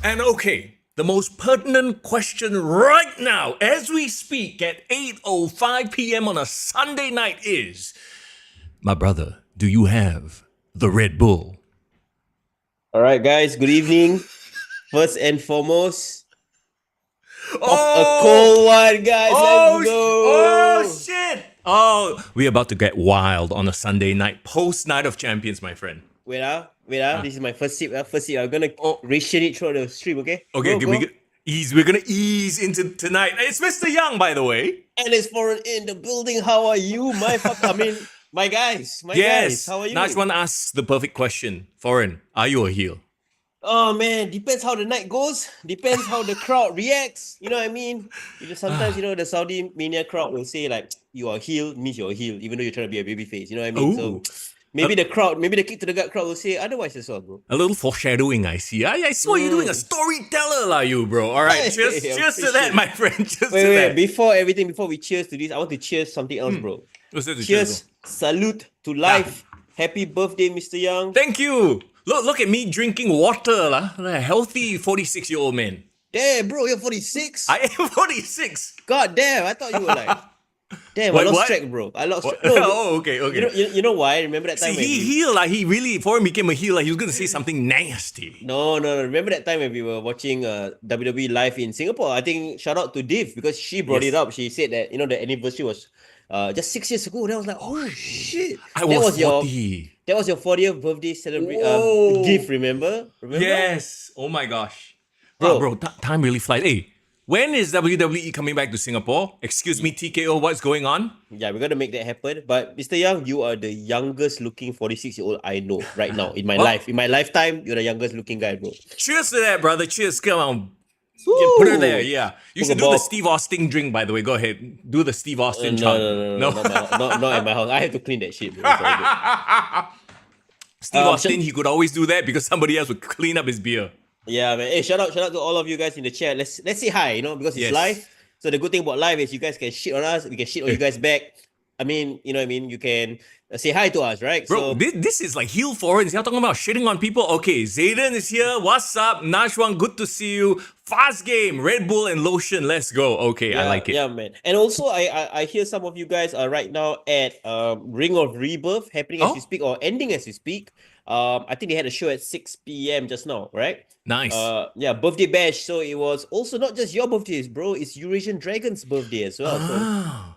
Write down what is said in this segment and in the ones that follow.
And okay, the most pertinent question right now, as we speak at 8:05 p.m. on a Sunday night is, my brother, do you have the Red Bull? All right, guys, good evening. First and foremost, pop a Oh, cold one, guys. Let's go. shit! Oh, we're about to get wild on a Sunday night, post Night of Champions, my friend. Wait. This is my first sip. First sip. I'm gonna ration it throughout the stream, okay? Okay, Go. we're gonna ease into tonight. It's Mister Young, by the way. And it's foreign in the building. How are you, my fuck? I mean, my guys. Yes, How are you? Najwan asks the perfect question. Foreign, are you a heel? Oh man, depends how the night goes. Depends how the crowd reacts. You know what I mean? Sometimes the Saudi Mania crowd will say like, "You are heel," means you're heel, even though you're trying to be a baby face. You know what I mean? Ooh. So maybe the kick to the gut crowd will say otherwise as well, bro. A little foreshadowing, I see. I see what you're doing. A storyteller, lah, you, bro. All right, cheers to that, my friend. Wait. Before we cheers to this, I want to cheers something else, bro. What's that to Cheers, salute to life. Happy birthday, Mr. Young. Thank you. Look at me drinking water, lah. Like a healthy 46-year-old man. Damn, bro, you're 46. I am 46. God damn, I thought you were like. Damn, What, I lost what? track, bro. I lost track. Oh, okay. You know why? Remember that time See, before he became a heel, he was going to say something nasty. No. Remember that time when we were watching WWE live in Singapore? I think shout out to Div because she brought it up. She said that the anniversary was just 6 years ago. Then I was like, oh shit. I was 40. That was your 40th birthday gift, remember? Yes. Oh my gosh. Bro. Time really flies. Hey, when is WWE coming back to Singapore? Excuse me, TKO, what's going on? Yeah, we're gonna make that happen. But Mr. Young, you are the youngest looking 46-year-old I know right now in my life. In my lifetime, you're the youngest looking guy, bro. Cheers to that, brother. Cheers. Come on. Yeah, put her there, yeah. You should do the Steve Austin drink, by the way. Go ahead. Do the Steve Austin chant. No. Not at my house. I have to clean that shit, bro. Steve Austin, he could always do that because somebody else would clean up his beer. Yeah, man. Hey, shout out to all of you guys in the chat. Let's say hi, because it's live. So the good thing about live is you guys can shit on us. We can shit on you guys back. I mean, you know what I mean? You can say hi to us, right? Bro, this is like heel foreigners. You're talking about shitting on people. Okay, Zayden is here. What's up? Najwan, good to see you. Fast game, Red Bull and lotion. Let's go. Okay, I like it. Yeah, man. And also, I hear some of you guys are right now at Ring of Rebirth happening as we speak or ending as we speak. I think they had a show at 6 p.m. just now, right? Nice. Birthday bash. So it was also not just your birthdays, bro. It's Eurasian Dragon's birthday as well. So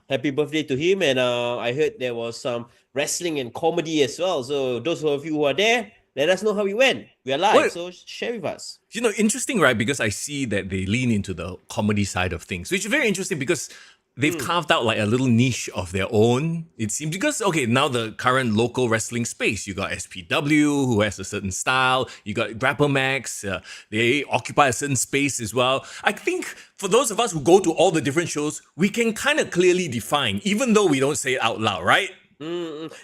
happy birthday to him. And I heard there was some wrestling and comedy as well. So those of you who are there, let us know how it went. We are live, so share with us. Interesting, right? Because I see that they lean into the comedy side of things, which is very interesting because they've carved out like a little niche of their own, it seems. Because, okay, now the current local wrestling space, you got SPW, who has a certain style. You got Grapple Max. They occupy a certain space as well. I think for those of us who go to all the different shows, we can kind of clearly define, even though we don't say it out loud, right?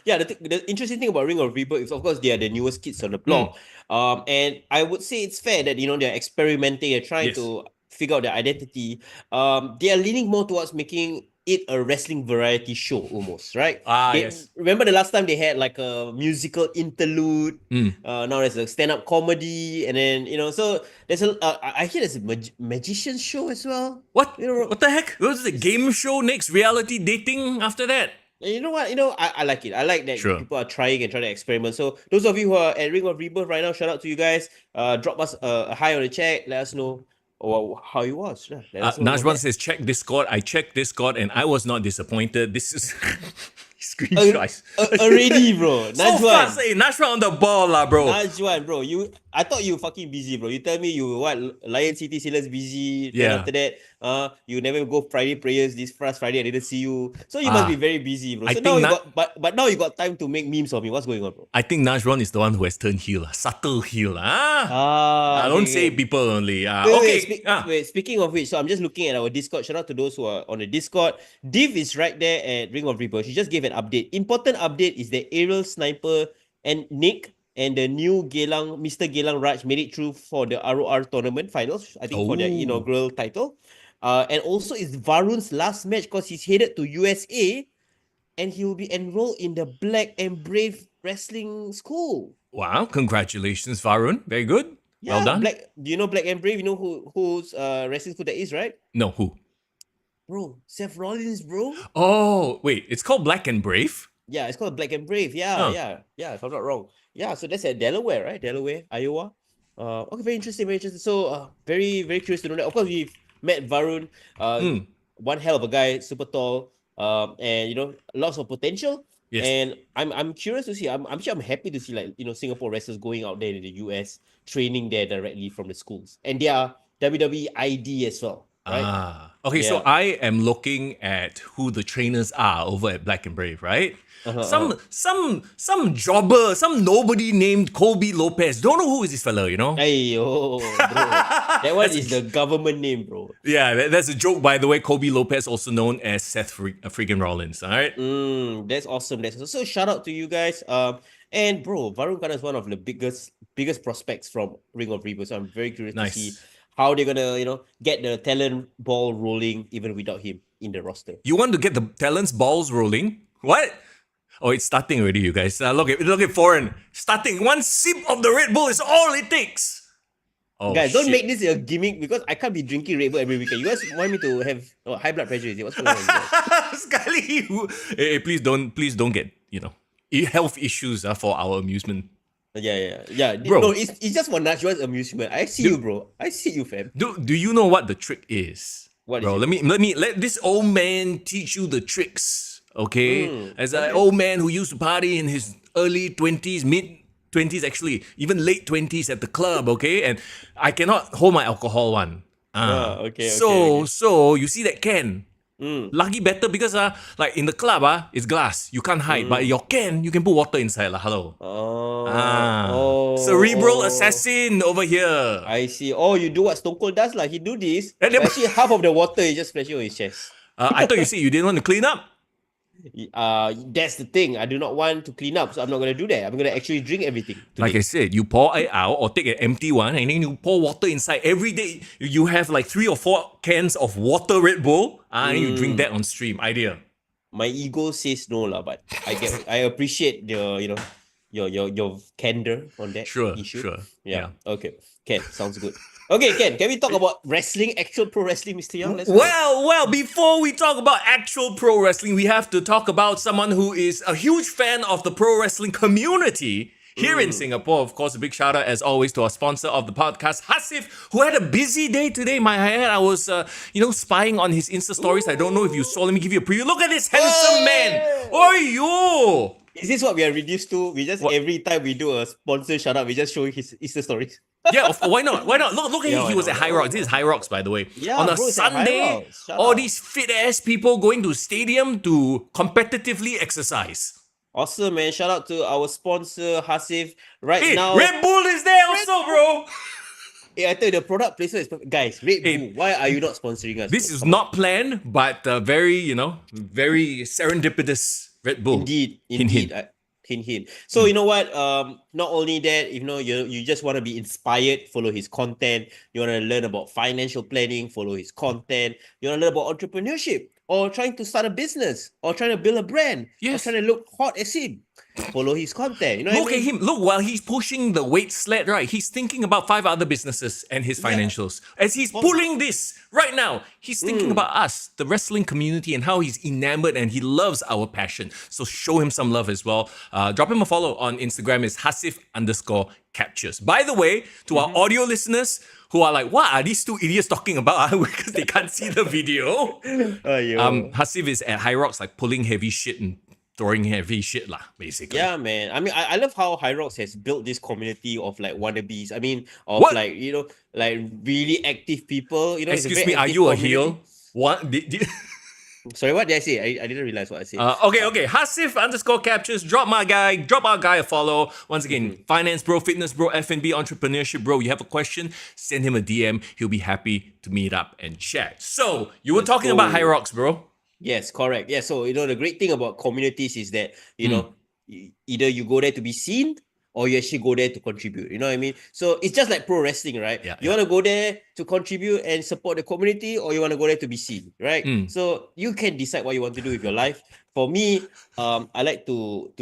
Yeah, the interesting thing about Ring of Rebirth is, of course, they are the newest kids on the block. And I would say it's fair that, they're experimenting and trying to figure out their identity. They are leaning more towards making it a wrestling variety show almost, right? Yes. Remember the last time they had like a musical interlude? Now there's a stand-up comedy, and then, so there's I hear there's a magician show as well. What? What the heck? Was the game show next? Reality dating after that? You know what? I like it. I like that people are trying and trying to experiment. So those of you who are at Ring of Rebirth right now, shout out to you guys. Drop us a hi on the chat. Let us know how it was. Najwan says, check Discord. I checked Discord and I was not disappointed. This is screenshots. Already, bro. So fast, Najwan on the ball, lah, bro. Najwan, bro. I thought you fucking busy, bro. You tell me you Lion City Sailors busy. Yeah. Then after that, you never go Friday prayers. This first Friday I didn't see you. So you must be very busy, bro. But now you got time to make memes of me. What's going on, bro? I think Najwan is the one who has turned heel. Subtle heel. I don't say people only. Wait, speaking of which, so I'm just looking at our Discord. Shout out to those who are on the Discord. Div is right there at Ring of Rebirth. She just gave an update. Important update is that Aerial Sniper and Nick and the new Mister Gelang Raj made it through for the ROR tournament finals, I think, for their inaugural title. And also it's Varun's last match because he's headed to USA and he will be enrolled in the Black and Brave Wrestling School. Wow, congratulations, Varun. Very good. Well Yeah, done. Do you know Black and Brave? You know who's wrestling school that is, right? No, who? Bro, Seth Rollins, bro. Oh, wait, it's called Black and Brave? Yeah, it's called Black and Brave. Yeah, Huh. yeah. If I'm not wrong. Yeah, so that's at Delaware, right? Delaware, Iowa. Okay, very interesting, very interesting. So, very, very curious to know that. Of course, we've met Varun. Mm, One hell of a guy, super tall. And lots of potential. yes. And I'm curious to see. I'm sure I'm happy to see Singapore wrestlers going out there in the US, training there directly from the schools, and their WWE ID as well, right? Okay, so Yeah. I am looking at who the trainers are over at Black and Brave, right? Some jobber, some nobody named Kobe Lopez. Don't know who is this fella, you know? Hey, bro. That one is the government name, bro. Yeah, that's a joke, by the way. Kobe Lopez, also known as Seth freaking Rollins, all right? That's awesome. That's awesome. So shout out to you guys. And bro, Varun Khan is one of the biggest prospects from Ring of Rebirth. So I'm very curious to see Nice. how they're gonna, get the talent ball rolling even without him in the roster. You want to get the talents balls rolling? What? Oh, it's starting already, you guys. Look at foreign. Starting. One sip of the Red Bull is all it takes. Oh, Guys, don't shit. make this a gimmick because I can't be drinking Red Bull every weekend. You guys want me to have high blood pressure? Is it? What's going on? With you guys? Sekali, hey, please don't get health issues for our amusement. Yeah. Bro. No, it's just for Najwa's amusement. I see you, bro. I see you, fam. Do you know what the trick is? What is Bro, it? let this old man teach you the tricks. Okay? As an old man who used to party in his early 20s, mid 20s actually, even late 20s at the club, okay? And I cannot hold my alcohol one. Okay. So you see that can. Lucky better because like in the club it's glass. You can't hide. But your can, you can put water inside. Hello. Cerebral assassin over here. I see. Oh, you do what Stone Cold does, like he do this. And But then- actually, half of the water is just splashing on his chest. I thought you said you didn't want to clean up. That's the thing. I do not want to clean up, so I'm not gonna do that. I'm gonna actually drink everything today. Like I said, you pour it out or take an empty one and then you pour water inside. Every day you have like 3 or 4 cans of water Red Bull and you drink that on stream. Idea. My ego says no, lah, but I appreciate your candor on that issue. Sure. Yeah. Okay. Ken, sounds good. Okay, Ken, can we talk about wrestling, actual pro wrestling, Mr. Young? Let's go. Well, before we talk about actual pro wrestling, we have to talk about someone who is a huge fan of the pro wrestling community here in Singapore. Of course, a big shout out as always to our sponsor of the podcast, Hasif, who had a busy day today. I was, spying on his Insta stories. I don't know if you saw. Let me give you a preview. Look at this handsome man. Oyo! Is this what we are reduced to? We just every time we do a sponsor shout out, we just show his Insta stories. Yeah, why not? Why not? Look at Yeah, him. He why was not? at High Rocks. This is High Rocks, by the way. Yeah, on a bro, it's at High Sunday, Rocks. Shut all up. these fit ass people going to stadium to competitively exercise. Awesome, man. Shout out to our sponsor, Hasif. Right Hey, now, Red Bull is there also, bro. I tell you, the product placement is perfect. Guys, Red Bull, why are you not sponsoring us? This bro? is Come not planned, but very serendipitous Red Bull. on. Indeed. Hint, hint. Hint. So you know what? Not only that, you just want to be inspired, follow his content. You want to learn about financial planning, follow his content. You want to learn about entrepreneurship, or trying to start a business, or trying to build a brand, Yes. or trying to look hot as him. Follow his content. You know what Look I at mean? him. Look, while he's pushing the weight sled, right? He's thinking about 5 other businesses and his financials. As he's pulling this right now, he's thinking about us, the wrestling community, and how he's enamored and he loves our passion. So show him some love as well. Drop him a follow on Instagram. It's Hasif_captures. By the way, to our audio listeners who are like, what are these 2 idiots talking about? Because they can't see the video. Hasif is at High Rocks, like pulling heavy shit and throwing heavy shit lah, basically. Yeah, man. I mean, I love how High Rocks has built this community of like wannabes. I mean, of What? like, like really active people. It's a Excuse very me, are active you a community. heel? What? Sorry, what did I say? I didn't realize what I said. Okay. Hasif_captures. Drop our guy a follow. Once again, finance bro, fitness bro, F&B, entrepreneurship bro. You have a question, send him a DM. He'll be happy to meet up and chat. So, you were talking about High Rocks, bro. Yes, correct. Yeah, so the great thing about communities is that either you go there to be seen or you actually go there to contribute. You know what I mean? So it's just like pro wrestling, right? Yeah, you want to go there to contribute and support the community, or you want to go there to be seen, right? So you can decide what you want to do with your life. For me, I like to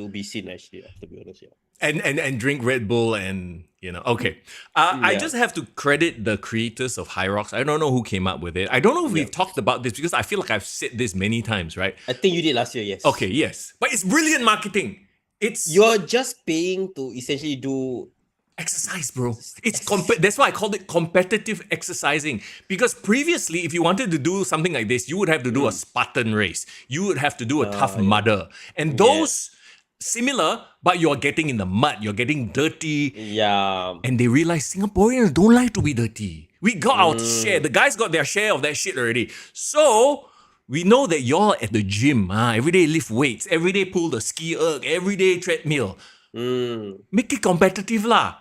be seen, actually, to be honest. Yeah. and drink Red Bull and okay. I Yeah. just have to credit the creators of High Rocks. I don't know who came up with it. I don't know if we've talked about this because I feel like I've said this many times, right? I think you did last year, yes. Okay, yes, but it's brilliant marketing. It's You're just paying to essentially do exercise, bro. That's why I called it competitive exercising. Because previously, if you wanted to do something like this, you would have to do a Spartan race. You would have to do a tough mudder. And those similar, but you're getting in the mud, you're getting dirty. Yeah. And they realize Singaporeans don't like to be dirty. We got our share. The guys got their share of that shit already. So we know that y'all at the gym, every day lift weights, every day pull the ski erg, every day treadmill. Make it competitive lah.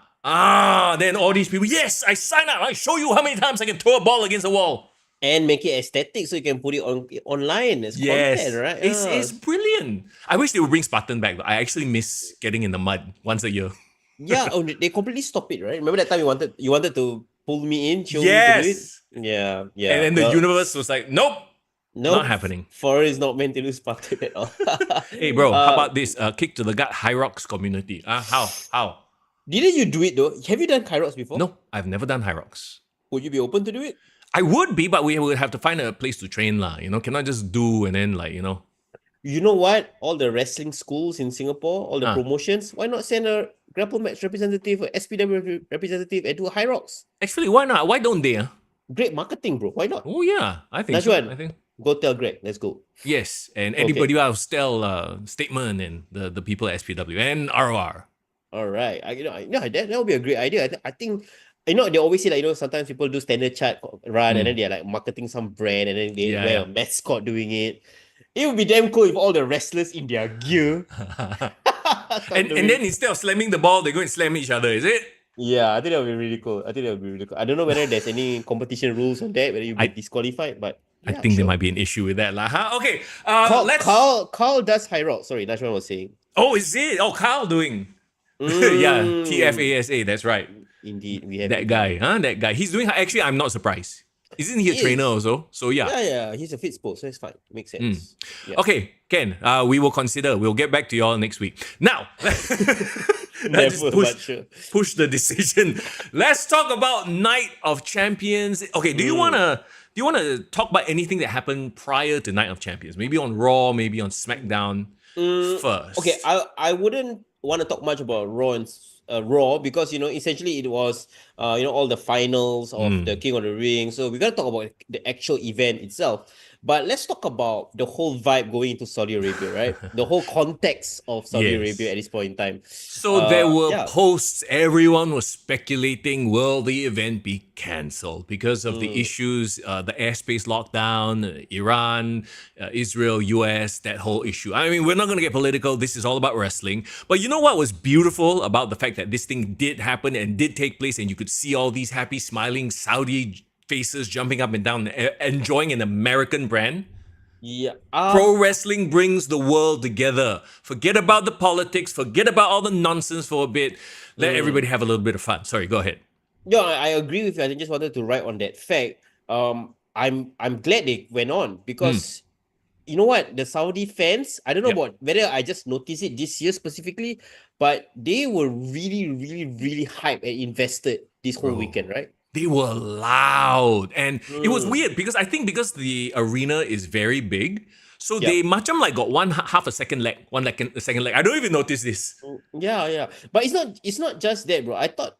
Then all these people, yes, I sign up. I show you how many times I can throw a ball against the wall. And make it aesthetic so you can put it online as content, right? It's brilliant. I wish they would bring Spartan back. But I actually miss getting in the mud once a year. Yeah, they completely stopped it, right? Remember that time you wanted to pull me in, show me to do it? Yeah, yeah. And then the universe was like, nope, Nope. not happening. Foreign is not meant to lose Spartan at all. Hey, bro, how about this kick to the gut High Rocks community? How? Didn't you do it though? Have you done Kyrox before? No, I've never done High Rocks. Would you be open to do it? I would be, but we would have to find a place to train lah. Cannot just do and then You know what? All the wrestling schools in Singapore, all the promotions, why not send a grapple match representative or SPW representative and do a High Rocks? Actually, why not? Why don't they? Great marketing, bro. Why not? Oh yeah, I think Najwan, so. I think go tell Greg. Let's go. yes, and anybody else tell Statement and the people at SPW and ROR. All right. That would be a great idea. I think they always say like, sometimes people do standard chart run and then they're like marketing some brand and then they wear a mascot doing it. It would be damn cool if all the wrestlers in their gear. and then instead of slamming the ball, they go and slam each other, is it? Yeah, I think that would be really cool. I don't know whether there's any competition rules on that, whether you'll be disqualified, but I think there might be an issue with that. Okay. Carl does High Rock. Sorry, that's what I was saying. Oh, is it? Oh, Carl doing. Yeah, TFASA, that's right. Indeed, we have that guy, That guy. He's doing. Actually, I'm not surprised. Isn't he a trainer also? So yeah. Yeah. He's a fit sport, so it's fine. Makes sense. Yeah. Okay, Ken. We will consider. We'll get back to y'all next week. Now, push the decision. Let's talk about Night of Champions. Okay, do you wanna talk about anything that happened prior to Night of Champions? Maybe on Raw, maybe on SmackDown first. Okay, I wouldn't want to talk much about Raw and Raw because essentially it was all the finals of the King of the Ring. So we gotta talk about the actual event itself. But let's talk about the whole vibe going into Saudi Arabia, right? The whole context of Saudi Arabia at this point in time. So there were posts, everyone was speculating, will the event be cancelled because of the issues, the airspace lockdown, Iran, Israel, US, that whole issue. I mean, we're not going to get political. This is all about wrestling. But you know what was beautiful about the fact that this thing did happen and did take place and you could see all these happy, smiling Saudi faces jumping up and down, enjoying an American brand? Yeah. Pro wrestling brings the world together. Forget about the politics. Forget about all the nonsense for a bit. Let everybody have a little bit of fun. Sorry, go ahead. No, I agree with you. I just wanted to write on that fact. I'm glad they went on because you know what? The Saudi fans, I don't know about whether I just noticed it this year specifically, but they were really, really, really hyped and invested this whole weekend, right? They were loud. And it was weird because I think because the arena is very big, so they macam like got half a second leg, a second leg. I don't even notice this. Yeah. But it's not just that, bro. I thought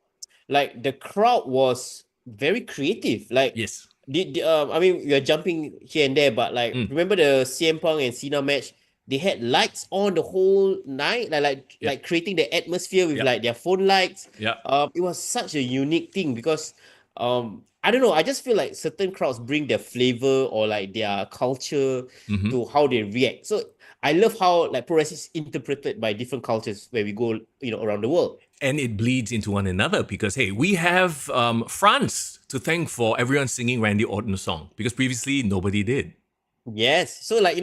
like the crowd was very creative. Like yes. I mean, we are jumping here and there, but like remember the CM Punk and Cena match? They had lights on the whole night, like creating the atmosphere with like their phone lights. Yeah. It was such a unique thing because I don't know. I just feel like certain crowds bring their flavor or like their culture to how they react. So I love how like pro wrestling is interpreted by different cultures where we go, around the world. And it bleeds into one another because hey, we have France to thank for everyone singing Randy Orton's song because previously nobody did. Yes. So like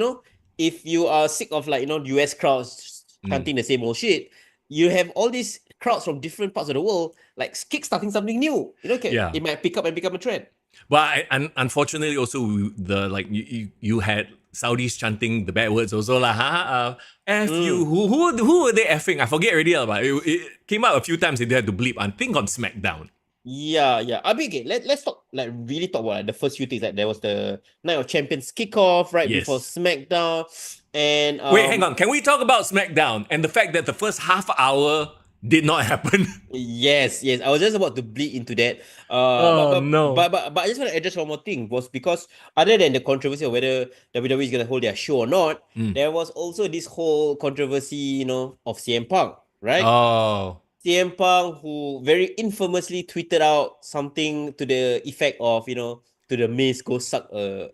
if you are sick of like US crowds chanting the same old shit, you have all these crowds from different parts of the world like kickstarting something new. It might pick up and become a trend. But unfortunately, also the like you had Saudis chanting the bad words also lah. F you. Mm. Who were they effing? I forget already. But it came out a few times. They had to bleep. I think on SmackDown. Yeah, yeah. I mean, okay, let's talk like really talk about like, the first few things. Like there was the Night of Champions kickoff right before Yes. SmackDown, and Wait, hang on. Can we talk about SmackDown and the fact that the first half hour did not happen? yes, yes. I was just about to bleed into that. Oh no. But I just want to address one more thing was because other than the controversy of whether WWE is gonna hold their show or not, Mm. there was also this whole controversy, of CM Punk, right? Oh, CM Punk, who very infamously tweeted out something to the effect of, to the Miz, go suck a,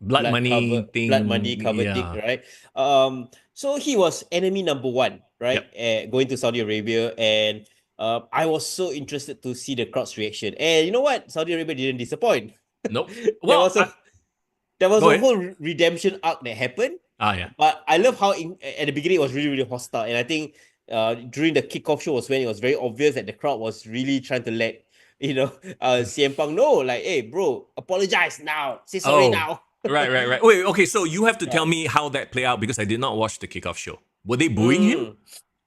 blood money blood money thing. covered dick, Yeah. right? So he was enemy number one, right? Yep. Going to Saudi Arabia, and I was so interested to see the crowd's reaction. And you know what? Saudi Arabia didn't disappoint. Nope. there Well, was a there was go a ahead. whole redemption arc that happened. Yeah. But I love how at the beginning it was really, really hostile. And I think during the kickoff show was when it was very obvious that the crowd was really trying to let, CM Punk know, like, hey, bro, apologize now. Say sorry Oh, now. right. Wait, okay, so you have to Yeah. tell me how that played out because I did not watch the kickoff show. Were they booing him? Mm.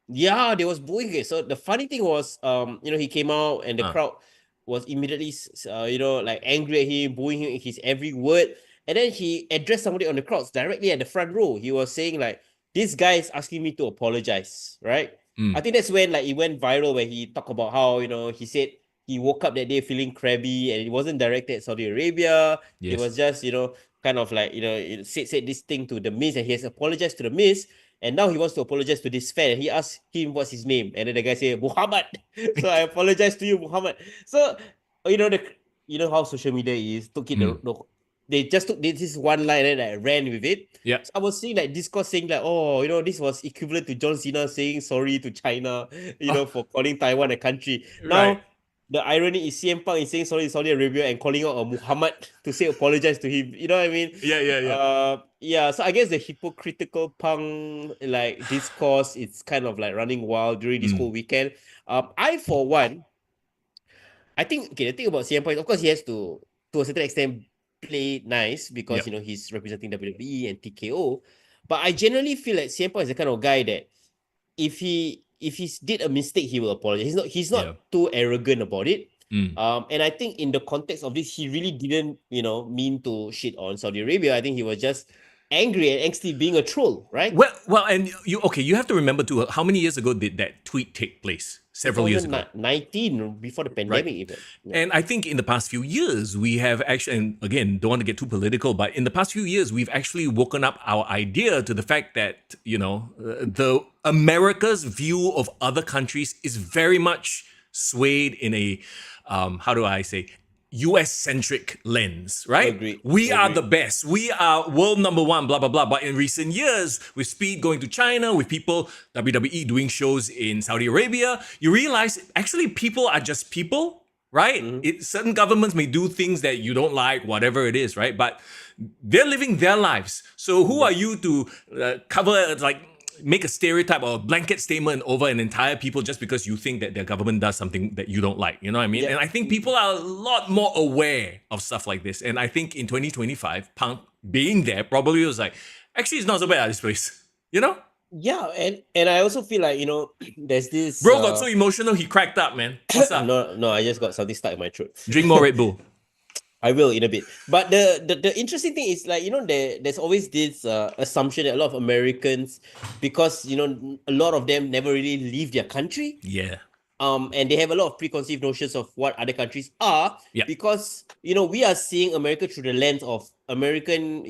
Yeah, they was booing it. So the funny thing was, he came out and the Uh, crowd was immediately, like angry at him, booing him his every word. And then he addressed somebody on the crowd directly at the front row. He was saying like, "This guy is asking me to apologize," right? I mm, think that's when like it went viral where he talked about how he said he woke up that day feeling crabby and it wasn't directed at Saudi Arabia. It yes. was just kind of like it said this thing to the Miz and he has apologized to the Miz. And now he wants to apologize to this fan. He asked him what's his name, and then the guy said Muhammad. So I apologize to you, Muhammad. So how social media is took it Mm, they just took this one line and I ran with it. yeah. So I was seeing like Discord saying like, oh, this was equivalent to John Cena saying sorry to China, Oh, for calling Taiwan a country. right. Now the irony is CM Punk is saying sorry to Saudi Arabia and calling out a Muhammad to say apologize to him. You know what I mean? Yeah. Yeah. So I guess the hypocritical Punk like discourse it's kind of like running wild during this Mm, whole weekend. I for one, I think okay. The thing about CM Punk, of course, he has to a certain extent play nice because yep. He's representing WWE and TKO. But I generally feel like CM Punk is the kind of guy that if he did a mistake, he will apologize. He's not Yeah. too arrogant about it. Mm. And I think in the context of this, he really didn't mean to shit on Saudi Arabia. I think he was just angry and angsty, being a troll, right? Well, and you have to remember too. How many years ago did that tweet take place? Several years ago, 2019 before the right? pandemic, even. Yeah. And I think in the past few years, we have actually, and again, don't want to get too political, but in the past few years, we've actually woken up our idea to the fact that, the America's view of other countries is very much swayed in a, how do I say, US centric lens, right? Agreed. We are Agreed. the best. We are world number one, blah, blah, blah. But in recent years, with Speed going to China, with people, WWE doing shows in Saudi Arabia, you realize actually people are just people, right? Certain governments may do things that you don't like, whatever it is, right? But they're living their lives. So who are you to cover, like, make a stereotype or a blanket statement over an entire people just because you think that their government does something that you don't like? You know what I mean? Yeah. And I think people are a lot more aware of stuff like this. And I think in 2025, Punk being there probably was like, actually, it's not so bad at this place. You know? Yeah, and I also feel like there's this Bro got so emotional, he cracked up, man. What's up? no, I just got something stuck in my throat. Drink more Red Bull. I will in a bit. But the interesting thing is like there's always this assumption that a lot of Americans, because a lot of them never really leave their country, Yeah. and they have a lot of preconceived notions of what other countries are, Yeah. because we are seeing America through the lens of American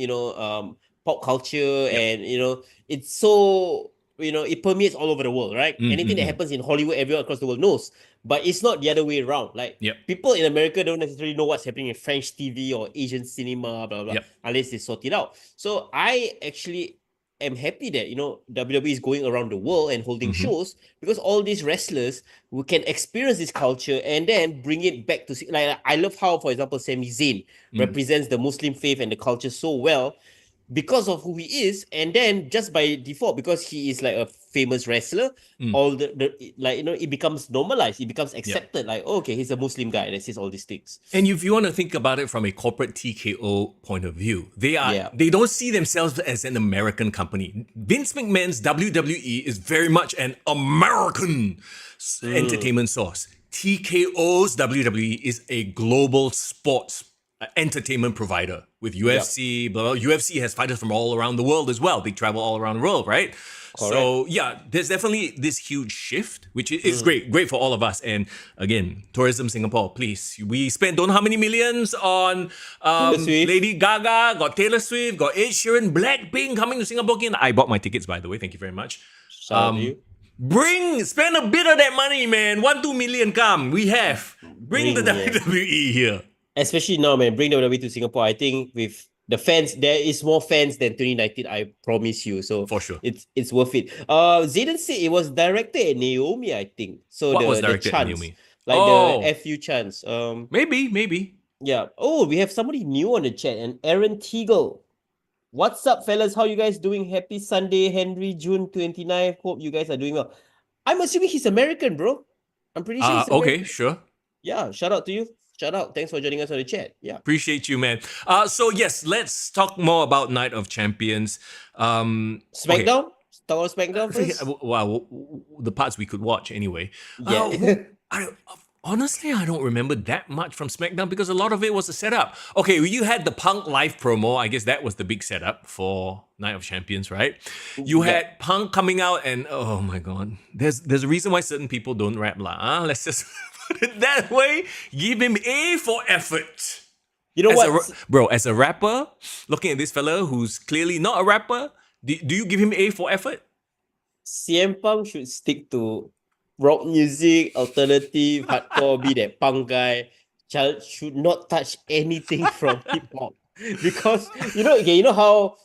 pop culture, Yep. and it's so it permeates all over the world, right? Anything that Mm. happens in Hollywood, everyone across the world knows. But it's not the other way around. Like Yep. people in America don't necessarily know what's happening in French TV or Asian cinema, blah blah, Yep. unless they sort it out. So I actually am happy that WWE is going around the world and holding shows, because all these wrestlers who can experience this culture and then bring it back to like I love how, for example, Sami Zayn represents the Muslim faith and the culture so well. because of who he is, and then just by default, because he is like a famous wrestler, Mm. all the like it becomes normalized, it becomes accepted. Like, oh, okay, he's a Muslim guy that says all these things. And if you want to think about it from a corporate TKO point of view, Yeah. they don't see themselves as an American company. Vince McMahon's WWE is very much an American entertainment source. TKO's WWE is a global sports entertainment provider with UFC. Blah, blah. UFC has fighters from all around the world as well. They travel all around the world, right? So yeah, there's definitely this huge shift, which is great for all of us. And again, Tourism Singapore, please. We spent don't know how many millions on Lady Gaga, got Taylor Swift, got Ed Sheeran, Blackpink coming to Singapore again. I bought my tickets, by the way. Thank you very much. Shout out to you. Spend a bit of that money, man. 1-2 million come. We have. Bring the WWE here. Especially now, man, bring WWE to Singapore. I think with the fans, there is more fans than 2019, I promise you. So for sure, it's worth it. Zayden said it was directed at Naomi, I think. So what the was directed chants, at Naomi? Like the FU chants. Maybe. Yeah. Oh, we have somebody new on the chat, and Aaron Teagle. What's up, fellas? How you guys doing? Happy Sunday, Henry, June 29th. Hope you guys are doing well. I'm assuming he's American, bro. I'm pretty sure he's American. Okay, sure. Yeah, shout out to you. Shout out. Thanks for joining us on the chat. Yeah. Appreciate you, man. So yes, let's talk more about Night of Champions. SmackDown? Talk about SmackDown first? Wow, the parts we could watch anyway. Yeah. Honestly, I don't remember that much from SmackDown because a lot of it was a setup. Okay, you had the Punk live promo. I guess that was the big setup for Night of Champions, right? You had Punk coming out and oh my god. There's a reason why certain people don't rap lah. Let's just put it that way. Give him A for effort. You know what? Bro, as a rapper, looking at this fella who's clearly not a rapper, do you give him A for effort? CM Punk should stick to rock music, alternative, hardcore, be that punk guy. Child should not touch anything from hip hop. Because you know how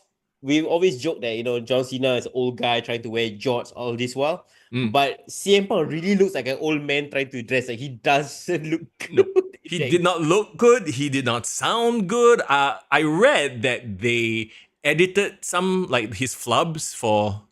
we always joke that John Cena is an old guy trying to wear jorts all this while. But CM Punk really looks like an old man trying to dress. Like he doesn't look good. No, he did not look good. He did not sound good. I read that they edited some like his flubs for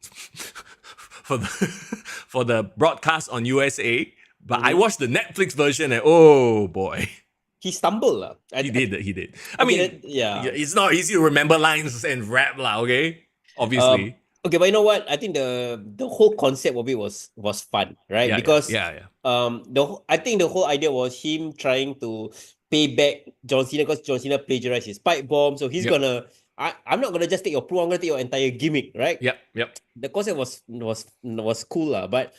for the broadcast on USA, but I watched the Netflix version and oh boy, he stumbled. He did. I mean, yeah, it's not easy to remember lines and rap lah. Okay, obviously. Okay, but you know what? I think the whole concept of it was fun, right? Yeah, because yeah. I think the whole idea was him trying to pay back John Cena because John Cena plagiarized his pipe bomb, so he's gonna. I'm not gonna just take your pro. I'm gonna take your entire gimmick, right? Yep. The concept was cool lah, but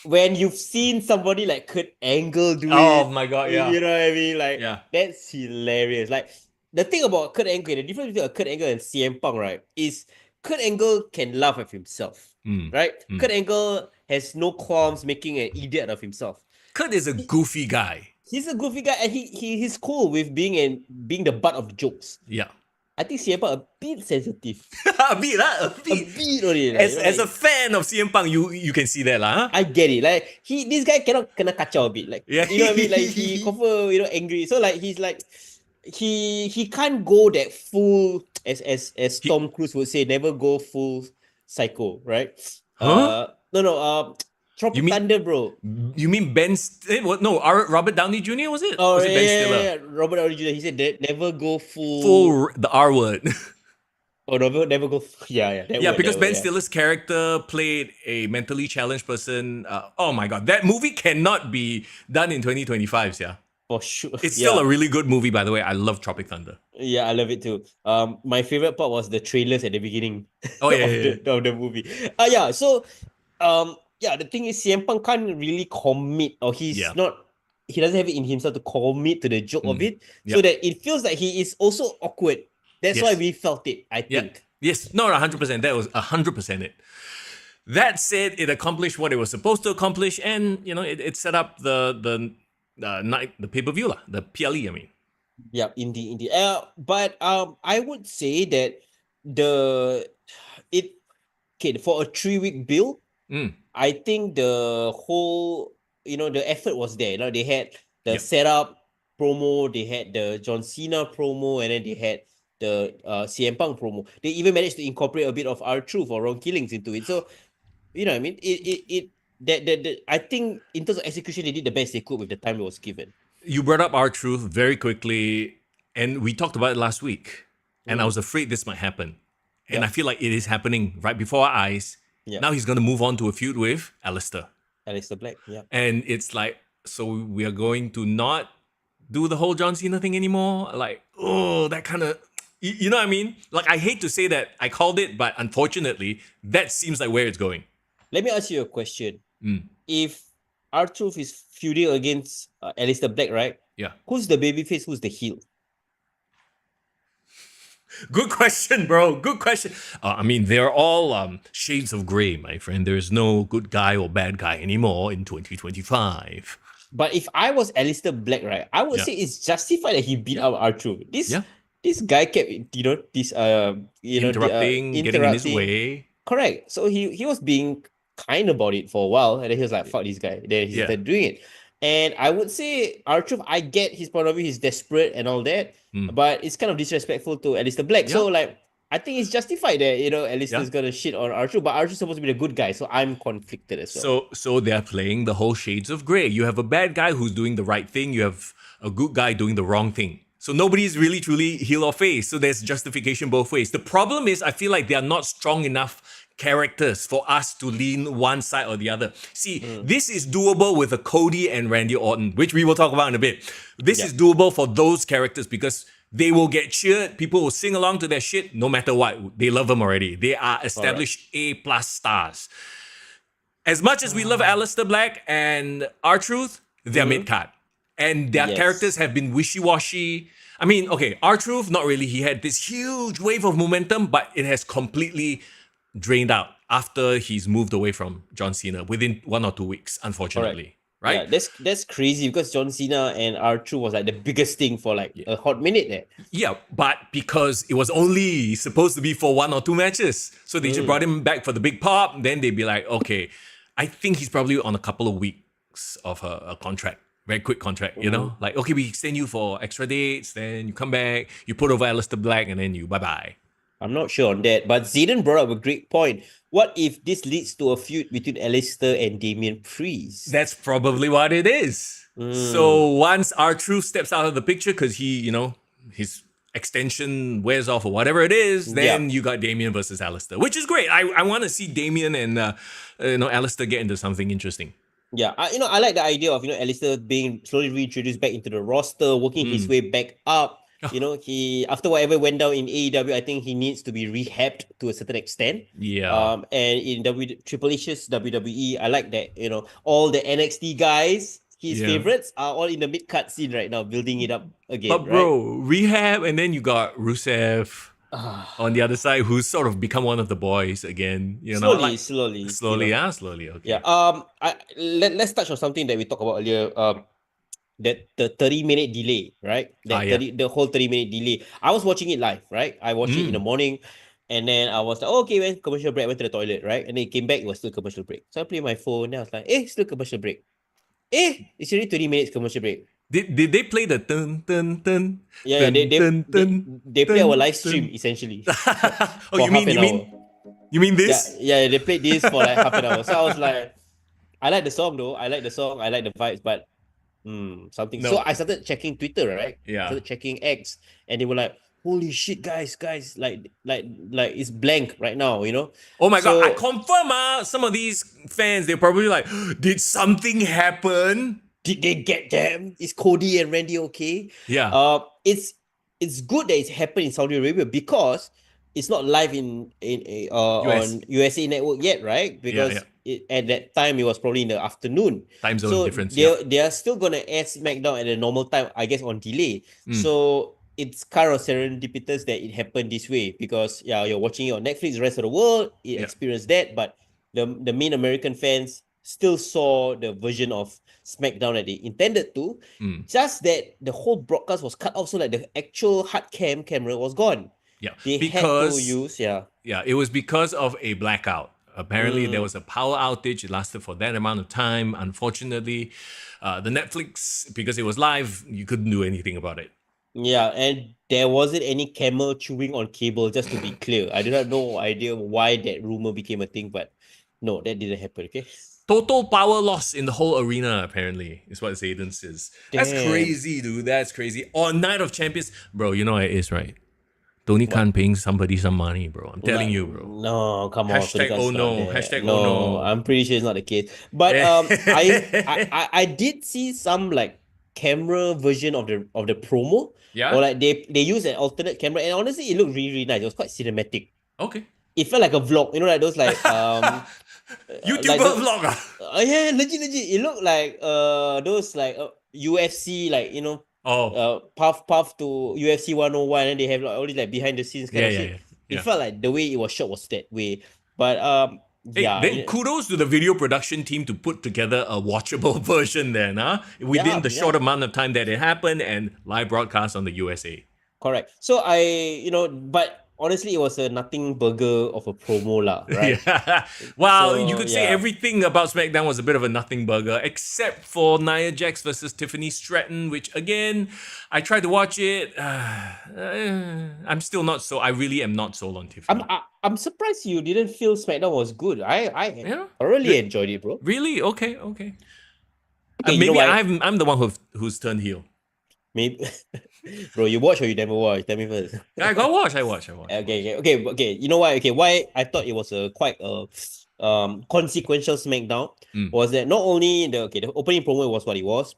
when you've seen somebody like Kurt Angle do it, oh my god, yeah, you know what I mean? Like, that's hilarious. Like the thing about Kurt Angle, the difference between Kurt Angle and CM Punk, right, is Kurt Angle can laugh at himself, right? Kurt Angle has no qualms making an idiot of himself. Kurt is a goofy guy. He's a goofy guy, and he's cool with being the butt of jokes. Yeah. I think CM Punk a bit sensitive. a bit only. Like, as a fan of CM Punk, you can see that lah. Huh? I get it. Like this guy cannot kena kacau a bit. Like you know what I mean? Like he confirm angry. So like he's like he can't go that full as Tom Cruise would say, never go full psycho, right? Huh? No. Tropic Thunder, bro. You mean Robert Downey Jr. was it? Oh, was it Ben Stiller? Yeah. Robert Downey Jr. He said never go full the R word. Oh, never go. Yeah. Because Ben Stiller's character played a mentally challenged person. Oh my god, that movie cannot be done in 2025. Yeah, for sure. It's still a really good movie, by the way. I love Tropic Thunder. Yeah, I love it too. My favorite part was the trailers at the beginning. Oh of the movie. So the thing is, CM Punk can't really commit, or he doesn't have it in himself to commit to the joke of it, so that it feels like he is also awkward. That's why we felt it, I think. Yes, no, 100%. That was 100% it. That said, it accomplished what it was supposed to accomplish, and it set up the night, the pay-per-view lah, the PLE. I mean. Yeah, indeed. But I would say that for a 3-week build. I think the whole, the effort was there. They had the setup promo, they had the John Cena promo, and then they had CM Punk promo. They even managed to incorporate a bit of R-Truth or Wrong Killings into it. So, you know what I mean? I think in terms of execution, they did the best they could with the time that was given. You brought up our truth very quickly, and we talked about it last week. And I was afraid this might happen. And I feel like it is happening right before our eyes. Yeah. Now he's going to move on to a feud with Alistair. Alistair Black, yeah. And it's like, so we are going to not do the whole John Cena thing anymore? Like, oh, that kind of, you know what I mean? Like, I hate to say that I called it, but unfortunately, that seems like where it's going. Let me ask you a question. If R-Truth is feuding against Alistair Black, right? Yeah. Who's the babyface? Who's the heel? Good question, bro. Good question. I mean, they're all shades of gray, my friend. There's no good guy or bad guy anymore in 2025. But if I was Alistair Black, right, I would say it's justified that he beat up R-Truth. This guy kept, interrupting, getting in his way. Correct. So he was being kind about it for a while, and then he was like, fuck this guy. Then he started doing it. And I would say R-Truth, I get his point of view, he's desperate and all that, but it's kind of disrespectful to Alistair Black. So like, I think it's justified that, Alistair's gonna shit on R-Truth, but R-Truth's supposed to be the good guy, so I'm conflicted as well. So they're playing the whole shades of grey. You have a bad guy who's doing the right thing, you have a good guy doing the wrong thing. So nobody's really truly heel or face. So there's justification both ways. The problem is I feel like they are not strong enough characters for us to lean one side or the other. See, this is doable with a Cody and Randy Orton, which we will talk about in a bit. This is doable for those characters because they will get cheered. People will sing along to their shit no matter what. They love them already. They are established A+ stars. As much as we love Alistair Black and R-Truth, they're mid-card. And their characters have been wishy-washy. I mean, okay, R-Truth, not really. He had this huge wave of momentum, but it has completely drained out after he's moved away from John Cena within 1 or 2 weeks, unfortunately. Right? Yeah, that's crazy because John Cena and R-Truth was like the biggest thing for like a hot minute there. Yeah, but because it was only supposed to be for 1 or 2 matches. So they just brought him back for the big pop. Then they'd be like, okay, I think he's probably on a couple of weeks of a contract. Very quick contract, you know? Like, okay, we extend you for extra dates, then you come back, you put over Alistair Black, and then you bye-bye. I'm not sure on that, but Zayden brought up a great point. What if this leads to a feud between Alistair and Damian Priest? That's probably what it is. So once R-Truth steps out of the picture, because he, his extension wears off or whatever it is, then you got Damian versus Alistair, which is great. I want to see Damian and Alistair get into something interesting. Yeah, I like the idea of Alistair being slowly reintroduced back into the roster, working his way back up. He after whatever went down in AEW, I think he needs to be rehabbed to a certain extent. Yeah. And in Triple H's WWE, I like that all the NXT guys, his favorites, are all in the mid-card scene right now, building it up again. But bro, rehab, and then you got Rusev on the other side, who's sort of become one of the boys again. Slowly. Okay. Yeah. Let's touch on something that we talked about earlier. The 30-minute delay, right? The whole 30-minute delay. I was watching it live, right? I watched it in the morning, and then I was like, okay, man, commercial break. I went to the toilet, right? And then it came back, it was still commercial break. So I played my phone, and I was like, still commercial break. It's already 20 minutes commercial break. Did they play the dun dun dun? Yeah, dun, they play our live stream essentially. You mean this? Yeah, they played this for like half an hour. So I was like, I like the song though. I like the song. I like the vibes, but something. No. So I started checking Twitter, right? Yeah. Started checking X, and they were like, "Holy shit, guys! Like it's blank right now, Oh my god! I confirm, some of these fans, they're probably like, did something happen? Did they get them? Is Cody and Randy okay? Yeah. It's good that it's happened in Saudi Arabia because it's not live on USA Network yet, right? Because at that time it was probably in the afternoon. Time zone difference. They are still gonna air SmackDown at a normal time, I guess, on delay. So it's kind of serendipitous that it happened this way because you're watching it on Netflix, the rest of the world experienced that, but the main American fans still saw the version of SmackDown that they intended to. Just that the whole broadcast was cut off, so like the actual hard camera was gone. Yeah, they had to use it was because of a blackout. Apparently, there was a power outage. It lasted for that amount of time. Unfortunately, the Netflix, because it was live, you couldn't do anything about it. Yeah, and there wasn't any camel chewing on cable, just to be clear. I do not know idea why that rumor became a thing, but no, that didn't happen, okay? Total power loss in the whole arena, apparently, is what Zayden says. That's Damn. crazy, dude. That's crazy. On Night of Champions, bro, you know what it is, right? Tony Khan What? paying somebody some money, bro. I'm telling No, you, bro. no, come on, Tony Hashtag Khan's oh not no. there. Hashtag oh No, no. I'm pretty sure it's not the case. But I did see some like camera version of the promo, or Yeah? like they use an alternate camera, and honestly, it looked really, really nice. It was quite cinematic. Okay. It felt like a vlog, you know, like those like YouTuber the vlogger. yeah, legit, legit. It looked like those like UFC, like, you know, Oh, path to UFC 101, and they have like all these like behind the scenes kind yeah, of yeah, shit. yeah. It Yeah. felt like the way it was shot was that way. But Hey, yeah, then kudos to the video production team to put together a watchable version then, huh? Within yeah, the short yeah. amount of time that it happened and live broadcast on the USA. Correct. So but honestly, it was a nothing burger of a promo lah, right? Yeah. Well, you So could say yeah, everything about SmackDown was a bit of a nothing burger, except for Nia Jax versus Tiffany Stratton, which again, I tried to watch it. I'm still not so. I really am not sold on Tiffany. I'm surprised you didn't feel SmackDown was good. I Yeah. thoroughly Re- enjoyed it, bro. really? Okay. Okay. Okay, you know Maybe why? I'm the one who's turned heel. Maybe, bro, you watch or you never watch? Tell me first. I got watch. I watch. I watch. I watch. Okay. You know why? Okay, why I thought it was a quite consequential SmackDown Mm. was that not only the opening promo was what it was.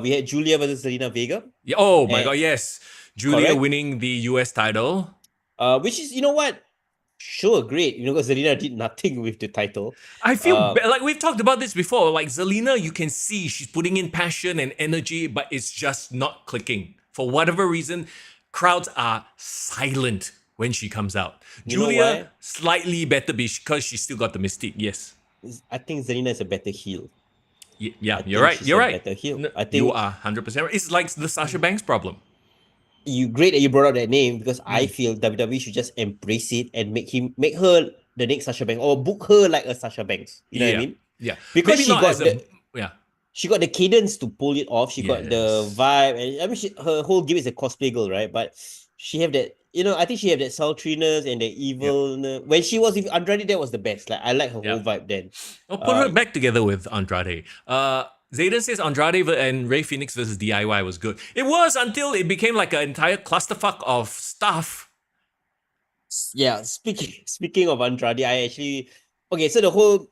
We had Julia versus Selena Vega, Yeah. Oh my and God. Yes. Julia correct. winning the US title. Which is, you know what? Sure, great. You know, because Selena did nothing with the title. I feel Uh, like we've talked about this before. Like Zelina, you can see she's putting in passion and energy, but it's just not clicking. For whatever reason, crowds are silent when she comes out. you know Julia, why? slightly better because she still got the mystique. Yes. I think Selena is a better heel. Yeah, I you're think right. she's You're a right. better heel. No, I you think are 100% right. It's like the Sasha Banks problem. you great that you brought up that name, because I Mm. feel WWE should just embrace it and make her the next Sasha Banks, or book her like a Sasha Banks. You know what I Yeah. mean? Yeah. Because Maybe not as a. Yeah. she got the cadence to pull it off. She got the Yes. vibe, and I mean, her whole gimmick is a cosplay girl, right? But she have that, I think she have that sultriness and the Yep. evilness. When she was with Andrade, that was the best. Like, I like her whole Yep. vibe then. I'll put her back together with Andrade. Zayden says Andrade and Ray Phoenix versus DIY was good. It was until it became like an entire clusterfuck of stuff. Yeah, speaking of Andrade, I actually so the whole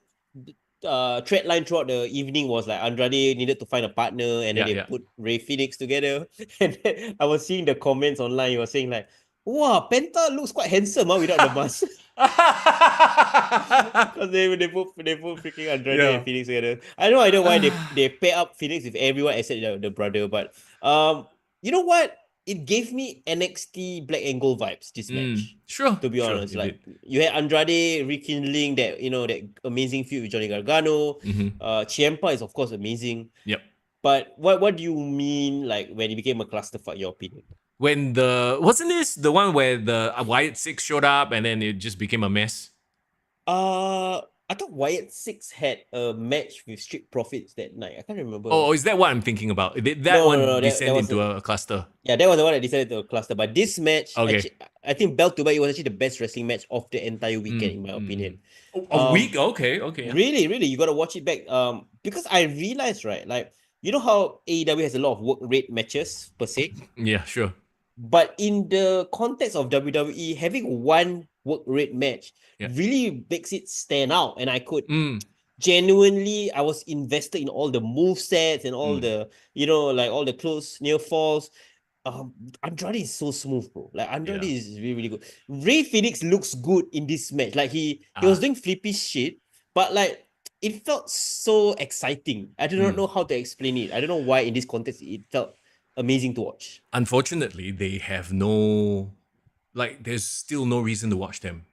thread line throughout the evening was like Andrade needed to find a partner, and then Yeah, they yeah. put Ray Phoenix together. And then I was seeing the comments online. You were saying like, "Wow, Penta looks quite handsome, without the mask." Because they put freaking Andrade Yeah. and Phoenix together. I have no idea why they pair up Phoenix with everyone except the brother. But you know what? It gave me NXT Black and Gold vibes, this match. Sure, To be sure, honest, it like did. you had Andrade rekindling that amazing feud with Johnny Gargano. Mm-hmm. Ciampa is of course amazing. Yep. But what do you mean, like, when it became a clusterfuck? Your opinion? When wasn't this the one where the Wyatt Six showed up and then it just became a mess? I thought Wyatt Six had a match with Street Profits that night. I can't remember. Oh, is that what I'm thinking about? Did that No, no, one no. That descend was into a cluster? yeah, that was the one that decided to cluster. But this match, Okay. actually, I think belt to belt, it was actually the best wrestling match of the entire weekend, Mm, in my mm, mm. opinion. A week? Okay, okay, yeah. Really, really, you gotta watch it back. Because I realized, right, like, you know how AEW has a lot of work rate matches per se, Yeah, sure. but in the context of WWE, having one work rate match Yeah. really makes it stand out. And I could Mm, genuinely, I was invested in all the move sets and all the, like all the close near falls. Andrade is so smooth, bro. Like, Andrade yeah. is really, really good. Ray Phoenix looks good in this match. Like, he was doing flippy shit, but like, it felt so exciting. I do not know how to explain it. I don't know why in this context it felt amazing to watch. Unfortunately, they have no, like, there's still no reason to watch them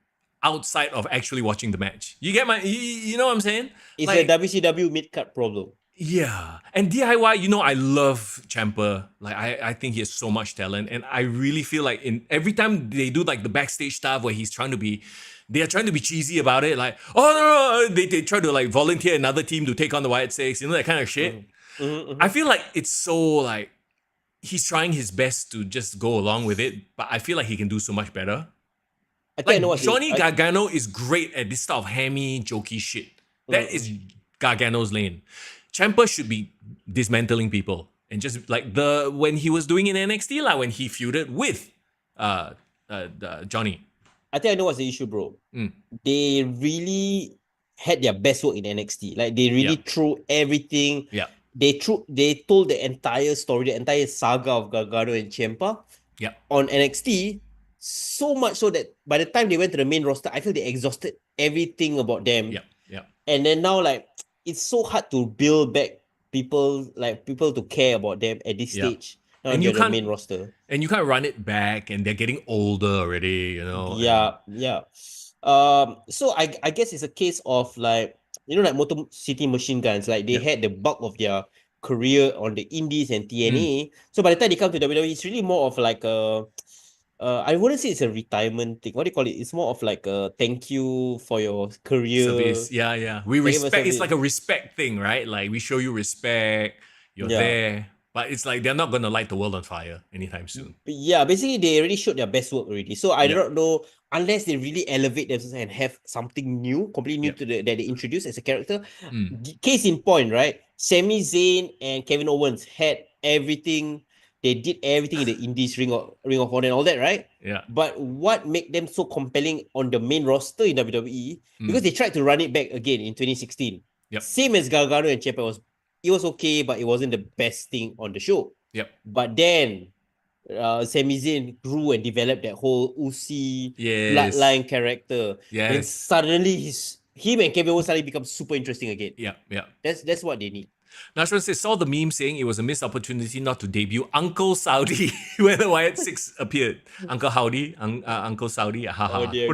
outside of actually watching the match. You get you know what I'm saying? It's a Like, WCW mid-card problem. yeah. And DIY, I love Champa. Like, I think he has so much talent. And I really feel like every time they do like the backstage stuff where they are trying to be cheesy about it. Like, oh no, they try to like volunteer another team to take on the Wyatt Six, that kind of shit. Mm-hmm, I feel like it's so like he's trying his best to just go along with it, but I feel like he can do so much better. I think I know Like what's Johnny Gargano is great at this type of hammy, jokey shit. That is Gargano's lane. Ciampa should be dismantling people and just like when he was doing in NXT, like when he feuded with Johnny. I think I know what's the issue, bro. They really had their best work in NXT. Like they really threw everything. Yeah. They told the entire story, the entire saga of Gargano and Ciampa on NXT. So much so that by the time they went to the main roster, I feel they exhausted everything about them. Yeah. And then now, like, it's so hard to build back people to care about them at this stage. Now And you're you the can't- main roster. And you can't run it back, and they're getting older already, you know. Yeah. So I guess it's a case of like, you know, like Motor City Machine Guns, like they had the bulk of their career on the indies and TNA. So by the time they come to WWE, it's really more of like a I wouldn't say it's a retirement thing. What do you call it? It's more of like a thank you for your career. Service. Yeah. We Thank you for respect. It's service. like a respect thing, right? Like we show you respect. You're there. But it's like they're not gonna light the world on fire anytime soon. Yeah, basically they already showed their best work already. So I don't know, unless they really elevate themselves and have something new, completely new to that they introduce as a character. Case in point, right? Sami Zayn and Kevin Owens had everything. They did everything in the Indies, Ring of Honor and all that, right? Yeah. But what made them so compelling on the main roster in WWE? Because they tried to run it back again in 2016. Same as Gargano and Ciampa, it was okay, but it wasn't the best thing on the show. But then Sami Zayn grew and developed that whole Uzi bloodline character. Then suddenly him and Kevin Owens suddenly become super interesting again. That's what they need. Nashwan says, saw the meme saying it was a missed opportunity not to debut Uncle Saudi when the Wyatt 6 appeared. Uncle Howdy, Uncle Saudi. Oh dear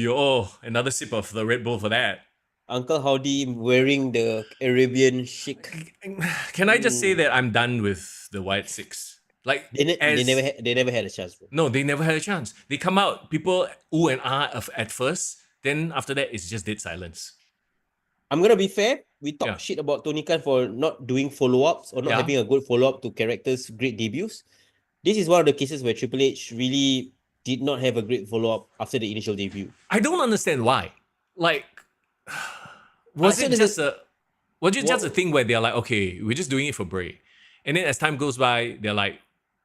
God. Another sip of the Red Bull for that. Uncle Howdy wearing the Arabian chic. Can I just say that I'm done with the Wyatt 6? Like they never had a chance, bro. No, they never had a chance. They come out, people ooh and ah at first, then after that it's just dead silence. I'm gonna be fair. We talk shit about Tony Khan for not doing follow-ups or not having a good follow-up to characters' great debuts. This is one of the cases where Triple H really did not have a great follow-up after the initial debut. I don't understand why. Like, was it just a thing where they're like, okay, we're just doing it for Bray, and then as time goes by, they're like,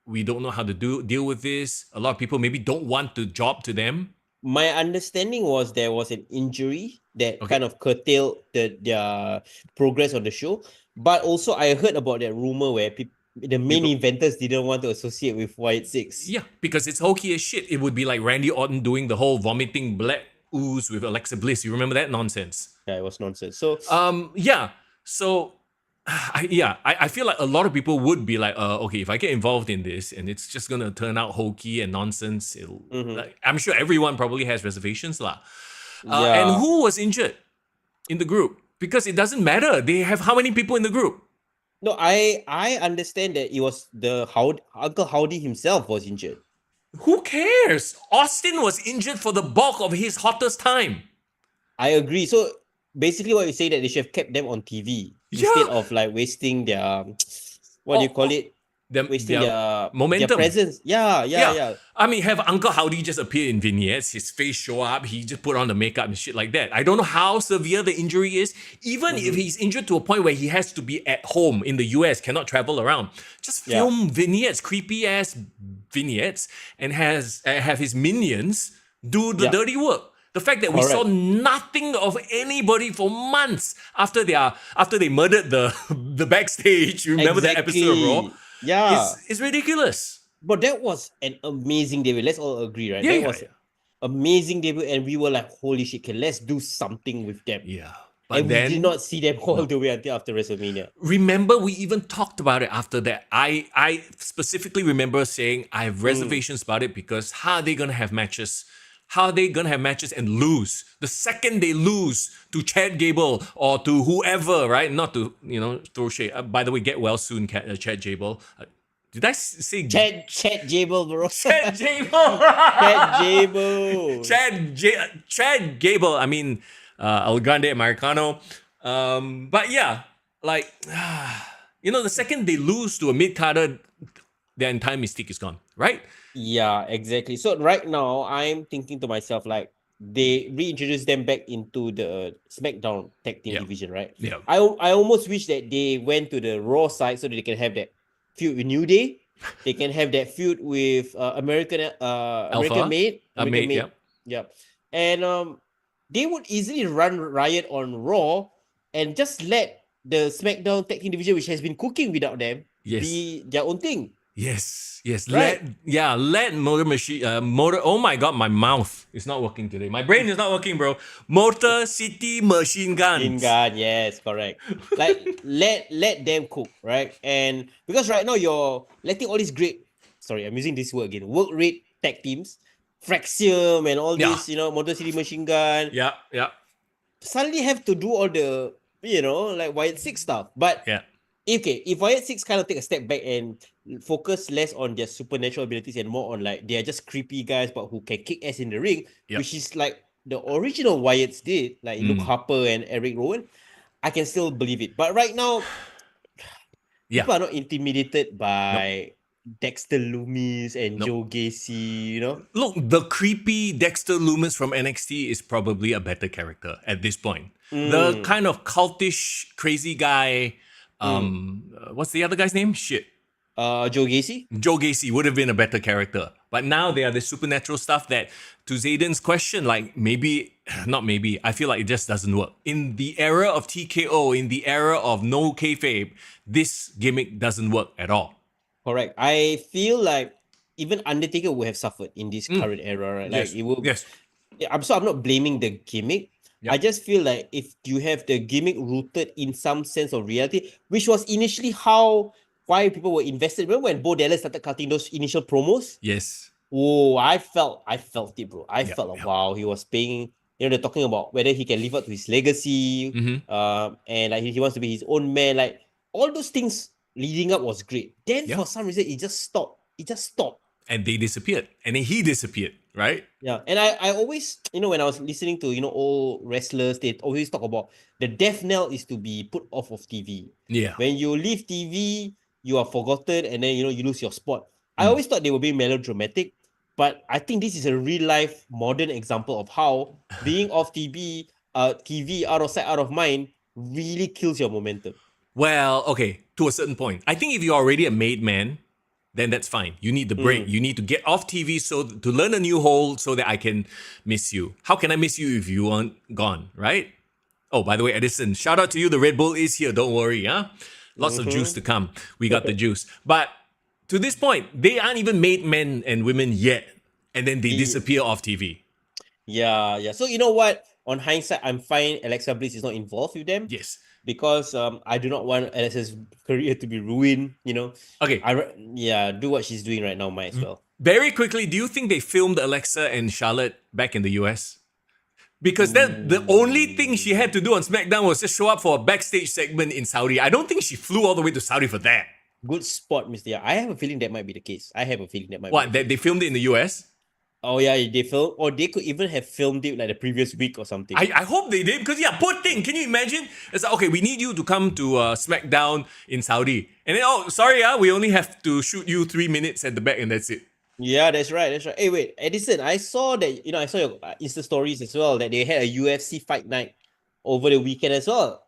we don't know how to deal with this. A lot of people maybe don't want to job to them. My understanding was there was an injury that kind of curtailed their progress on the show. But also I heard about that rumor where the main inventors didn't want to associate with Wyatt 6. Yeah, because it's hokey as shit. It would be like Randy Orton doing the whole vomiting black ooze with Alexa Bliss. You remember that nonsense? Yeah, it was nonsense. So I feel like a lot of people would be like, okay, if I get involved in this and it's just gonna turn out hokey and nonsense, I'm sure everyone probably has reservations lah. And who was injured in the group? Because it doesn't matter. They have how many people in the group? No, I understand that it was Uncle Howdy himself was injured. Who cares? Austin was injured for the bulk of his hottest time. I agree. So basically what you say that they should have kept them on TV instead of like wasting their wasting their momentum, their presence. Yeah. I mean, have Uncle Howdy just appear in vignettes, his face show up, he just put on the makeup and shit like that. I don't know how severe the injury is. Even if he's injured to a point where he has to be at home in the US, cannot travel around, just film vignettes, creepy ass vignettes, and have his minions do the dirty work. The fact that we saw nothing of anybody for months after they murdered the backstage. You remember that episode of Raw? Yeah. It's ridiculous. But that was an amazing debut. Let's all agree, right? That was amazing debut, and we were like, holy shit, let's do something with them. Yeah. But we did not see them all the way until after WrestleMania. Remember, we even talked about it after that. I specifically remember saying I have reservations about it because how are they going to have matches? How are they going to have matches and lose? The second they lose to Chad Gable or to whoever, right? Not to, throw shade. By the way, get well soon, Chad Gable. Did I say... Chad Gable, bro. Chad Gable. Chad Gable. Chad Gable. I mean, El Grande Americano. But yeah, like... You know, the second they lose to a mid-carder, their entire mystique is gone, right? Yeah, exactly. So right now, I'm thinking to myself, like, they reintroduced them back into the SmackDown tag team Yeah. division, right? Yeah. I almost wish that they went to the Raw side so that they can have that feud with New Day. They can have that feud with Alpha, American mate, yeah. Made. Yeah. And they would easily run riot on Raw and just let the SmackDown tag team division, which has been cooking without them, Yes. be their own thing. Yes. Right. Let Motor Machine, oh my God, my mouth is not working today. My brain is not working, bro. Motor City Machine In Guns. God, yes, correct. Like let them cook, right? And because right now you're letting all these great, sorry, I'm using this word again, work rate tag teams, Fraxium and all Yeah. this, Motor City Machine Gun, Yeah. suddenly have to do all the, like Wyatt Six stuff. But Yeah. okay, if Wyatt Six kind of take a step back and focus less on their supernatural abilities and more on like they're just creepy guys but who can kick ass in the ring, Yep. which is like the original Wyatts did, like Luke Mm. Harper and Eric Rowan, I can still believe it. But right now, Yeah. people are not intimidated Nope. by Dexter Loomis and Nope. Joe Gacy, Look, the creepy Dexter Loomis from NXT is probably a better character at this point. The kind of cultish, crazy guy, what's the other guy's name? Shit. Joe Gacy. Joe Gacy would have been a better character. But now they are the supernatural stuff that, to Zayden's question, like maybe, not maybe, I feel like it just doesn't work. In the era of TKO, in the era of no kayfabe, this gimmick doesn't work at all. Correct. I feel like even Undertaker would have suffered in this current era, right? Like Yes. it will. Yes. I'm not blaming the gimmick. Yep. I just feel like if you have the gimmick rooted in some sense of reality, which was initially why people were invested. Remember when Bo Dallas started cutting those initial promos? Yes. Oh, I felt it, bro. I Yep, felt like, yep. wow, he was paying. They're talking about whether he can live up to his legacy, and like he wants to be his own man. Like all those things leading up was great. Then Yeah. for some reason it just stopped. And they disappeared. And then he disappeared, right? Yeah, and I always, when I was listening to old wrestlers, they always talk about the death knell is to be put off of TV. Yeah. When you leave TV, you are forgotten, and then you lose your spot. I always thought they were being melodramatic, but I think this is a real life modern example of how being off TV out of sight, out of mind, really kills your momentum. Well, okay, to a certain point. I think if you're already a made man, then that's fine. You need the break. You need to get off TV to learn a new hole so that I can miss you. How can I miss you if you aren't gone, right? Oh, by the way, Edison, shout out to you. The Red Bull is here. Don't worry, huh? Lots of juice to come. We got the juice. But to this point, they aren't even made men and women yet. And then they disappear off TV. Yeah. So you know what? On hindsight, I'm fine Alexa Bliss is not involved with them. Yes. Because I do not want Alexa's career to be ruined, Okay. Do what she's doing right now, might as well. Very quickly, do you think they filmed Alexa and Charlotte back in the US? Because the only thing she had to do on SmackDown was just show up for a backstage segment in Saudi. I don't think she flew all the way to Saudi for that. Good spot, Mr. I have a feeling that might be the case. What, that they filmed it in the US? Oh yeah, they filmed, or they could even have filmed it like the previous week or something. I hope they did, because poor thing. Can you imagine? It's like, okay, we need you to come to SmackDown in Saudi. And then, oh, sorry, we only have to shoot you 3 minutes at the back and that's it. Yeah, that's right. Hey, wait, Edison, I saw that, I saw your Insta stories as well, that they had a UFC fight night over the weekend as well.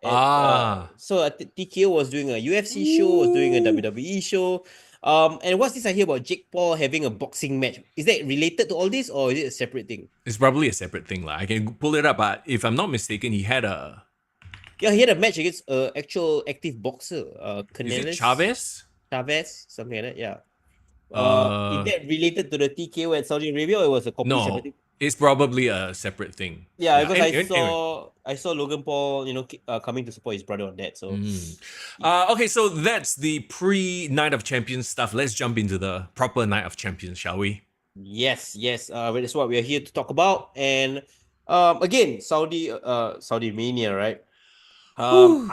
So TKO was doing a UFC show, was doing a WWE show. And what's this I hear about Jake Paul having a boxing match? Is that related to all this, or is it a separate thing? It's probably a separate thing. I can pull it up, but if I'm not mistaken, he had a... Yeah, he had a match against an actual active boxer. Is it Chavez? Chavez, something like that, yeah. Is that related to the TKO at Saudi Arabia, or it was a complete separate thing? It's probably a separate thing. Yeah, because I saw Logan Paul, coming to support his brother on that. So, okay, so that's the pre-Night of Champions stuff. Let's jump into the proper Night of Champions, shall we? Yes. That's what we are here to talk about. And again, Saudi Mania, right? How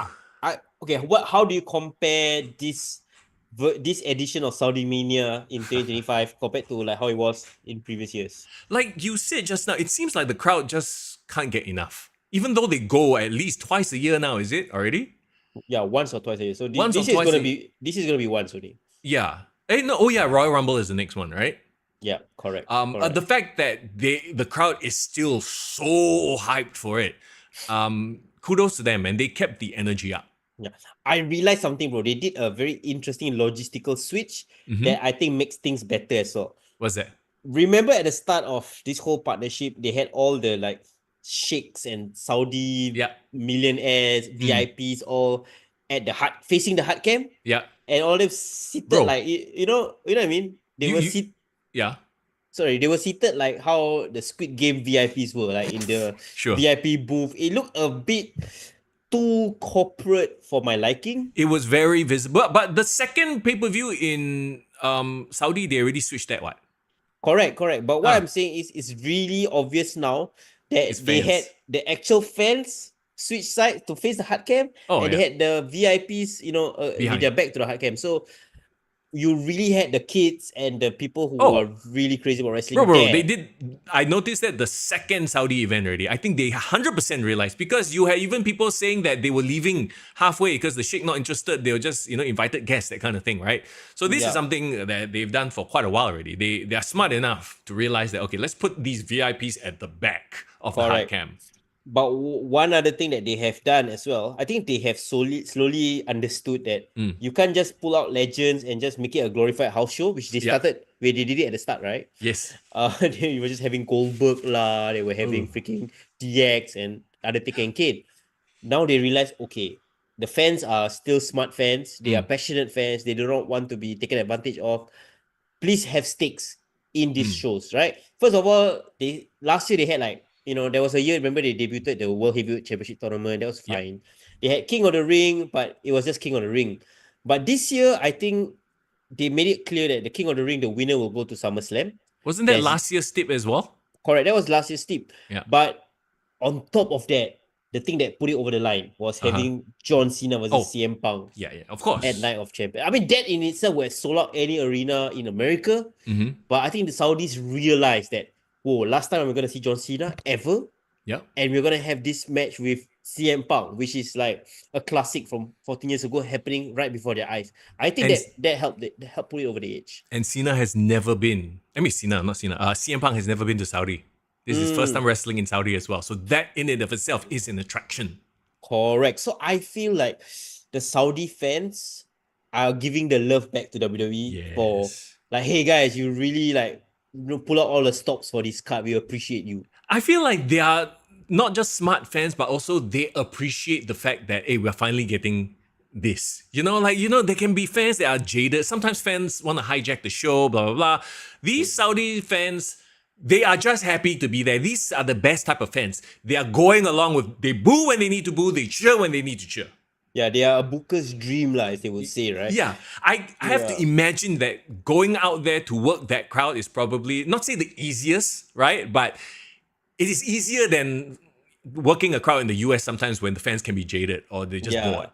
do you compare this edition of Saudi Mania in 2025 compared to like how it was in previous years? Like you said just now, it seems like the crowd just can't get enough. Even though they go at least twice a year now, is it already? Yeah, once or twice a year. So Once or this is twice gonna a- be once only. Yeah. Hey, no. Oh yeah, Royal Rumble is the next one, right? Yeah, correct. The fact that the crowd is still so hyped for it, kudos to them, and they kept the energy up. Yeah. I realized something, bro. They did a very interesting logistical switch that I think makes things better as well. What's that? Remember at the start of this whole partnership, they had all the like sheikhs and Saudi Yeah. millionaires, VIPs all at the hut facing the hut cam, Yeah. and all them seated Bro. like you know what I mean? They were Yeah. they were seated like how the Squid Game VIPs were, like in the Sure. VIP booth. It looked a bit too corporate for my liking. It was very visible. But the second pay-per-view in Saudi, they already switched that what? Correct. But what I'm saying is it's really obvious now that It's they had fans. the actual fans switch side to face the hard cam, Oh, and yeah. they had the VIPs, with Behind. their back to the hard cam. So you really had the kids and the people who Oh. are really crazy about wrestling Bro, there. they did. I noticed that the second Saudi event already. I think they 100% realized, because you had even people saying that they were leaving halfway because the sheikh not interested. They were just invited guests, that kind of thing, right? So this Yeah. is something that they've done for quite a while already. They are smart enough to realize that, okay, let's put these VIPs at the back of the hard Correct. cam. But one other thing that they have done as well, I think they have slowly understood that you can't just pull out legends and just make it a glorified house show, which they Yeah. started where they did it at the start, right? Yes. They were just having Goldberg lah, they were having freaking DX and Undertaker and Kane. Now they realize, okay, the fans are still smart fans, they are passionate fans, they do not want to be taken advantage of. Please have stakes in these shows, right? First of all, last year they had like, there was a year, remember they debuted the World Heavyweight Championship tournament, that was fine. They had King of the Ring, but it was just King of the Ring. But this year, I think they made it clear that the King of the Ring, the winner will go to SummerSlam. Wasn't that last year's tip as well? Correct, that was last year's tip. Yeah. But on top of that, the thing that put it over the line was having John Cena versus CM Punk Yeah, of course. at Night of Champions. I mean, that in itself would have sold out any arena in America. But I think the Saudis realized that, last time we're going to see John Cena ever. Yeah. And we're going to have this match with CM Punk, which is like a classic from 14 years ago happening right before their eyes. I think that helped put it over the edge. And Cena has never been, CM Punk has never been to Saudi. This is his first time wrestling in Saudi as well. So that in and of itself is an attraction. Correct. So I feel like the Saudi fans are giving the love back to WWE for like, hey guys, you really like pull out all the stops for this card. We appreciate you. I feel like they are not just smart fans, but also they appreciate the fact that, hey, we're finally getting this. There can be fans that are jaded. Sometimes fans want to hijack the show, blah, blah, blah. These Saudi fans, they are just happy to be there. These are the best type of fans. They are going along with, they boo when they need to boo, they cheer when they need to cheer. Yeah, they are a booker's dream, as they would say, right? Yeah, I have to imagine that going out there to work that crowd is probably, not say the easiest, right? But it is easier than working a crowd in the US sometimes when the fans can be jaded or they just bored.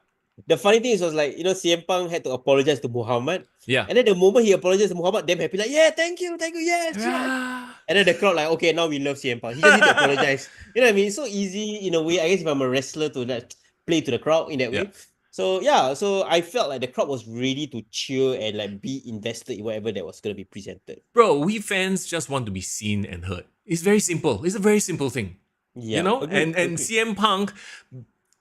The funny thing is, was like, CM Punk had to apologize to Muhammad. Yeah. And then the moment he apologized to Muhammad, them happy, like, yeah, thank you, yes. And then the crowd like, okay, now we love CM Punk. He just need to apologize. You know what I mean? It's so easy in a way, I guess, if I'm a wrestler to like, play to the crowd in that way. So so I felt like the crowd was ready to cheer and like be invested in whatever that was going to be presented. Bro, we fans just want to be seen and heard. It's very simple. It's a very simple thing. Yeah. Agreed. CM Punk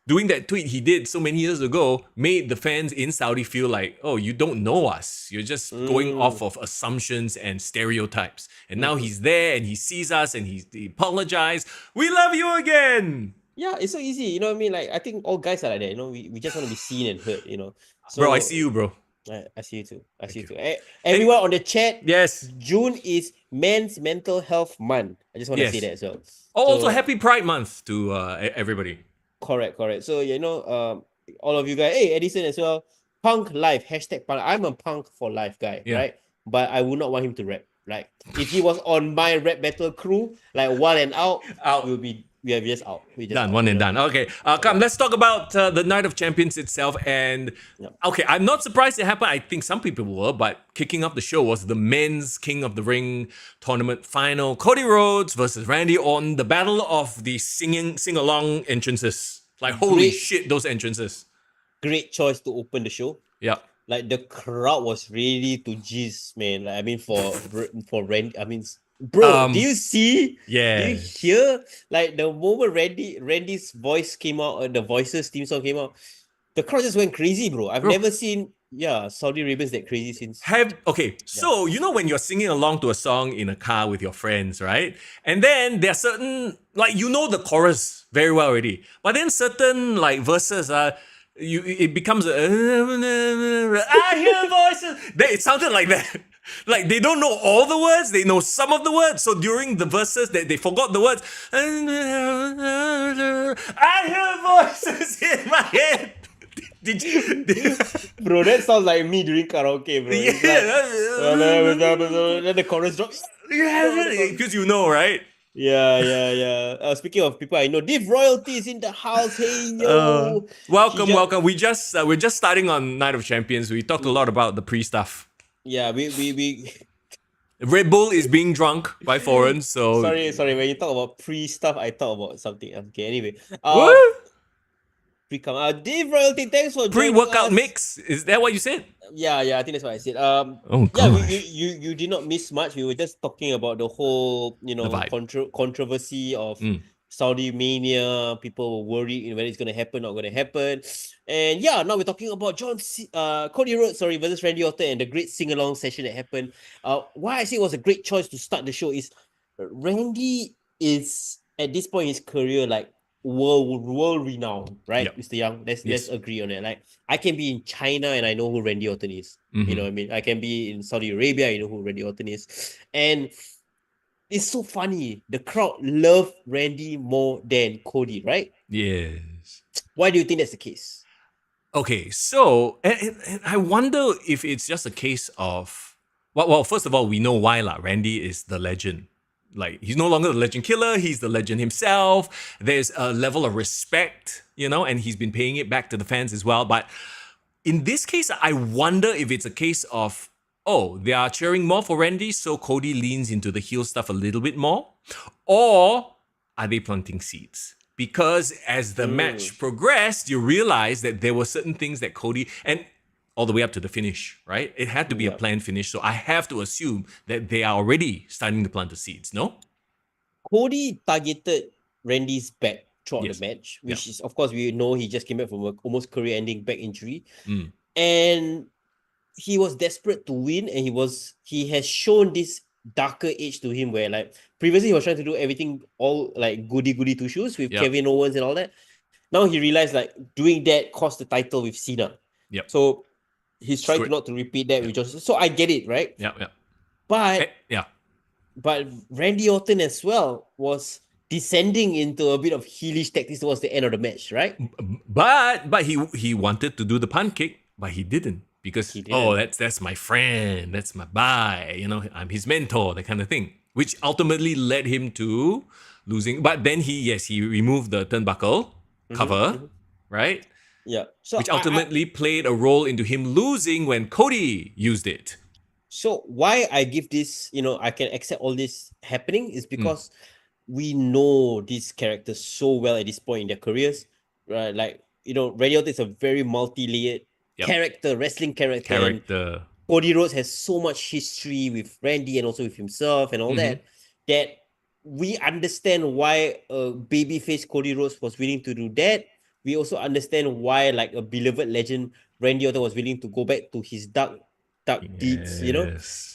doing that tweet he did so many years ago made the fans in Saudi feel like, oh, you don't know us. You're just going off of assumptions and stereotypes. And now he's there and he sees us and he apologized. We love you again. Yeah, it's so easy. You know what I mean? Like, I think all guys are like that. We just want to be seen and heard, So, bro, I see you, bro. I see you too. Everyone on the chat, yes, June is Men's Mental Health Month. I just want to say that as well. Also, happy Pride Month to everybody. Correct. So, all of you guys, hey, Edison as well. Punk life, #Punk. I'm a punk for life guy, right? But I would not want him to rap. Like, if he was on my rap battle crew, like one and out. We are just out. We just done, out, one and done. Okay, come, let's talk about the Night of Champions itself. And okay, I'm not surprised it happened. I think some people were, but kicking off the show was the men's King of the Ring tournament final. Cody Rhodes versus Randy Orton, the battle of the sing-along entrances. Like, holy shit, those entrances. great choice to open the show. Yeah. Like the crowd was ready to jizz, man. Like, I mean, for Randy, I mean, bro, do you see? Do you Yes. hear? Like the moment Randy's voice came out, the Voices theme song came out, the crowd just went crazy, bro. I've Bro. never seen Saudi Arabians that crazy since. So you know when you're singing along to a song in a car with your friends, right? And then there are certain, like, you know the chorus very well already, but then certain like verses are it becomes I hear voices. It sounded like that. Like they don't know all the words, they know some of the words. So during the verses, they forgot the words. I hear voices in my head. Did you? Bro, that sounds like me during karaoke, bro. It's like, then the chorus drops. Because you know, right? Yeah. Speaking of people I know, Div Royalty is in the house. Hey yo, welcome. We're just starting on Night of Champions. We talked a lot about the pre stuff. Yeah, we Red Bull is being drunk by foreigners. So sorry. When you talk about pre stuff, I talk about something else. Okay, anyway. What? Div Royalty, thanks for joining Pre-workout us. mix. Is that what you said? Yeah, I think that's what I said. Oh yeah, gosh. you did not miss much. We were just talking about the whole, vibe. controversy of Saudi Mania. People were worried whether it's gonna happen, not gonna happen. And yeah, now we're talking about Cody Rhodes, versus Randy Orton and the great sing-along session that happened. Why I say it was a great choice to start the show is Randy is at this point in his career like world renowned, right? Yep. Mr. Young, let's agree on that. Like I can be in China and I know who Randy Orton is. You know what I mean? I can be in Saudi Arabia, you know who Randy Orton is. And it's so funny. The crowd love Randy more than Cody, right? Yes. Why do you think that's the case? Okay, so and I wonder if it's just a case of well, first of all, we know why lah. Randy is the legend. Like he's no longer the legend killer, he's the legend himself. There's a level of respect, and he's been paying it back to the fans as well. But in this case, I wonder if it's a case of, they are cheering more for Randy, so Cody leans into the heel stuff a little bit more? Or are they planting seeds? Because as the match progressed, you realize that there were certain things that Cody, and all the way up to the finish, right? It had to be a planned finish. So I have to assume that they are already starting to plant the seeds, no? Cody targeted Randy's back throughout the match, which is, of course, we know he just came back from a almost career-ending back injury. And he was desperate to win, and he has shown this darker edge to him where like previously he was trying to do everything all like goody two shoes with Kevin Owens and all that. Now he realized like doing that cost the title with Cena. So he's trying not to repeat that with Johnson. So I get it, right? But Randy Orton as well was descending into a bit of heelish tactics towards the end of the match, right? But he wanted to do the punt kick, but he didn't. Because that's my friend, that's my guy, I'm his mentor, that kind of thing, which ultimately led him to losing. But then he removed the turnbuckle cover, right? Yeah. So which ultimately played a role into him losing when Cody used it. So why I give this, I can accept all this happening is because we know these characters so well at this point in their careers, right? Like, Randy Orton is a very multi-layered wrestling character. Cody Rhodes has so much history with Randy and also with himself and all that we understand why a babyface Cody Rhodes was willing to do that. We also understand why like a beloved legend Randy Orton was willing to go back to his dark deeds,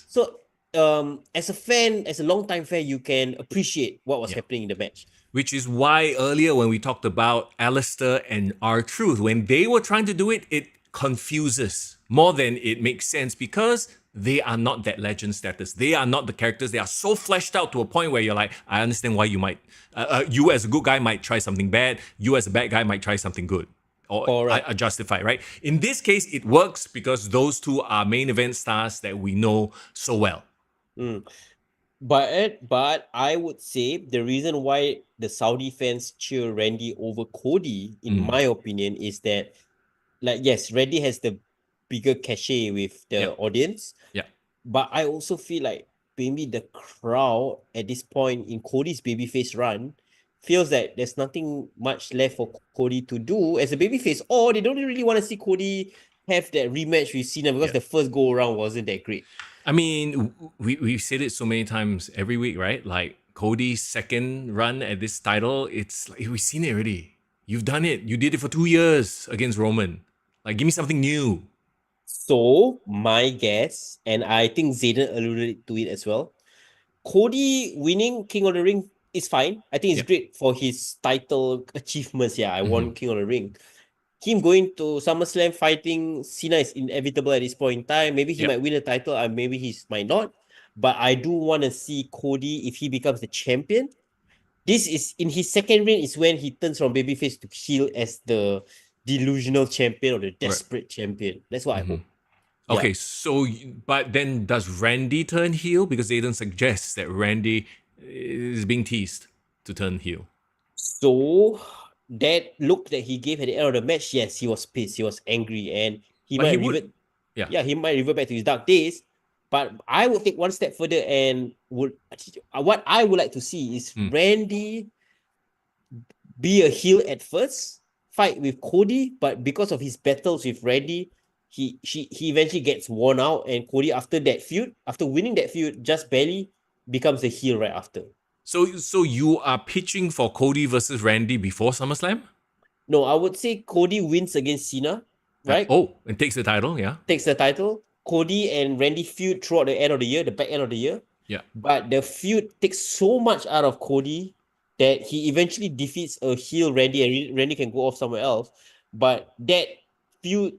So as a fan, as a long-time fan, you can appreciate what was happening in the match. Which is why earlier when we talked about Alistair and R-Truth, when they were trying to do it, it confuses more than it makes sense because they are not that legend status. They are not the characters. They are so fleshed out to a point where you're like, I understand why you might, you as a good guy might try something bad. You as a bad guy might try something good. Or justify, right? In this case, it works because those two are main event stars that we know so well. But I would say the reason why the Saudi fans cheer Randy over Cody, in my opinion, is that, like, yes, Randy has the bigger cachet with the audience. But I also feel like maybe the crowd at this point in Cody's babyface run feels that there's nothing much left for Cody to do as a babyface, or they don't really want to see Cody have that rematch with Cena because Yeah. the first go around wasn't that great. I mean, we've said it so many times every week, right? Like Cody's second run at this title, it's like we've seen it already. You've done it. You did it for 2 years against Roman. Like, give me something new. So my guess, and I think Zayden alluded to it as well, Cody winning King of the Ring is fine. I think it's Yeah. great for his title achievements. Yeah, I won Mhm. King of the Ring. Him going to SummerSlam fighting Cena is inevitable at this point in time. Maybe he Yep. might win the title, and maybe he might not. But I do want to see Cody if he becomes the champion. This is in his second reign is when he turns from babyface to heel as the delusional champion or the Right. desperate champion. That's what I hope. Yeah. Okay, so but then does Randy turn heel? Because Aiden suggests that Randy is being teased to turn heel. So that look that he gave at the end of the match, yes, he was pissed. He was angry, and he But he might would, revert. yeah. Yeah, he might revert back to his dark days. But I would take one step further and would what I would like to see is Mm. Randy be a heel at first, fight with Cody, but because of his battles with Randy, he eventually gets worn out, and Cody after that feud, after winning that feud, just barely becomes a heel right after. So you are pitching for Cody versus Randy before SummerSlam? No, I would say Cody wins against Cena, right? And takes the title, yeah. Takes the title. Cody and Randy feud throughout the end of the year, the back end of the year. Yeah. But the feud takes so much out of Cody that he eventually defeats a heel Randy, and Randy can go off somewhere else. But that feud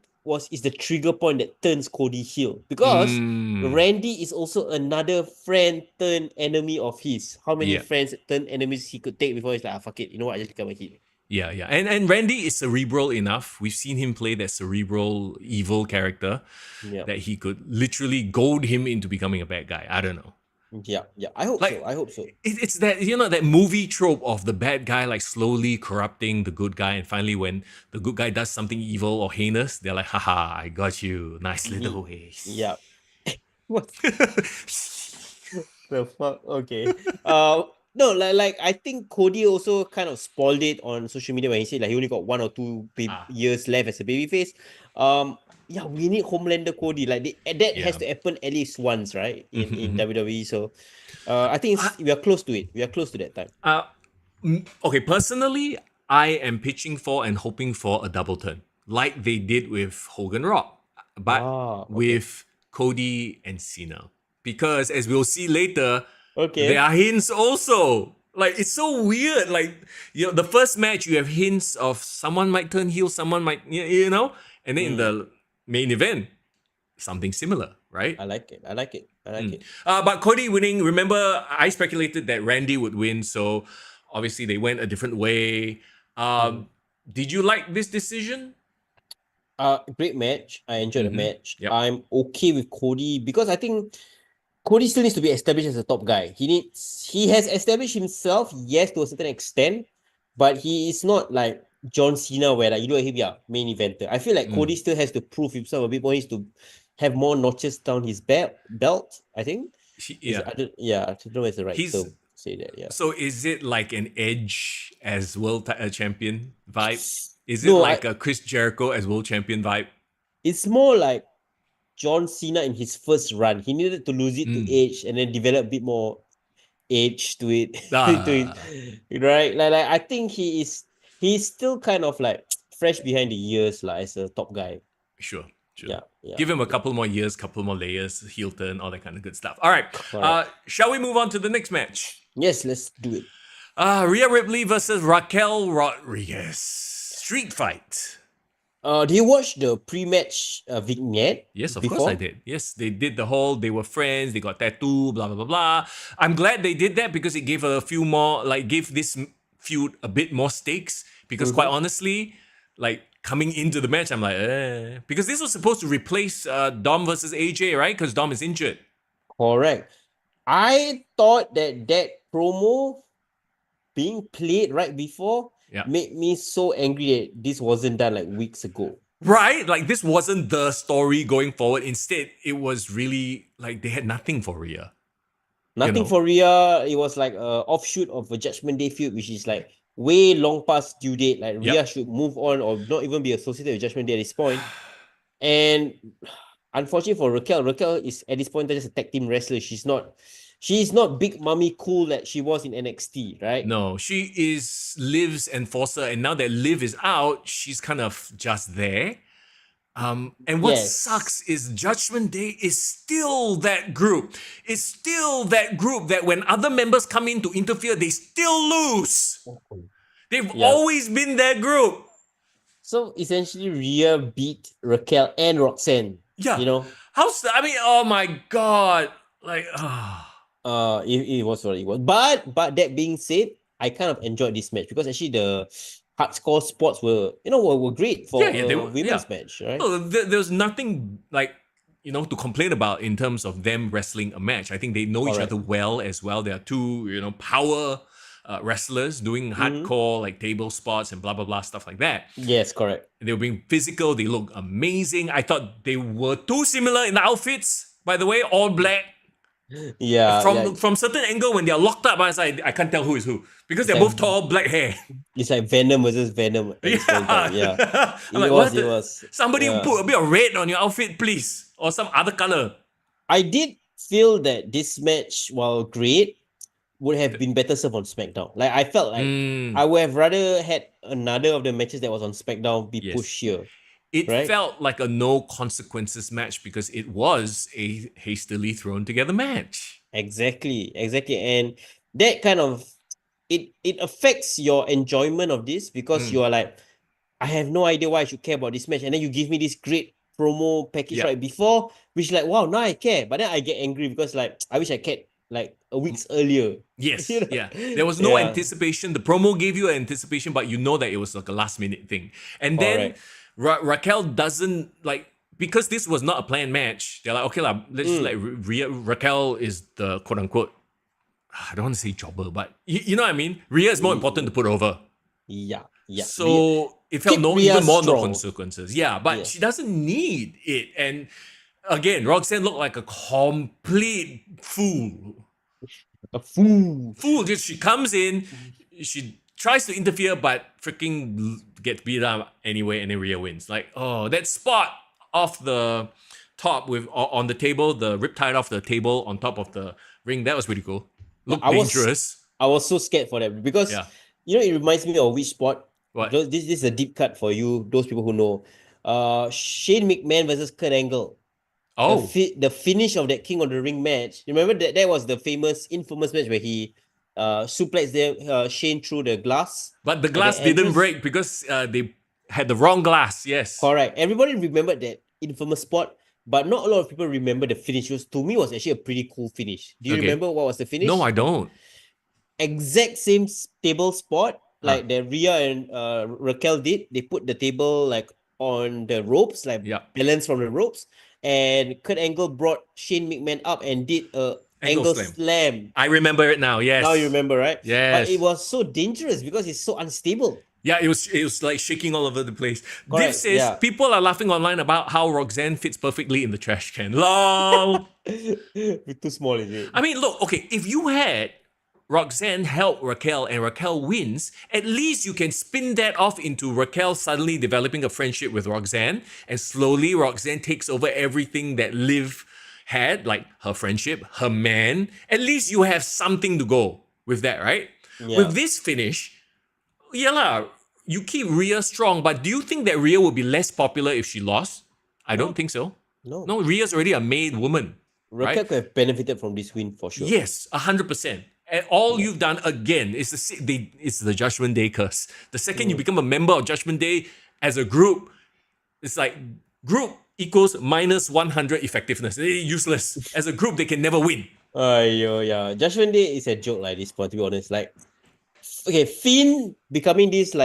is the trigger point that turns Cody heel, because Randy is also another friend turned enemy of his. How many Yeah. friends turned enemies he could take before he's like, fuck it, you know what, I just become a heel. Yeah, yeah. And Randy is cerebral enough. We've seen him play that cerebral evil character Yeah. that he could literally goad him into becoming a bad guy. I don't know. Yeah, yeah. I hope so. I hope so. It's that, that movie trope of the bad guy like slowly corrupting the good guy, and finally when the good guy does something evil or heinous, they're like, haha, I got you. Nice little ways. Yeah. What the fuck? Okay. No, like I think Cody also kind of spoiled it on social media when he said like he only got 1 or 2 years left as a babyface. Yeah, we need Homelander Cody. Like that has to happen at least once, right? In WWE. So, I think we are close to it. We are close to that time. Okay, personally, I am pitching for and hoping for a double turn, like they did with Hogan Rock, but with Cody and Cena. Because as we'll see later, there are hints also. Like, it's so weird. Like, the first match, you have hints of someone might turn heel, someone might, and then in the main event, something similar, right? I like it. I like it. But Cody winning, remember, I speculated that Randy would win, so obviously they went a different way. Did you like this decision? Great match. I enjoyed the match. Yep. I'm okay with Cody because I think Cody still needs to be established as a top guy. He has established himself, yes, to a certain extent, but he is not like John Cena where like, you know him, main eventer. I feel like Cody still has to prove himself a bit more. He needs to have more notches down his belt, I think. I don't know if it's the right term to say that. Yeah. So is it like an Edge as world champion vibe? Is it like a Chris Jericho as world champion vibe? It's more like John Cena in his first run. He needed to lose it to Edge and then develop a bit more edge to it. Right? Like I think he's still kind of like fresh behind the ears as a top guy. Sure. Yeah. Give him a couple more years, couple more layers, heel turn, all that kind of good stuff. All right. Shall we move on to the next match? Yes, let's do it. Rhea Ripley versus Raquel Rodriguez. Street fight. Do you watch the pre-match vignette? Yes, of course I did. Yes, they did they were friends, they got tattoo, blah, blah, blah, blah. I'm glad they did that because it gave a few more, gave this feud a bit more stakes. Because quite honestly, coming into the match, I'm like, because this was supposed to replace Dom versus AJ, right? Because Dom is injured. Correct. I thought that promo being played right before made me so angry that this wasn't done weeks ago. Right? This wasn't the story going forward. Instead, it was really they had nothing for Rhea. Nothing for Rhea. It was like a offshoot of a Judgment Day feud, which is like way long past due date. Like Rhea should move on or not even be associated with Judgment Day at this point. And unfortunately for Raquel, Raquel is at this point just a tag team wrestler. She's not big mommy cool that she was in NXT, right? No, she is Liv's enforcer, and now that Liv is out, she's kind of just there. And what sucks is Judgment Day is still that group. It's still that group that when other members come in to interfere, they still lose. They've always been that group. So essentially, Rhea beat Raquel and Roxanne. Yeah. You know? Oh my god. Like, it was what it was. But that being said, I kind of enjoyed this match because actually the hardcore spots were great for a women's match, right? No, there was nothing like, to complain about in terms of them wrestling a match. I think they know each other well as well. There are two, power wrestlers doing hardcore like table spots and blah blah blah stuff like that. Yes, correct. They were being physical. They look amazing. I thought they were too similar in the outfits. By the way, all black. Yeah. From certain angle when they are locked up, I can't tell who is who because they're both tall, black hair. It's like Venom versus Venom. Yeah. It was. Somebody put a bit of red on your outfit, please, or some other color. I did feel that this match, while great, would have been better served on SmackDown. Like I felt like I would have rather had another of the matches that was on SmackDown be pushed here. It felt like a no consequences match because it was a hastily thrown together match. Exactly. And that kind of it affects your enjoyment of this because you are like, I have no idea why I should care about this match, and then you give me this great promo package right before, which like, wow, now I care, but then I get angry because like I wish I cared like a week earlier. Yes, there was no anticipation. The promo gave you anticipation, but you know that it was like a last minute thing, and then. Raquel doesn't because this was not a planned match. They're like, okay, let's just let Raquel is the quote unquote, I don't want to say jobber, but you know what I mean? Rhea is more important to put over. Yeah. So it felt even more no consequences. Yeah, but she doesn't need it. And again, Roxanne looked like a complete fool. A fool. Just she comes in, she tries to interfere, but freaking gets beat up anyway, and then Rhea wins. Like, that spot off the top on the table, the riptide off the table on top of the ring, that was pretty cool. Looked dangerous. I was so scared for that because it reminds me of which spot. What? This is a deep cut for you, those people who know. Shane McMahon versus Kurt Angle. Oh, the finish of that King of the Ring match. Remember that was the infamous match where he suplexed Shane through the glass. But the glass didn't break because they had the wrong glass. Yes. Correct. Everybody remembered that infamous spot, but not a lot of people remember the finish. To me, was actually a pretty cool finish. Do you remember what was the finish? No, I don't. Exact same table spot like that Rhea and Raquel did. They put the table like on the ropes, like balance from the ropes, and Kurt Angle brought Shane McMahon up and did a Angle slam. I remember it now. Yes. Now you remember, right? Yes. But it was so dangerous because it's so unstable. Yeah, it was like shaking all over the place. Div says people are laughing online about how Roxanne fits perfectly in the trash can. Lol. Too small, is it? I mean, look, okay, if you had Roxanne help Raquel and Raquel wins, at least you can spin that off into Raquel suddenly developing a friendship with Roxanne, and slowly Roxanne takes over everything that Liv had, like her friendship, her man. At least you have something to go with that, right? Yeah. With this finish, you keep Rhea strong, but do you think that Rhea would be less popular if she lost? I don't think so. No, Rhea's already a made woman. Raquel could have benefited from this win for sure. Yes, 100%. And all you've done again is it's the Judgment Day curse. The second you become a member of Judgment Day as a group, it's like group equals minus 100 effectiveness. They're useless. As a group, they can never win. Yeah. Judgment Day is a joke like this, but to be honest, like, okay, Finn becoming this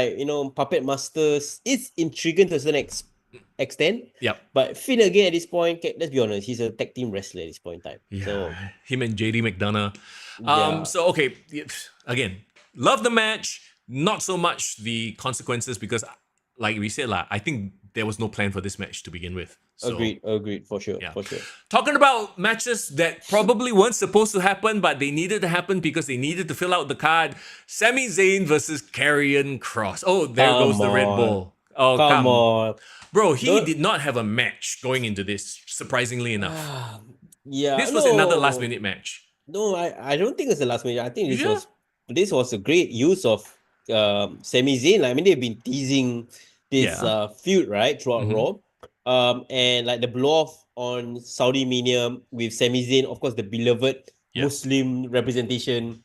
puppet masters, it's intriguing to a certain extent. Yeah. But Finn again at this point, let's be honest, he's a tag team wrestler at this point in time. Yeah. So, him and JD McDonough. So again, love the match. Not so much the consequences because like we said, I think there was no plan for this match to begin with. So, Agreed, for sure, yeah. for sure. Talking about matches that probably weren't supposed to happen, but they needed to happen because they needed to fill out the card. Sami Zayn versus Karrion Kross. Oh, there goes the Red Bull. Oh, Come on. Bro, he Don't- did not have a match going into this, surprisingly enough. Yeah, This was another last minute match. No, I don't think it's the last minute. I think Yeah. this was a great use of Sami Zayn. Like, I mean, they've been teasing this Yeah. feud, right, throughout Mhm. Raw. And like the blow off on Saudi Mania with Sami Zayn, of course, the beloved Yeah. Muslim representation.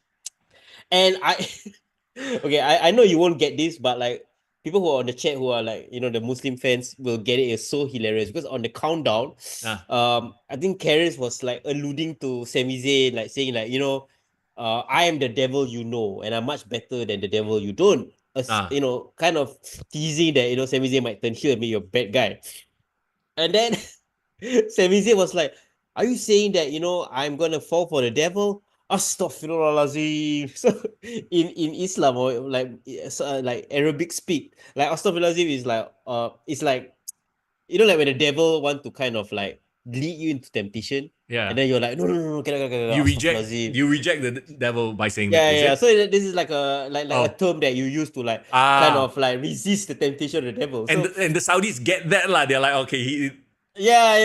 And okay, I know you won't get this, but like people who are on the chat who are like, you know, the Muslim fans will get it. It's so hilarious because on the countdown, I think Karrion was like alluding to Sami Zayn, like saying like, you know, I am the devil you know, and I'm much better than the devil you don't. You know, kind of teasing that, you know, Sami Zayn might turn heel and make you a bad guy. And then Sami Zayn was like, are you saying that, you know, I'm gonna fall for the devil? Astaghfirullahalazim. So in Islam or like Arabic speak, like astaghfirullahalazim is like it's like, you know, like when the devil want to kind of like lead you into temptation. Yeah. And then you're like, no, cannot. You reject the devil by saying Yeah, that. Is yeah. it? So this is like a term that you use to like kind of like resist the temptation of the devil. And So the Saudis get that lah. They're like, okay, yeah.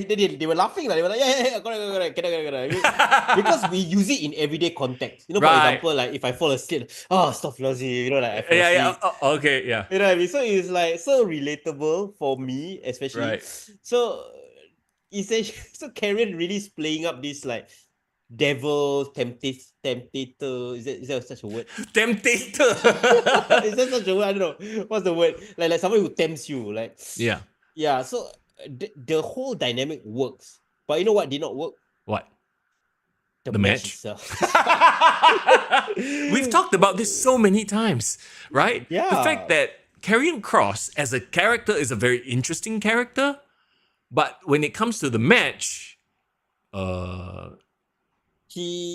They were laughing. They were like, yeah, correct. Because we use it in everyday context. You know, for Right. example, like if I fall asleep, stop lousy. You know, like I fall asleep. Okay, yeah. You know what I mean? So it's like so relatable for me, especially. Right. So essentially, so Karrion really is playing up this like devil temptator. Is that such a word? Temptator. Is that such a word? I don't know. What's the word? Like someone who tempts you. Like yeah. So the whole dynamic works, but you know what did not work? What? The match itself. We've talked about this so many times, right? Yeah. The fact that Karrion Kross as a character is a very interesting character, but when it comes to the match,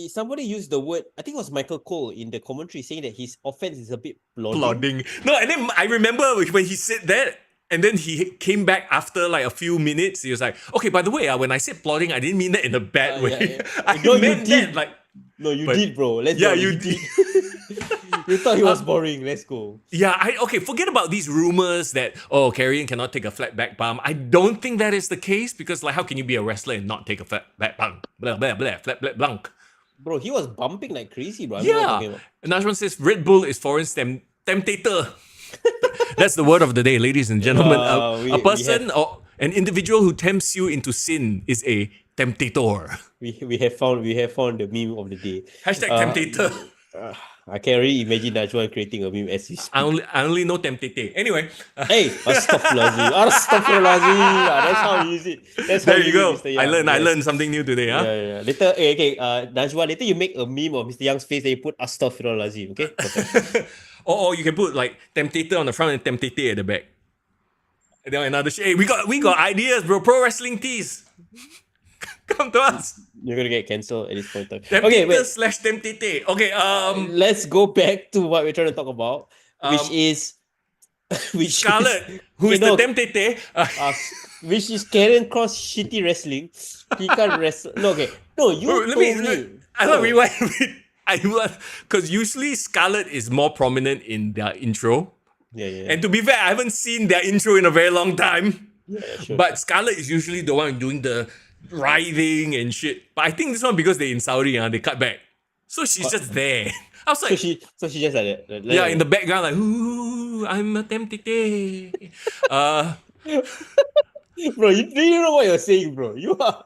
somebody used the word, I think it was Michael Cole in the commentary, saying that his offense is a bit plodding. plodding. No, and then I remember when he said that, and then he came back after like a few minutes. He was like, "Okay, by the way, when I said plodding, I didn't mean that in a bad way. Yeah. I No, you meant did. that like." No, you did, bro. Let's Yeah, go. you did. You thought he was boring. Let's go. Yeah, forget about these rumors that Karrion cannot take a flat back bump. I don't think that is the case because like how can you be a wrestler and not take a flat back bump? Blah blah blah, flat back bump. Bro, he was bumping like crazy, bro. I don't know what you're talking Yeah. about. And Najman says Red Bull is foreign temptator. That's the word of the day, ladies and gentlemen. A person or an individual who tempts you into sin is a temptator. We have found the meme of the day. Hashtag temptator. I can really imagine Najwan creating a meme as we speak. I only know temptate. Anyway. Hey, astaghfirullahalazim. That's how you use it. That's how There you go. Mr. Young. I learned something new today, huh? Yeah. Later, Najwa, later you make a meme of Mr. Young's face and you put astaghfirullahalazim, okay? Perfect. Or you can put like temptator on the front and temptate at the back. And then another shit. Hey, we got ideas, bro. Pro wrestling tees. Come to us. You're gonna get cancelled at this point in time. Temptator Okay, wait. / temptate. Okay, Let's go back to what we're trying to talk about, which is Scarlett, who is the temptate. which is Karrion Kross shitty wrestling. He can't wrestle. No, okay. No, you Let told me. me. I want to rewind a bit. Because usually Scarlett is more prominent in their intro. Yeah. And to be fair, I haven't seen their intro in a very long time. Yeah, sure. But Scarlett is usually the one doing the writhing and shit. But I think this one, because they're in Saudi, they cut back. So she's just there. I was like, so she just like that. yeah, in the background, like, ooh, I'm a temptate. Bro, you know what you're saying, bro. You are.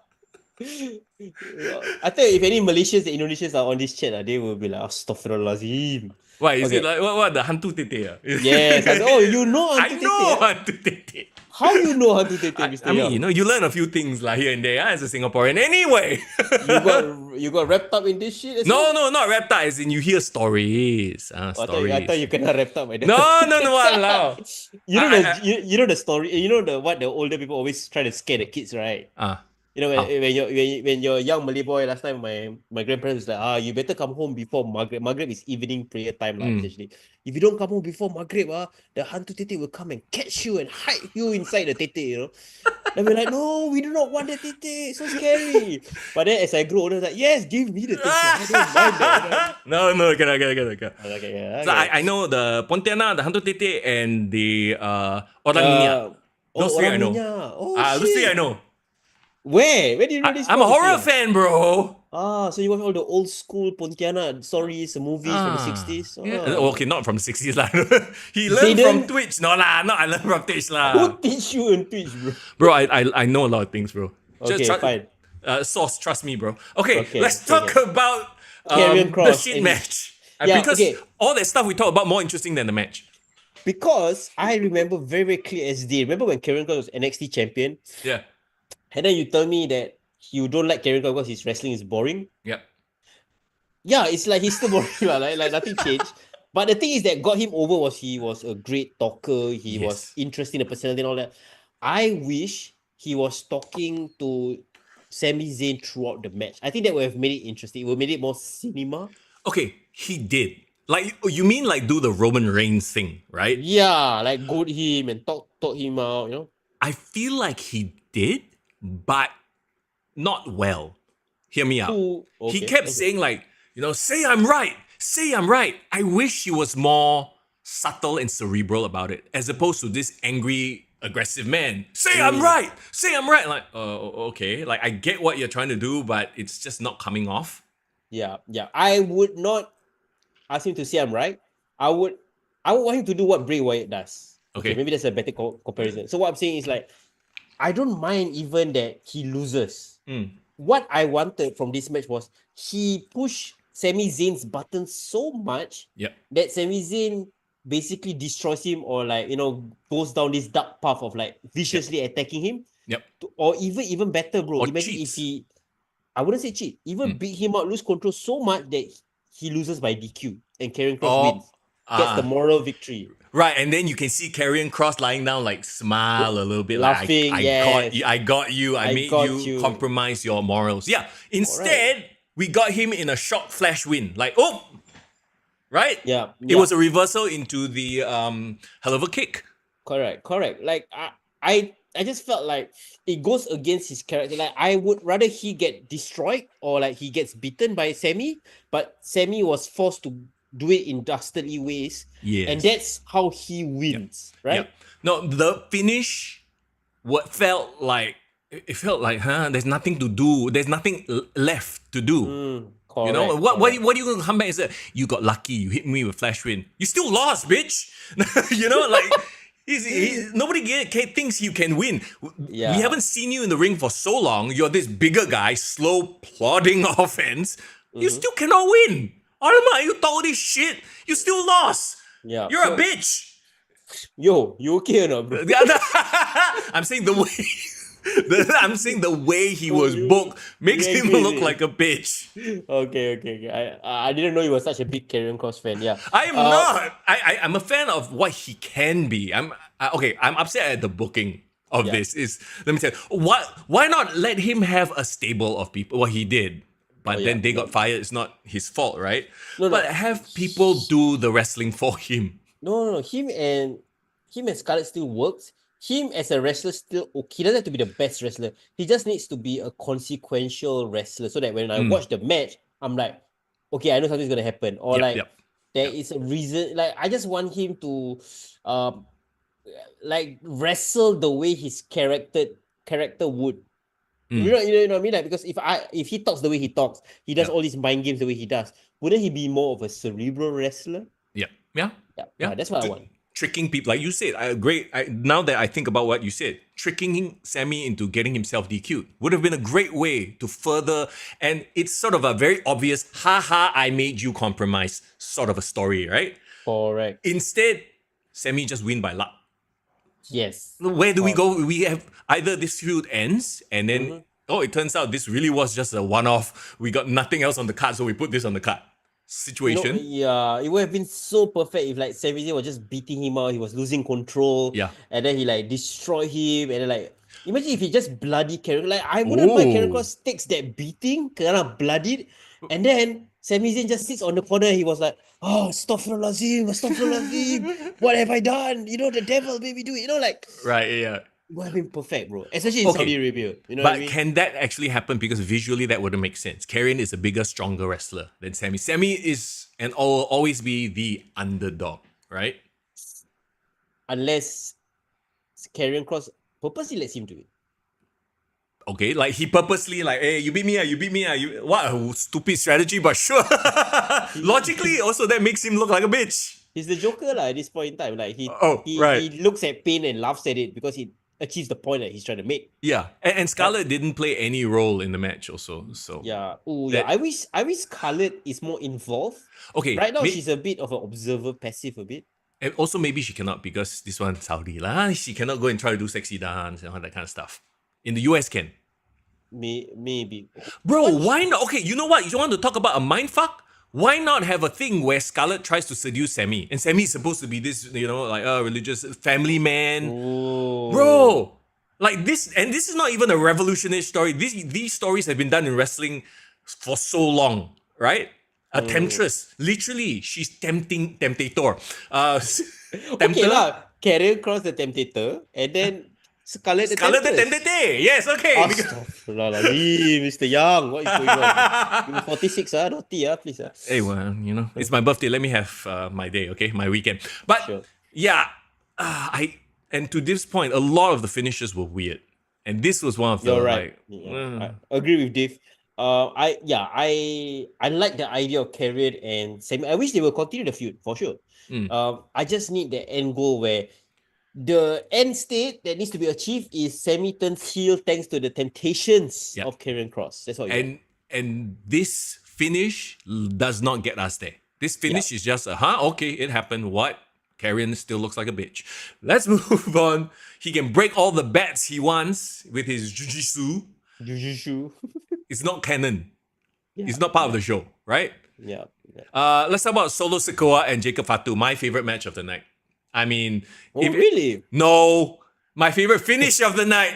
I think if any Malaysians and Indonesians are on this chat, they will be like, astaghfirullahalazim. Why is it like what the hantu tete? Yes. You know hantu I tete. know hantu tete. How you know hantu tete, Mr. I mean, Young? you learn a few things like here and there as a Singaporean. Anyway, You got wrapped up in this shit? As well? no, not wrapped up. As in you hear stories. I Stories. thought you cannot wrapped up by that. No, allow. You know the story. You know what the older people always try to scare the kids, right? You know, How? when you're a young Malay boy, last time my grandparents was like, you better come home before Maghrib. Maghrib is evening prayer time, lah, essentially. If you don't come home before Maghrib, the hantu tete will come and catch you and hide you inside the tete, you know. And we're like, no, we do not want the tete. It's so scary. But then as I grew older, I was like, yes, give me the tete. I don't mind that. You know? No, cannot. Okay, yeah, So okay. I know the Pontianak, the Hantu Tete, and the Orang Minyak. Those three I Orang know. Minyak. Oh, Those three I shit. know. Where? Where do you know this I'm a from? horror fan, bro. So you watch all the old school Pontianak stories, movies from the 60s? Yeah. Okay, not from 60s lah. He You learned from didn't? Twitch. No lah, not I learned from Twitch Who lah. teach you on Twitch, bro? Bro, I know a lot of things, bro. Okay, fine. Source, trust me, bro. Okay, Okay, let's okay, talk about Karrion the Kross shit and match. Yeah, Because okay. all that stuff we talk about more interesting than the match. Because I remember very, very clear as day. Remember when Karrion Kross was NXT champion? Yeah. And then you tell me that you don't like Karrion Kross because his wrestling is boring? Yep. Yeah, it's like he's still boring, like nothing changed. But the thing is that got him over was he was a great talker. He was Yes. interesting, the personality and all that. I wish he was talking to Sami Zayn throughout the match. I think that would have made it interesting. It would have made it more cinema. Okay, he did. Like, you mean like do the Roman Reigns thing, right? Yeah, like goad him and talk him out, you know? I feel like he did, but not well. Hear me out. He kept saying like, say I'm right. Say I'm right. I wish he was more subtle and cerebral about it, as opposed to this angry, aggressive man. Say I'm right. Say I'm right. Like, okay. Like, I get what you're trying to do, but it's just not coming off. Yeah. I would not ask him to say I'm right. I would want him to do what Bray Wyatt does. Okay. Maybe that's a better comparison. So what I'm saying is like, I don't mind even that he loses. What I wanted from this match was he pushed Sami Zayn's buttons so much that Sami Zayn basically destroys him or like, goes down this dark path of like viciously attacking him. Or even better, bro. Or Imagine cheats. if I wouldn't say cheat, even beat him out, lose control so much that he loses by DQ and Karrion Kross wins. Gets the moral victory. Right, and then you can see Karrion Kross lying down, like smile a little bit, laughing. Like, I got you. I made you compromise your morals. Yeah. Instead, we got him in a shock flash win. Like, right? Yeah. It was a reversal into the hell of a kick. Correct. Like I just felt like it goes against his character. Like I would rather he get destroyed or like he gets beaten by Sami, but Sami was forced to do it in dastardly ways. Yes. And that's how he wins, right? No, the finish felt like there's nothing to do. There's nothing left to do. Correct, what are you going to come back and say? You got lucky. You hit me with flash win. You still lost, bitch. Nobody thinks you can win. We haven't seen you in the ring for so long. You're this bigger guy, slow, plodding offense. You still cannot win. Alamak, you told this shit. You still lost. Yeah. You're a bitch. Yo, you okay or not, bro? I'm saying the way he was booked makes him look like a bitch. Okay. I didn't know you were such a big Karrion Kross fan. Yeah. I am not. I'm a fan of what he can be. I'm upset at the booking of this. Let me tell you, why not let him have a stable of people? Well, he did. But then they got fired. It's not his fault, right? But have people do the wrestling for him. No. Him and Scarlett still works. Him as a wrestler still okay. He doesn't have to be the best wrestler. He just needs to be a consequential wrestler so that when I watch the match, I'm like, okay, I know something's gonna happen. Or there is a reason. Like I just want him to like wrestle the way his character would. You know what I mean? Like because if he talks the way he talks, he does all these mind games the way he does. Wouldn't he be more of a cerebral wrestler? Yeah. That's what I want. Tricking people, like you said, now that I think about what you said, tricking Sami into getting himself DQ'd would have been a great way to further, and it's sort of a very obvious, I made you compromise sort of a story, right? Correct. Instead, Sami just win by luck. Yes. Where do we go? We have either this feud ends and then, it turns out this really was just a one-off. We got nothing else on the card, so we put this on the card. situation. Yeah, it would have been so perfect if like Sami Zayn was just beating him out, he was losing control, Yeah. and then he like destroyed him, and then like imagine if he just bloody Karrion. Like I wouldn't mind Karrion Oh. Cross takes that beating, kinda bloodied, and then Sami Zayn just sits on the corner. He was like, "Oh, astaghfirullahalazim, astaghfirullahalazim. What have I done? You know, the devil made me do it." You know, like Right, yeah. it would have been perfect, bro. Especially in Saudi Arabia. You know what I But mean? can that actually happen? Because visually that wouldn't make sense. Karrion is a bigger, stronger wrestler than Sami. Sami is and will always be the underdog, right? Unless Karrion Cross purposely lets him do it. Okay, like he purposely like, hey, you beat me, you beat me, you what a stupid strategy, but sure. Logically, also that makes him look like a bitch. He's the Joker lah at this point in time. Like Right. he looks at pain and laughs at it because it achieves the point that he's trying to make. Yeah, and Scarlett didn't play any role in the match also. So Yeah. Oh yeah. I wish Scarlett is more involved. Okay. Right now she's a bit of an observer, passive a bit. And also maybe she cannot because this one's Saudi lah. She cannot go and try to do sexy dance and all that kind of stuff. In the US can. Maybe. Bro, why not? Okay, you know what? You want to talk about a mindfuck? Why not have a thing where Scarlett tries to seduce Sammy? And Sammy is supposed to be this, like a religious family man. Oh. Bro, like this, and this is not even a revolutionary story. These stories have been done in wrestling for so long, right? A temptress. Literally, she's temptator. Okay lah. Karrion Cross the Temptator, and then Scarlett the Temptator. Yes, okay. Astaghfirullahaladzim, Mister Young, what is going on? You 46, naughty, please. Hey, well, it's my birthday. Let me have my day, okay? My weekend. But yeah, and to this point, a lot of the finishes were weird, and this was one of the. You're right. I agree with Dave. I like the idea of Karrion and Sami. I wish they will continue the feud for sure. I just need the end goal where the end state that needs to be achieved is Sami turns heel thanks to the temptations of Karrion Cross. That's all. And this finish does not get us there. This finish is just okay, it happened. What? Karrion still looks like a bitch. Let's move on. He can break all the bats he wants with his jujitsu. It's not canon. It's not part of the show, right? Yeah. Let's talk about Solo Sikoa and Jacob Fatu, my favorite match of the night. I mean, really? No, my favorite finish of the night.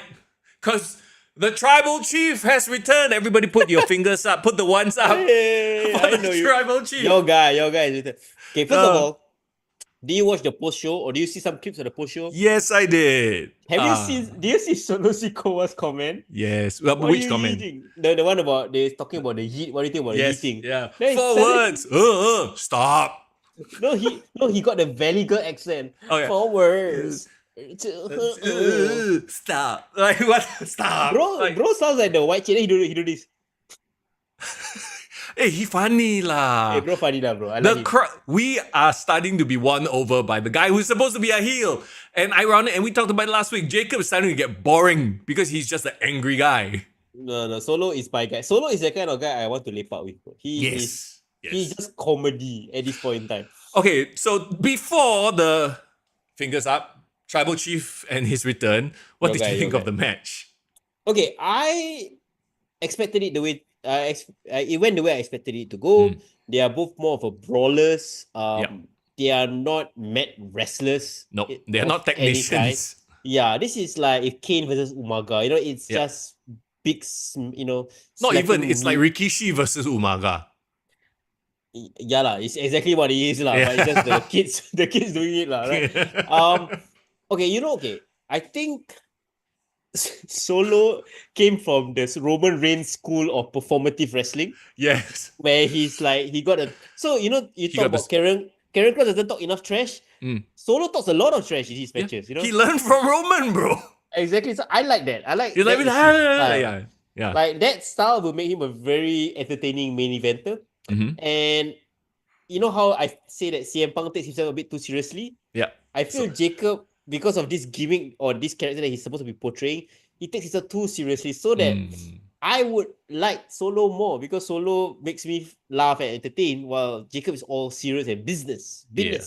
Because the tribal chief has returned. Everybody put your fingers up, put the ones up. Hey, for the tribal chief. Your guy is returned. Okay, first of all, did you watch the post show or do you see some clips of the post show? Yes, I did. Did you see Solo Sikoa's comment? Yes. Well, which comment? The one about they're talking about the heat. What do you think about the heating? Yeah. 4 words. Stop. No, he got the Valley Girl accent. Oh, yeah. 4 words. Stop. Like what? Stop. Bro sounds like the white chick. He do this. Hey, he funny lah. Hey, bro, funny lah, bro. We are starting to be won over by the guy who's supposed to be a heel. And ironic, and we talked about it last week, Jacob is starting to get boring because he's just an angry guy. No, Solo is my guy. Solo is the kind of guy I want to leap out with, bro. He's just comedy at this point in time. Okay, so before the fingers up, Tribal Chief and his return, what did you think of the match? Okay, I expected it the way it went the way I expected it to go. They are both more of a brawlers. They are not mat wrestlers. No, they are not technicians. Yeah, this is like if Kane versus Umaga. It's just big. Not even. It's like Rikishi versus Umaga. Yeah lah, it's exactly what it is lah. But it's just the kids doing it lah, right? Okay. I think Solo came from the Roman Reigns school of performative wrestling. Yes. Where he's like, he got a... So, you talk about Karrion Cross doesn't talk enough trash. Solo talks a lot of trash in his matches, He learned from Roman, bro. Exactly. So I like that. I like You're that. Yeah. Like that style will make him a very entertaining main eventer. And you know how I say that CM Punk takes himself a bit too seriously? Yeah. I feel Jacob, because of this gimmick or this character that he's supposed to be portraying, he takes himself too seriously. So that I would like Solo more because Solo makes me laugh and entertain while Jacob is all serious and business. Yeah.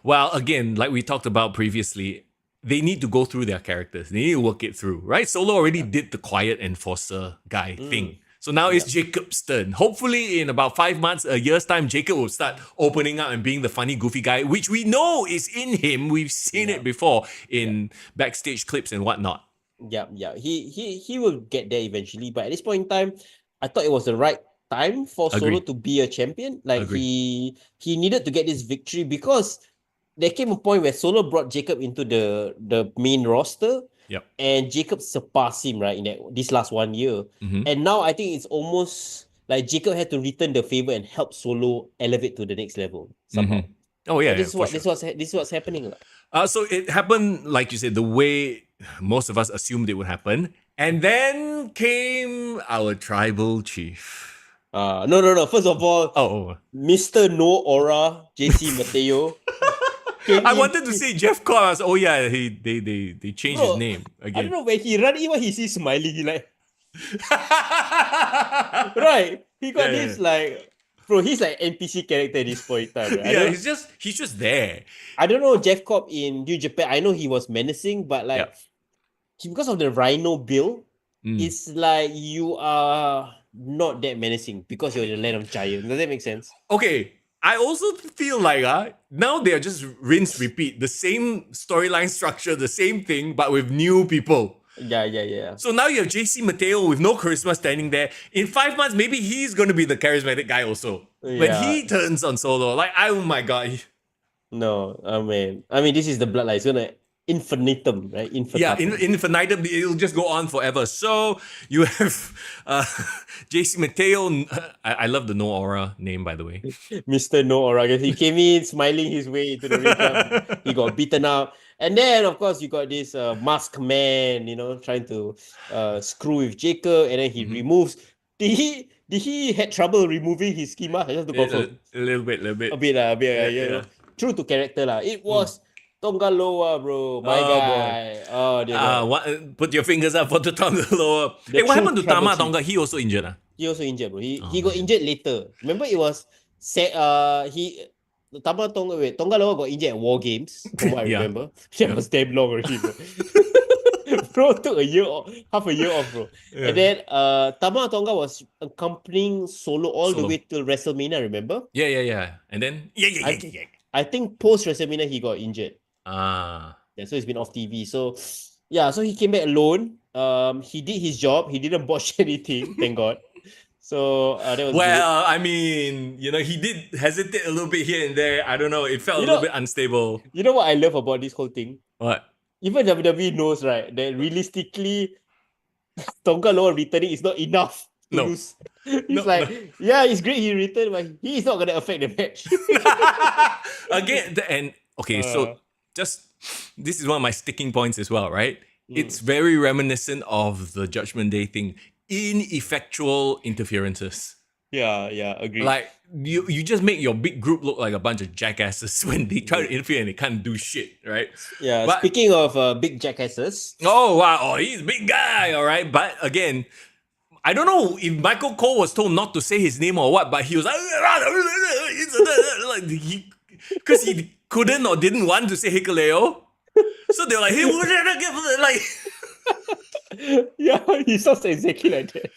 Well, again, like we talked about previously, they need to go through their characters. They need to work it through, right? Solo already did the quiet enforcer guy thing. So now it's Jacob's turn. Hopefully, in about 5 months, a year's time, Jacob will start opening up and being the funny, goofy guy, which we know is in him. We've seen it before in backstage clips and whatnot. Yeah. He will get there eventually. But at this point in time, I thought it was the right time for Solo Agreed. to be a champion. Like Agreed. he needed to get this victory because there came a point where Solo brought Jacob into the main roster. Yep. And Jacob surpassed him, right, in this last 1 year. Mm-hmm. And now I think it's almost like Jacob had to return the favor and help Solo elevate to the next level somehow. Oh yeah, So this is what's happening. So it happened, like you said, the way most of us assumed it would happen. And then came our tribal chief. No. First of all, Mister No Aura, JC Mateo. I wanted to say Jeff Cobb. Oh yeah, they changed his name again. I don't know, when he run, even he sees smiling, he like right. He got this like, bro, he's like NPC character at this point in time. Right? He's just there. I don't know Jeff Cobb in New Japan. I know he was menacing, but like because of the Rhino build, it's like you are not that menacing because you're in the land of giants. Does that make sense? Okay. I also feel like now they're just rinse repeat, the same storyline structure, the same thing, but with new people. Yeah. So now you have JC Mateo with no charisma standing there. In 5 months, maybe he's going to be the charismatic guy also. When he turns on Solo, like, oh my God. No, I mean, this is the bloodline. It's gonna infinitum, right? Infinitum. It'll just go on forever. So you have JC Mateo. I love the No Aura name, by the way. Mr. No Aura. He came in smiling his way into the ring. He got beaten up. And then, of course, you got this masked man, trying to screw with Jacob. And then he removes. Did he had trouble removing his ski mask? I just have to confirm. A little bit. A bit. True to character. It was Tongaloa, bro. My guy. Boy. Oh, dear. Put your fingers up for the Tongaloa. Hey, what happened to Tama Tonga? He also injured. He also injured, bro. He got injured later. Remember, it was Tongaloa got injured at War Games, from what I remember. That was damn long already, bro. Bro took half a year off, bro. And then Tama Tonga was accompanying Solo all the way till WrestleMania, remember? Yeah. And then I think post WrestleMania he got injured. Yeah, so he's been off TV. So so he came back alone. He did his job. He didn't botch anything, thank God. So that was good. He did hesitate a little bit here and there. I don't know. It felt a little bit unstable. You know what I love about this whole thing? What? Even WWE knows, right, that realistically, Tonga Loa returning is not enough to lose. It's great he returned, but he is not going to affect the match. Again, so this is one of my sticking points as well, right? It's very reminiscent of the Judgment Day thing. Ineffectual interferences. Yeah, agree. Like, you just make your big group look like a bunch of jackasses when they try to interfere and they can't do shit, right? Yeah, but speaking of big jackasses. Oh, wow. Oh, he's a big guy, all right? But again, I don't know if Michael Cole was told not to say his name or what, but he was like, because he couldn't or didn't want to say Hikuleo. So they're like, hey, like... Yeah, he sounds exactly like that.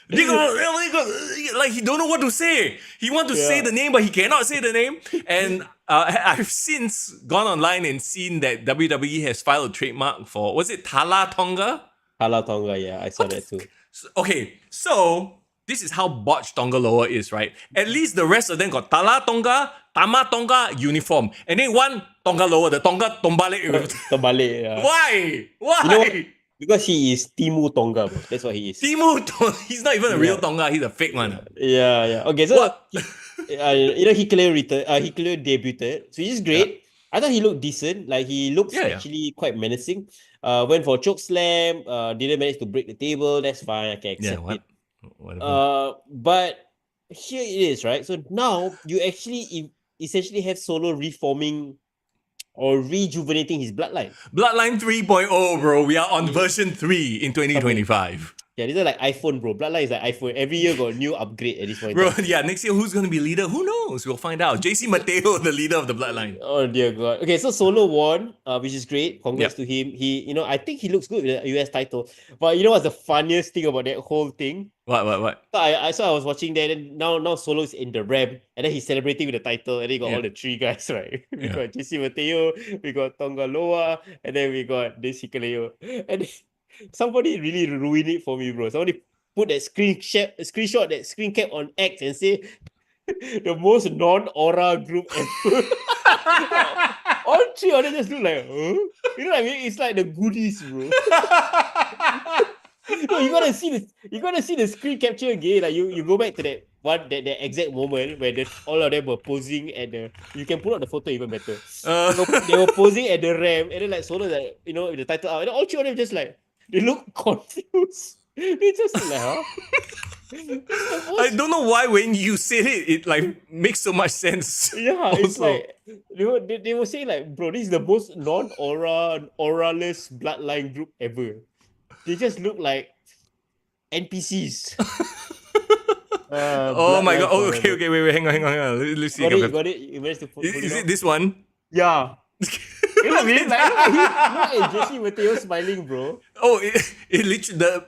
Like, he don't know what to say. He wants to say the name, but he cannot say the name. And I've since gone online and seen that WWE has filed a trademark for, was it Tala Tonga? Tala Tonga, yeah, I saw that too. So this is how botched Tongaloa is, right? At least the rest of them got Tala Tonga, Tama Tonga, uniform. And then one Tongaloa, the Tonga Tombale. Tombale, yeah. Why? You know, because he is Timu Tonga, bro. That's what he is. Timu Tonga. He's not even a real Tonga. He's a fake one. Yeah. Okay, so he clearly debuted. So he's great. Yeah. I thought he looked decent. Like, he looks actually quite menacing. Went for a choke slam. Didn't manage to break the table. That's fine. I can accept it. But here it is, right? So now you actually essentially have Solo reforming or rejuvenating his bloodline. Bloodline 3.0, bro. We are on version 3 in 2025. Yeah, these are like iPhone, bro. Bloodline is like iPhone. Every year got a new upgrade at this point. Bro, yeah, next year who's gonna be leader? Who knows? We'll find out. JC Mateo, the leader of the bloodline. Oh dear God. Okay, so Solo won, which is great. Congrats Yep. to him. He, I think he looks good with the US title. But you know what's the funniest thing about that whole thing? What? So I was watching that, and now Solo's in the ramp, and then he's celebrating with the title, and then you got Yeah. all the three guys, right? We Yeah. got JC Mateo, we got Tongaloa, and then we got this Hikaleo. And somebody really ruined it for me, bro. Somebody put that screenshot, that screen cap on X and say the most non-aura group ever. All three of them just look like, huh? You know what I mean? It's like the goodies, bro. No, you gotta see the screen capture again. Like you go back to that one that exact moment where all of them were posing at the. You can pull out the photo even better. They were posing at the ramp, and then like Solo like with the title out, and all three of them just like they look confused. They just like, huh? I don't know why when you said it like makes so much sense. Yeah, it's also. like they were saying like, bro, this is the most auraless bloodline group ever. They just look like NPCs. Oh my god. Oh, okay. Wait. Hang on. Let's see. Got it. You managed to put Is it it this one? Yeah. You know what I mean? Like, look at Jesse Mateo smiling, bro. Oh, it literally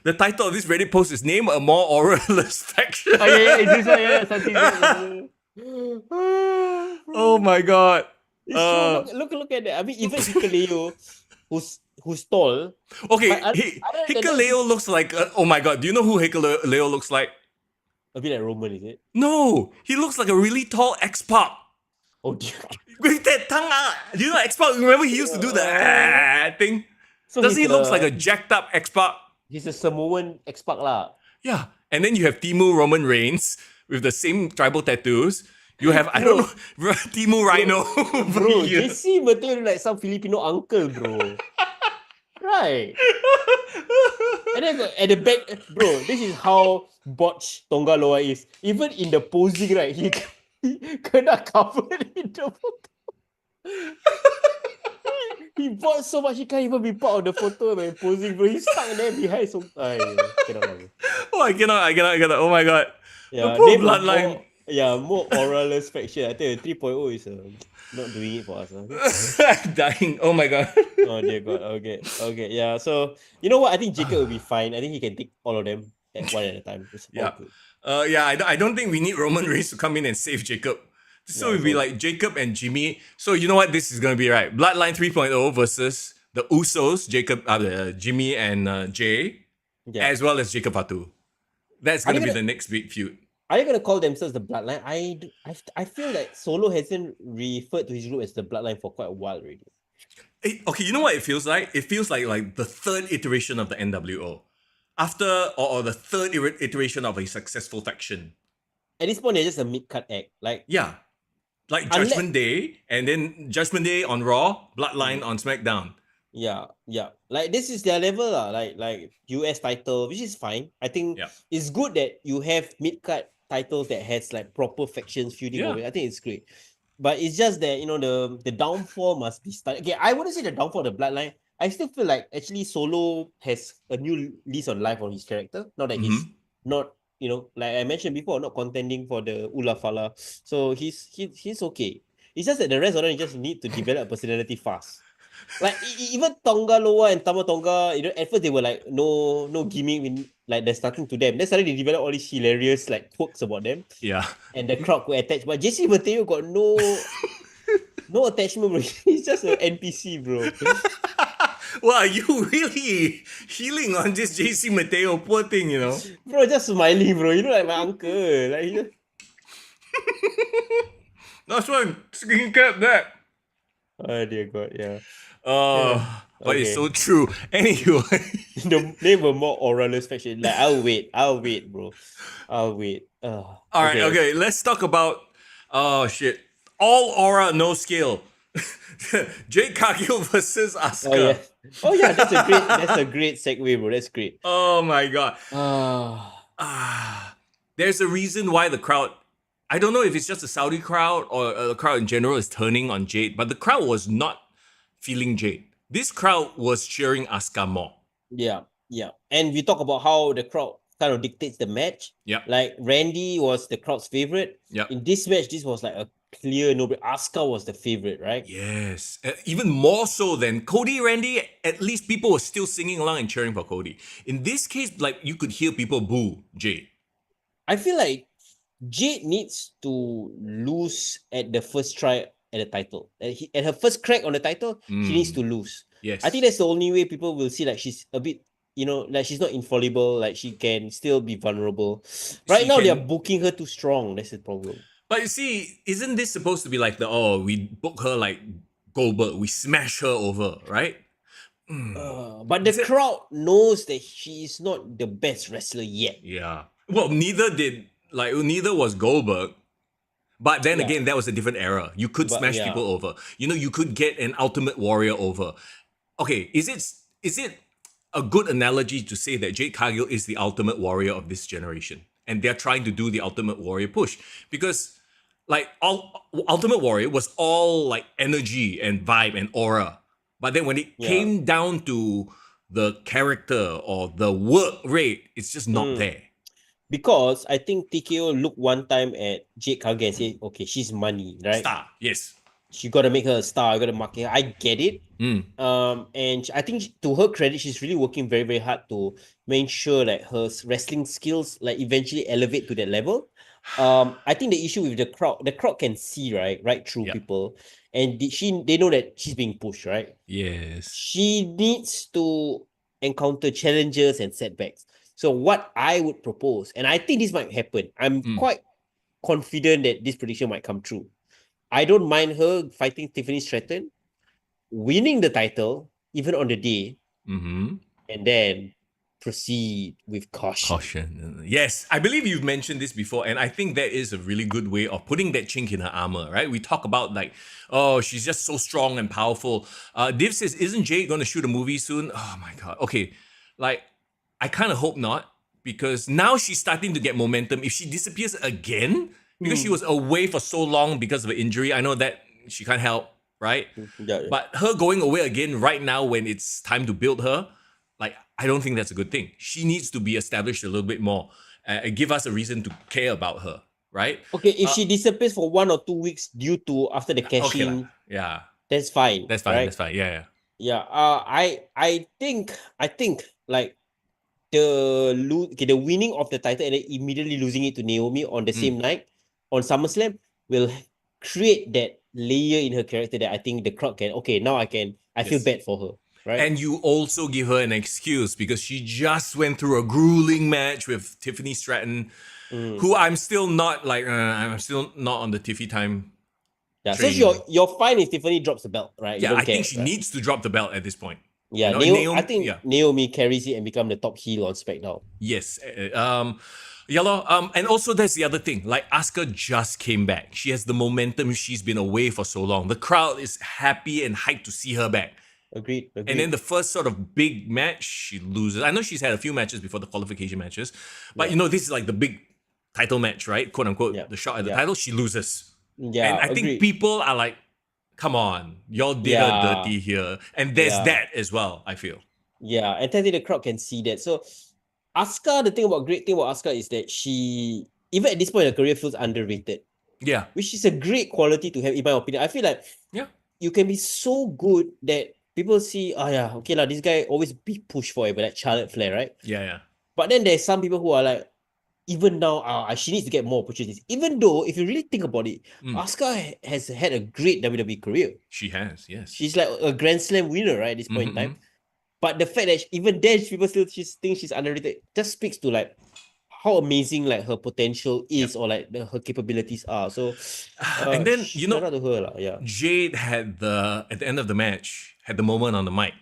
the title of this Reddit post is "Name a more auraless faction." Oh yeah, it's this one, yeah, something. Oh my god. It's so, look at that. I mean, even Hikaleo, who's tall. Okay, But other than Hikaleo looks like. Oh my god, do you know who Hikaleo looks like? A bit like Roman, is it? No, he looks like a really tall X-Pac. Oh dear. With that tongue, do you know X-Pac? Remember he used to do the thing? So Doesn't he he's looks like a jacked up X-Pac? He's a Samoan X-Pac lah. Yeah, and then you have Timu Roman Reigns with the same tribal tattoos. You have, I don't know, Timu Rhino. Bro, JC Mateo look like some Filipino uncle, bro. Right. And then at the back, bro, this is how botched Tongaloa is. Even in the posing, right, he kena covered in the photo. He bought so much, he can't even be part of the photo when posing, bro. He's stuck there behind some. Cannot. Oh, I cannot. Oh my god. Yeah, the poor bloodline. More auraless faction. I think 3.0 is not doing it for us. I'm dying. Oh my god. Oh dear God. Okay. Yeah. So you know what? I think Jacob will be fine. I think he can take all of them one at a time. It's all good. I don't think we need Roman Reigns to come in and save Jacob. So it'd be like Jacob and Jimmy. So you know what this is gonna be, right? Bloodline 3.0 versus the Usos, Jimmy and Jay, as well as Jacob Fatu. That's gonna be the next big feud. Are they gonna call themselves the Bloodline? I feel like Solo hasn't referred to his group as the Bloodline for quite a while already. Okay, you know what it feels like? It feels like the third iteration of the NWO. After or the third iteration of a successful faction. At this point, they're just a mid-cut act. Like Judgment Day, and then Judgment Day on Raw, Bloodline on SmackDown. Yeah. Like this is their level lah. Like US title, which is fine. I think it's good that you have mid-cut titles that has like proper factions feuding over it. I think it's great. But it's just that, the downfall must be started. Okay, I wouldn't say the downfall of the Bloodline. I still feel like actually Solo has a new lease on life on his character. Not that he's not, like I mentioned before, not contending for the Ulafala. So he's okay. It's just that the rest of them just need to develop personality fast. Like even Tongaloa and Tamatonga, at first they were like no gimmick when like there's nothing to them. Then suddenly they develop all these hilarious like quirks about them. Yeah. And the crowd could attach. But JC Mateo got no attachment, bro. He's just an NPC, bro. Well, are you really healing on this JC Mateo? Poor thing, Bro, just smiling, bro. You know, like my uncle. Like, he just... That's one. Screen cap that. Oh, dear God, yeah. But it's so true. Anyway. The name of more auraless faction. Like, I'll wait, bro. I'll wait. Alright, okay. Let's talk about shit. All aura, no skill. Jade Cargill versus Asuka. Oh yeah, that's a great segue, bro. That's great. Oh my god. There's a reason why the crowd, I don't know if it's just the Saudi crowd or the crowd in general is turning on Jade, but the crowd was not feeling Jade. This crowd was cheering Asuka more. Yeah. Yeah. And we talk about how the crowd kind of dictates the match. Yep. Like Randy was the crowd's favorite. Yep. In this match, this was like a clear no. Asuka was the favorite, right? Yes. Even more so than Cody Randy, at least people were still singing along and cheering for Cody. In this case, like you could hear people boo Jade. I feel like Jade needs to lose at the first try at the title. At her first crack on the title, she needs to lose. Yes. I think that's the only way people will see like she's a bit, like she's not infallible, like she can still be vulnerable. Right now, they're booking her too strong. That's the problem. But you see, isn't this supposed to be like we book her like Goldberg, we smash her over, right? But the crowd knows that she is not the best wrestler yet. Yeah. Well, neither was Goldberg. But then again, that was a different era. You could smash people over. You could get an Ultimate Warrior over. Okay, is it a good analogy to say that Jade Cargill is the Ultimate Warrior of this generation? And they're trying to do the Ultimate Warrior push. Because Ultimate Warrior was all like energy and vibe and aura. But then when it came down to the character or the work rate, it's just not there. Because I think TKO looked one time at Jade Cargill and said, okay, she's money, right? Star, yes. You got to make her a star. You got to market her. I get it. And I think to her credit, she's really working very, very hard to make sure that her wrestling skills like eventually elevate to that level. I think the issue with the crowd can see right through people, and they know that she's being pushed, right? Yes. She needs to encounter challenges and setbacks. So what I would propose, and I think this might happen, I'm quite confident that this prediction might come true. I don't mind her fighting Tiffany Stratton, winning the title, even on the day, and then proceed with caution. Yes, I believe you've mentioned this before, and I think that is a really good way of putting that chink in her armor, right? We talk about like, oh, she's just so strong and powerful. Div says, isn't Jade going to shoot a movie soon? Oh my God. Okay, like, I kind of hope not, because now she's starting to get momentum. If she disappears again, because she was away for so long because of an injury, I know that she can't help, right? But her going away again right now when it's time to build her, like, I don't think that's a good thing. She needs to be established a little bit more and give us a reason to care about her, right? Okay, if she disappears for 1 or 2 weeks due to after the cashing, that's fine. That's fine. Right? That's fine. Yeah. Yeah. I think like the winning of the title and then immediately losing it to Naomi on the same night on SummerSlam will create that layer in her character that I think the crowd can. Okay, now I feel bad for her. Right? And you also give her an excuse because she just went through a grueling match with Tiffany Stratton, who I'm still not I'm still not on the Tiffy time. Yeah, train. So you're fine if Tiffany drops the belt, right? Yeah, I think she needs to drop the belt at this point. Yeah, I think Naomi carries it and become the top heel on SmackDown. Yes. And also there's the other thing. Like Asuka just came back. She has the momentum. She's been away for so long. The crowd is happy and hyped to see her back. Agreed. And then the first sort of big match, she loses. I know she's had a few matches before the qualification matches, but this is like the big title match, right? Quote unquote, the shot at the title. She loses. Yeah, and I think people are like, come on, y'all did her dirty here. And there's that as well, I feel. Yeah, and I think the crowd can see that. So Asuka, great thing about Asuka is that she, even at this point in her career, feels underrated. Yeah. Which is a great quality to have, in my opinion. I feel like you can be so good that people see, this guy always be pushed forever, like Charlotte Flair, right? Yeah. But then there's some people who are like, even now, she needs to get more opportunities. Even though, if you really think about it, Asuka has had a great WWE career. She has, yes. She's like a Grand Slam winner, right, at this point in time. But the fact that even then, people still think she's underrated just speaks to like how amazing like her potential is or like her capabilities are. So, and then shout out to her, Jade had at the end of the match had the moment on the mic.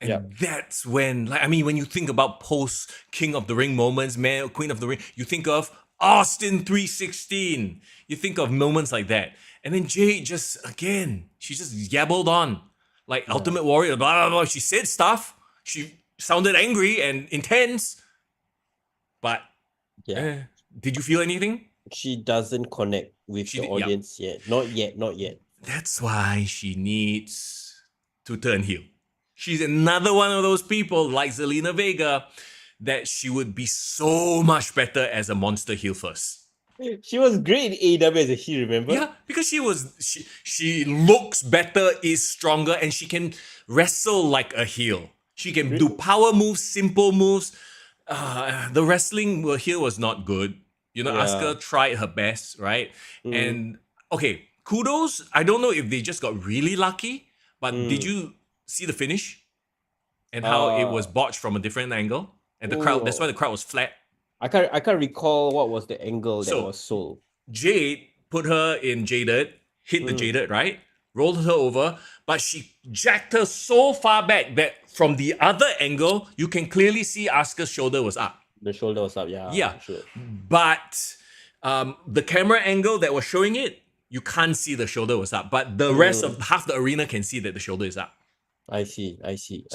And that's when, when you think about post King of the Ring moments, Queen of the Ring, you think of Austin 316. You think of moments like that. And then Jade she just yabbled on. Like Ultimate Warrior, blah, blah, blah. She said stuff. She sounded angry and intense. But did you feel anything? She doesn't connect with the audience yet. Not yet. That's why she needs to turn heel. She's another one of those people like Zelina Vega that she would be so much better as a monster heel first. She was great in AEW as a heel, remember? Yeah, because she looks better, is stronger, and she can wrestle like a heel. She can do power moves, simple moves. The wrestling here was not good. You know, Asuka tried her best, right? And okay, kudos. I don't know if they just got really lucky, but did you see the finish and how it was botched from a different angle? And the crowd, that's why the crowd was flat. I can't recall what was the angle that was sold. Jade put her in jaded, hit the jaded, right? Rolled her over, but she jacked her so far back that from the other angle, you can clearly see Asuka's shoulder was up. The shoulder was up, yeah. Yeah. Sure. But the camera angle that was showing it, you can't see the shoulder was up. But the rest of half the arena can see that the shoulder is up. I see.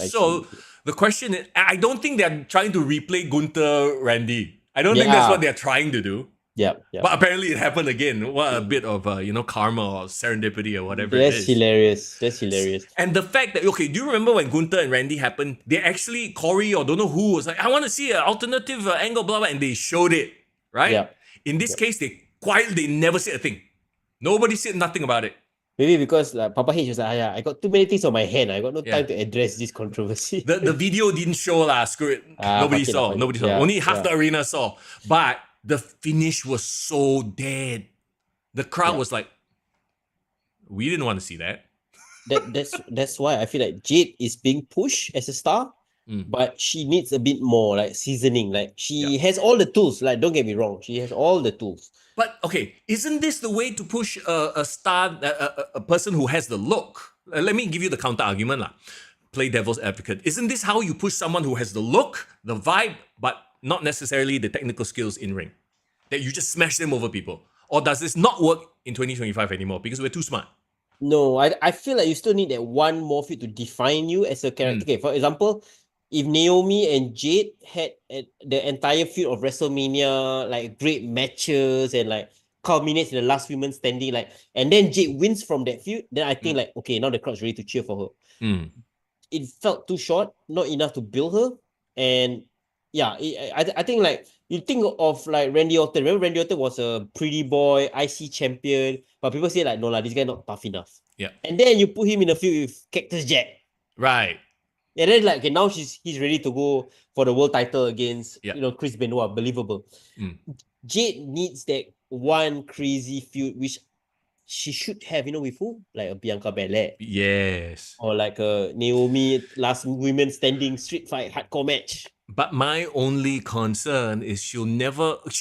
So the question is, I don't think they're trying to replay Gunther Randy. I don't think that's what they're trying to do. Yeah. But apparently it happened again. What a bit of karma or serendipity or whatever it is. That's hilarious. And the fact that, okay, do you remember when Gunther and Randy happened? They actually, Corey or don't know who was like, I want to see an alternative angle, blah, blah, and they showed it, right? Yeah. In this case, they never said a thing. Nobody said nothing about it. Maybe because Papa H was like, I got too many things on my hand. I got no time to address this controversy. The video didn't show screw it. Nobody saw. Yeah, Only half the arena saw. But the finish was so dead. The crowd was like, we didn't want to see that. That's why I feel like Jade is being pushed as a star, but she needs a bit more like seasoning. Like she has all the tools. Like, don't get me wrong, she has all the tools. But okay, isn't this the way to push a star, a person who has the look? Let me give you the counter argument, lah. Play devil's advocate. Isn't this how you push someone who has the look, the vibe, but not necessarily the technical skills in ring? That you just smash them over people? Or does this not work in 2025 anymore because we're too smart? No, I feel like you still need that one more feud to define you as a character. Okay, for example, if Naomi and Jade had the entire feud of WrestleMania, like great matches and like culminates in the last woman standing, like, and then Jade wins from that feud, then I think like, okay, now the crowd's ready to cheer for her. It felt too short, not enough to build her. And yeah, I think like, you think of like Randy Orton. Remember Randy Orton was a pretty boy, IC champion, but people say like, no lah, this guy not tough enough. Yeah. And then you put him in a feud with Cactus Jack. Right. And then like, okay, now he's ready to go for the world title against Chris Benoit. Believable. Jade needs that one crazy feud which she should have, with who? Like a Bianca Belair. Yes. Or like a Naomi last women standing street fight hardcore match. But my only concern is she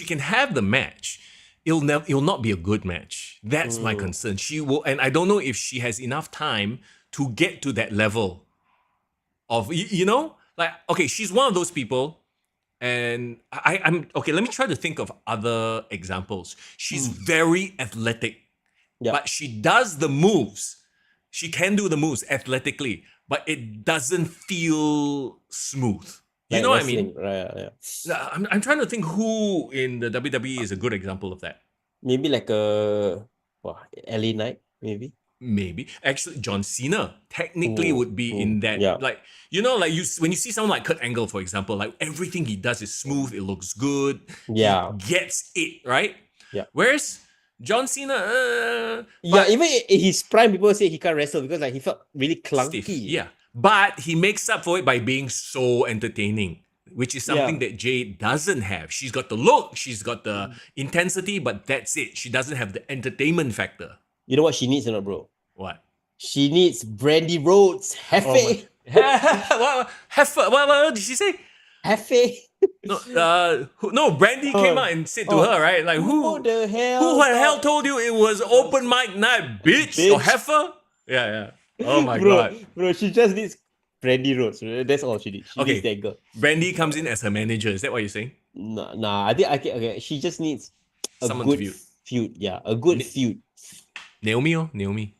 can have the match. It'll not be a good match. That's my concern. She will, and I don't know if she has enough time to get to that level of, like, okay, she's one of those people. And I'm okay. Let me try to think of other examples. She's very athletic, but she does the moves. She can do the moves athletically, but it doesn't feel smooth. You know what I mean? Right, yeah. I'm trying to think who in the WWE is a good example of that. Maybe like a LA Knight, maybe. Maybe. Actually, John Cena technically would be in that. Yeah. Like, when you see someone like Kurt Angle, for example, like everything he does is smooth, it looks good. Yeah. He gets it, right? Yeah. Whereas John Cena, even in his prime, people say he can't wrestle because like he felt really clunky. stiff. Yeah. But he makes up for it by being so entertaining, which is something that Jade doesn't have. She's got the look, she's got the intensity, but that's it. She doesn't have the entertainment factor. You know what she needs or not, bro? What? She needs Brandy Rhodes. Hefe. What did she say? Hefe. No, Brandy came out and said to her, right? Like, who the hell? Who the hell told you it was open mic night, bitch? Or heifer? Yeah. Oh my god. Bro, she just needs Brandy Rhodes. That's all she needs. She needs that girl. Brandy comes in as her manager. Is that what you're saying? Nah. I think okay. She just needs a Someone good to feud. Yeah, a good feud. Naomi.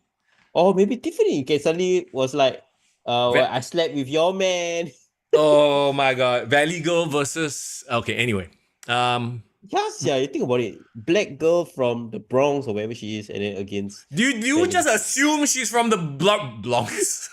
Or maybe Tiffany can suddenly was like, I slept with your man. Oh my god. Valley Girl versus anyway. Yes, you think about it. Black girl from the Bronx or wherever she is, and then against. Do you just assume she's from the Bronx?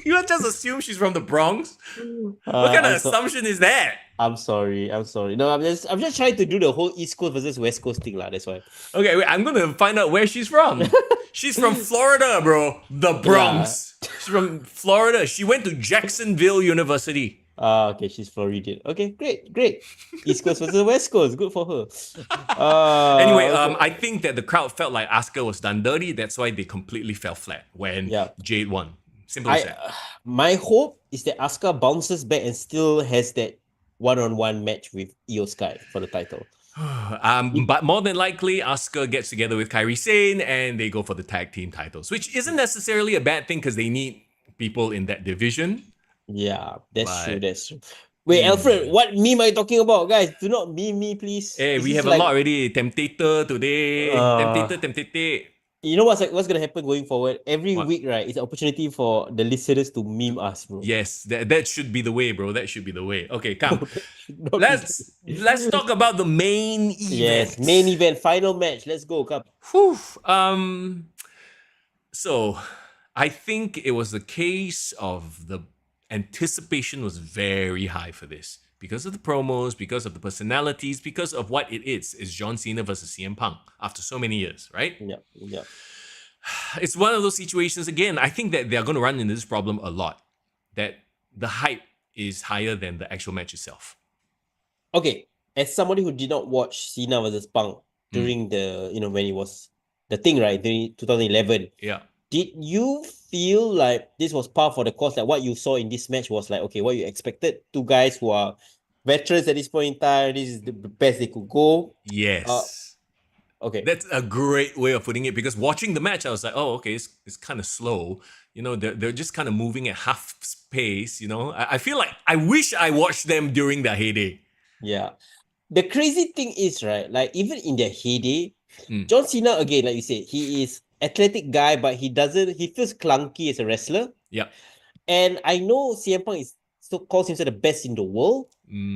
You just assume she's from the Bronx? What kind of I'm assumption is that? I'm sorry. No, I'm just trying to do the whole East Coast versus West Coast thing, lah. That's why. Okay, wait, I'm gonna find out where she's from. She's from Florida, bro. The Yeah. Bronx. She's from Florida. She went to Jacksonville University. Okay, she's Floridian. Okay, great. East Coast versus West Coast. Good for her. Anyway, Okay. I think that the crowd felt like Asuka was done dirty. That's why they completely fell flat when Yeah. Jade won. Simple as that. My hope is that Asuka bounces back and still has that one-on-one match with Io Sky for the title. But more than likely, Asuka gets together with Kairi Sane and they go for the tag team titles, which isn't necessarily a bad thing because they need people in that division. Yeah, that's true. But- That's true. Wait, Alfred, what meme are you talking about, guys? Do not meme me, please. Hey, This we is have a lot already. Temptator today. Temptator. You know what's gonna happen going forward? Every What? week, right? It's an opportunity for the listeners to meme us, bro. Yes, that should be the way, bro. That should be the way. Okay, come. Not let's talk about the main event. Yes, main event, final match. Let's go, come. Whew. So I think it was a case of the anticipation was very high for this because of the promos, because of the personalities, because of what it is John Cena versus CM Punk after so many years, right? Yeah. It's one of those situations again. I think that they're going to run into this problem a lot. That the hype is higher than the actual match itself. Okay, as somebody who did not watch Cena versus Punk during the when it was the thing, right, during 2011, Yeah. did you feel like this was par for the course? Like what you saw in this match was like, okay, what you expected? Two guys who are veterans at this point in time. This is the best they could go. Yes. Okay. That's a great way of putting it because watching the match, I was like, oh, okay, it's kind of slow. They're just kind of moving at half pace. I feel like I wish I watched them during their heyday. Yeah. The crazy thing is, right, like even in their heyday, Mm. John Cena, again, like you said, he is athletic guy, but he feels clunky as a wrestler. Yeah. And I know CM Punk calls himself the best in the world,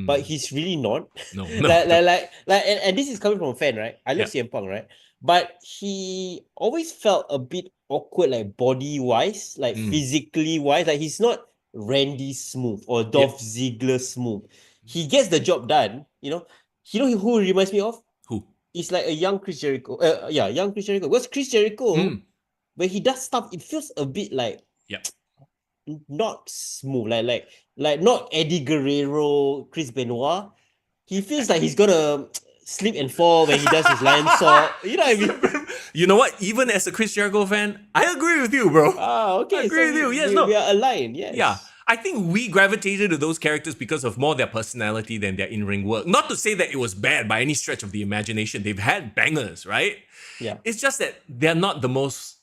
but he's really not. No. And this is coming from a fan, right? I love Yeah. CM Punk, right? But he always felt a bit awkward, like body wise, like physically wise. Like he's not Randy smooth or Dolph Ziggler smooth. He gets the job done. You know who he reminds me of? Who? It's like a young Chris Jericho. Young Chris Jericho. Because Chris Jericho, when he does stuff, it feels a bit like not smooth, like not Eddie Guerrero, Chris Benoit. He feels like he's gonna slip and fall when he does his lion saw. You know what I mean? You know what? Even as a Chris Jericho fan, I agree with you, bro. Okay. I agree with you. Yes, we are aligned. Yes. Yeah. I think we gravitated to those characters because of more their personality than their in-ring work. Not to say that it was bad by any stretch of the imagination. They've had bangers, right? Yeah. It's just that they're not the most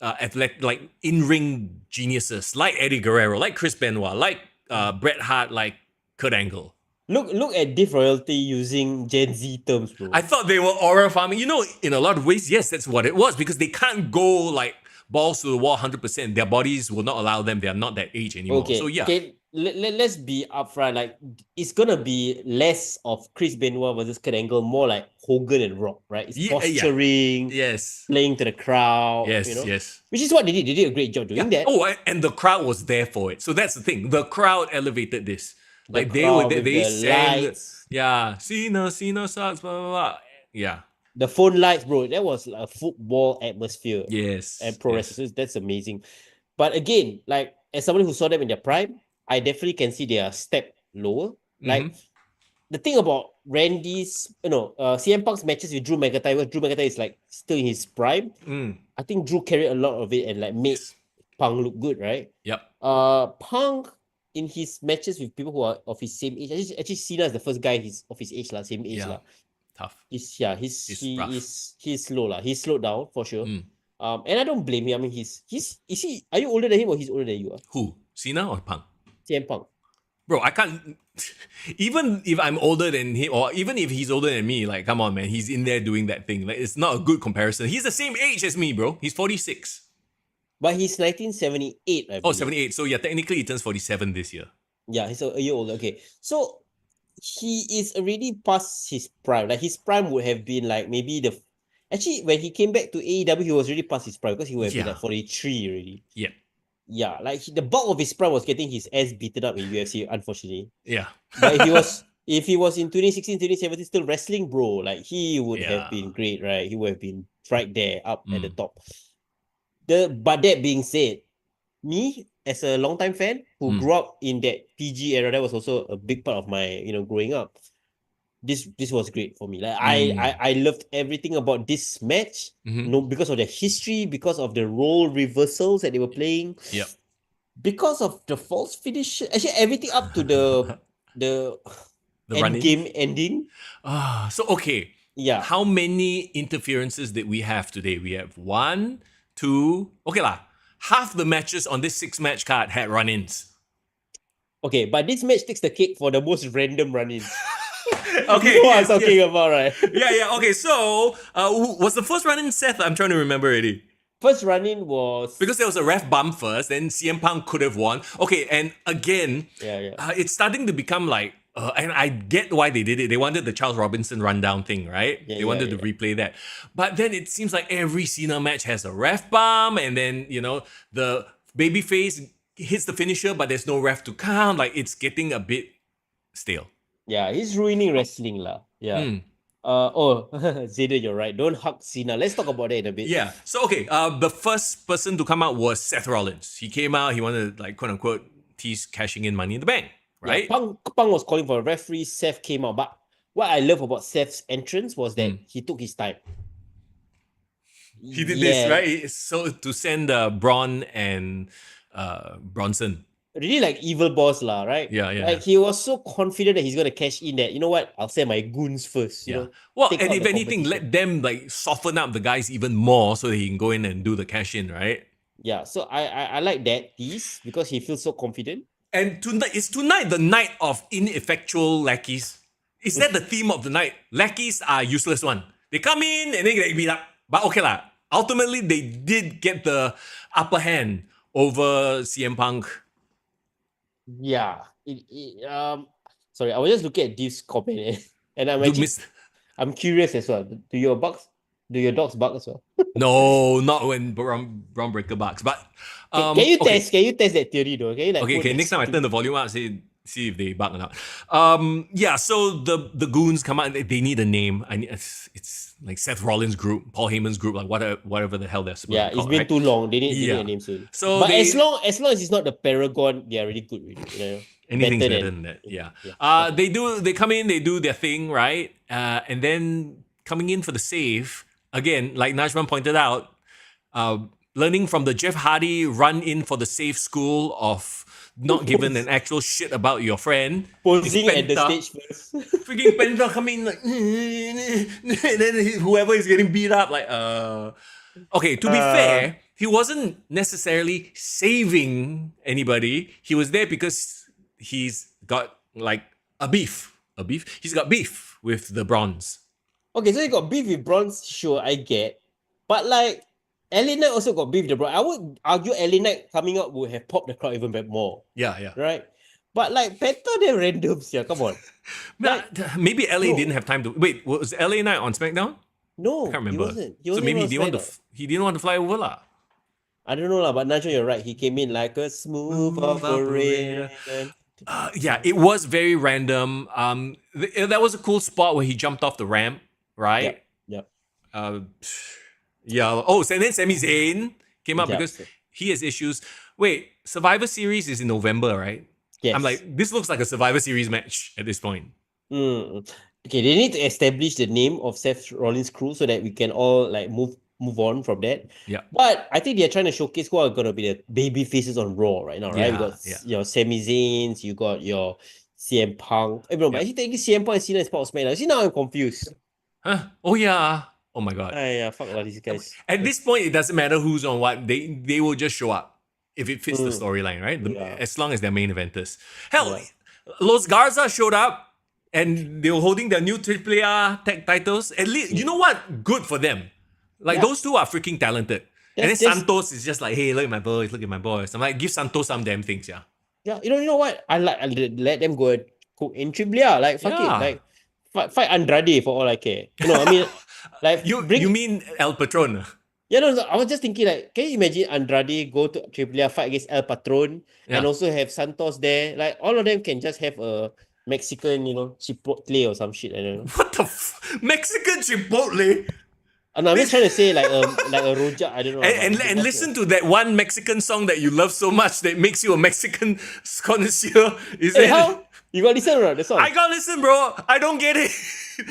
athletic, like in-ring geniuses, like Eddie Guerrero, like Chris Benoit, like Bret Hart, like Kurt Angle. Look at Div Royalty using Gen Z terms, bro. I thought they were aura farming. In a lot of ways, yes, that's what it was because they can't go like balls to the wall 100%. Their bodies will not allow them. They are not that age anymore. Okay. So yeah. Okay. Let's be upfront. Like it's gonna be less of Chris Benoit versus Kurt Angle, more like Hogan and Rock, right? It's posturing, Yes. playing to the crowd. Yes, yes. Which is what they did. They did a great job doing that. Oh, and the crowd was there for it. So that's the thing. The crowd elevated this. Like they were there, they sang. Lights. Yeah, Cena sucks, blah blah blah. Yeah. The phone lights, bro. That was like a football atmosphere. Yes. And pro wrestlers. That's amazing. But again, like as somebody who saw them in their prime, I definitely can see they are a step lower. Like the thing about Randy's, CM Punk's matches with Drew McIntyre is like still in his prime. I think Drew carried a lot of it and like made Punk look good, right? Yep. Punk in his matches with people who are of his same age. Actually Cena is the first guy of his age, same age. Tough. He's slow. He's slowed down for sure. And I don't blame him. I mean, are you older than him or he's older than you? Who? Cena or Punk? CM Punk. Bro, I can't. Even if I'm older than him, or even if he's older than me, like, come on, man, he's in there doing that thing. Like, it's not a good comparison. He's the same age as me, bro. He's 46. But he's 1978, I believe. Oh, 78. So yeah, technically he turns 47 this year. Yeah, he's a year older. Okay. So he is already past his prime. Like his prime would have been like maybe actually when he came back to AEW, he was already past his prime because he would have been like 43 already. Yeah. yeah, like the bulk of his prime was getting his ass beaten up in UFC, unfortunately. Yeah. But if he was in 2016, 2017 still wrestling, bro, like he would have been great, right? He would have been right there up at the top. But that being said, me as a longtime fan who grew up in that PG era, that was also a big part of my growing up. This was great for me. Like I loved everything about this match. No, because of the history, because of the role reversals that they were playing. Yep. Because of the false finish, actually everything up to the end game ending. So okay. Yeah. How many interferences did we have today? We have 1, 2. Okay lah. Half the matches on this 6-match card had run-ins. Okay, but this match takes the cake for the most random run-ins. Okay, you know what I'm talking about, right? Yeah. Okay, so was the first run-in Seth? I'm trying to remember already. First run-in was... Because there was a ref bump first, then CM Punk could have won. Okay, and again, it's starting to become like, and I get why they did it. They wanted the Charles Robinson rundown thing, right? They wanted to replay that. But then it seems like every Cena match has a ref bump, and then, the babyface hits the finisher, but there's no ref to count. Like, it's getting a bit stale. Yeah, he's ruining wrestling lah. Yeah. Zayden, you're right. Don't hug Cena. Let's talk about that in a bit. Yeah. So, okay, the first person to come out was Seth Rollins. He came out, he wanted to, like, quote unquote, tease cashing in Money in the Bank, right? Yeah, Punk was calling for a referee. Seth came out. But what I love about Seth's entrance was that he took his time. He did this, right? So to send Braun and Bronson. Really like evil boss lah, right? Yeah. Like he was so confident that he's gonna cash in that, you know what? I'll send my goons first. You know? Well, and if anything, let them like soften up the guys even more so that he can go in and do the cash in, right? Yeah. So I like that piece because he feels so confident. And is tonight the night of ineffectual lackeys? Is that the theme of the night? Lackeys are useless one. They come in and they get beat up. But okay lah. Ultimately, they did get the upper hand over CM Punk. Yeah. Sorry, I was just looking at this comment and I'm curious as well. Do your dogs bark as well? No, not when Brown Breaker barks. But can you test that theory though? Okay, next time I turn the volume up, see if they bark or not. So the goons come out. They need a name. It's like Seth Rollins' group, Paul Heyman's group, like whatever the hell they're supposed to call. It's been too long. They need a name soon. So but as long as it's not the Paragon, they are really good with it. You know? Anything's better than that. Yeah. They come in, they do their thing, right? And then coming in for the save, again, like Najman pointed out, learning from the Jeff Hardy run in for the save school of not giving an actual shit about your friend. Posing at the stage first. Freaking Penta coming like, and then whoever is getting beat up, like, Okay, to be fair, he wasn't necessarily saving anybody. He was there because he's got like a beef. He's got beef with the Bronze. Okay, so he got beef with Bronze, sure, I get. But like, LA Knight also got beef with the Bronze. I would argue LA Knight coming out would have popped the crowd even bit more. Yeah. Right? But like, Penta, they're randoms here. Come on. Maybe LA didn't have time to... Wait, was LA Knight on SmackDown? No, I can't remember. He wasn't maybe he didn't want to fly over lah. I don't know lah, but Nacho, you're right. He came in like a smooth operator. It was very random. That was a cool spot where he jumped off the ramp, right? Yep. Oh, and then Sami Zayn came up because he has issues. Wait, Survivor Series is in November, right? Yes. I'm like, this looks like a Survivor Series match at this point. Okay, they need to establish the name of Seth Rollins' crew so that we can all like move on from that. Yeah. But I think they're trying to showcase who are going to be the baby faces on Raw right now, right? You got your Sami Zayn, you got your CM Punk. But actually technically CM Punk and Cena is part of SmackDown. See, now I'm confused. Huh? Oh yeah. Oh my god. Yeah, fuck all these guys. At this point, it doesn't matter who's on what. They will just show up if it fits the storyline, right? As long as they're main eventers. Hell, Los Garza showed up and they were holding their new AAA tag titles. At least, you know what? Good for them. Like, those two are freaking talented. And then Santos is just like, hey, look at my boys, I'm like, give Santos some damn things, yeah. Yeah, you know what? I let them go and cook in AAA. Like, fuck it. Like, fight Andrade for all I care. You know, I mean, like... You mean El Patron? Yeah, no, I was just thinking like, can you imagine Andrade go to Triple A fight against El Patron and Yeah. also have Santos there? Like all of them can just have a Mexican, chipotle or some shit. I don't know. What the Mexican Chipotle? And I'm just trying to say like a rojak. I don't know, but And what's listen to that one Mexican song that you love so much that makes you a Mexican connoisseur. Is Hey, it? how you got listen or not the song? I got listen, bro. I don't get it.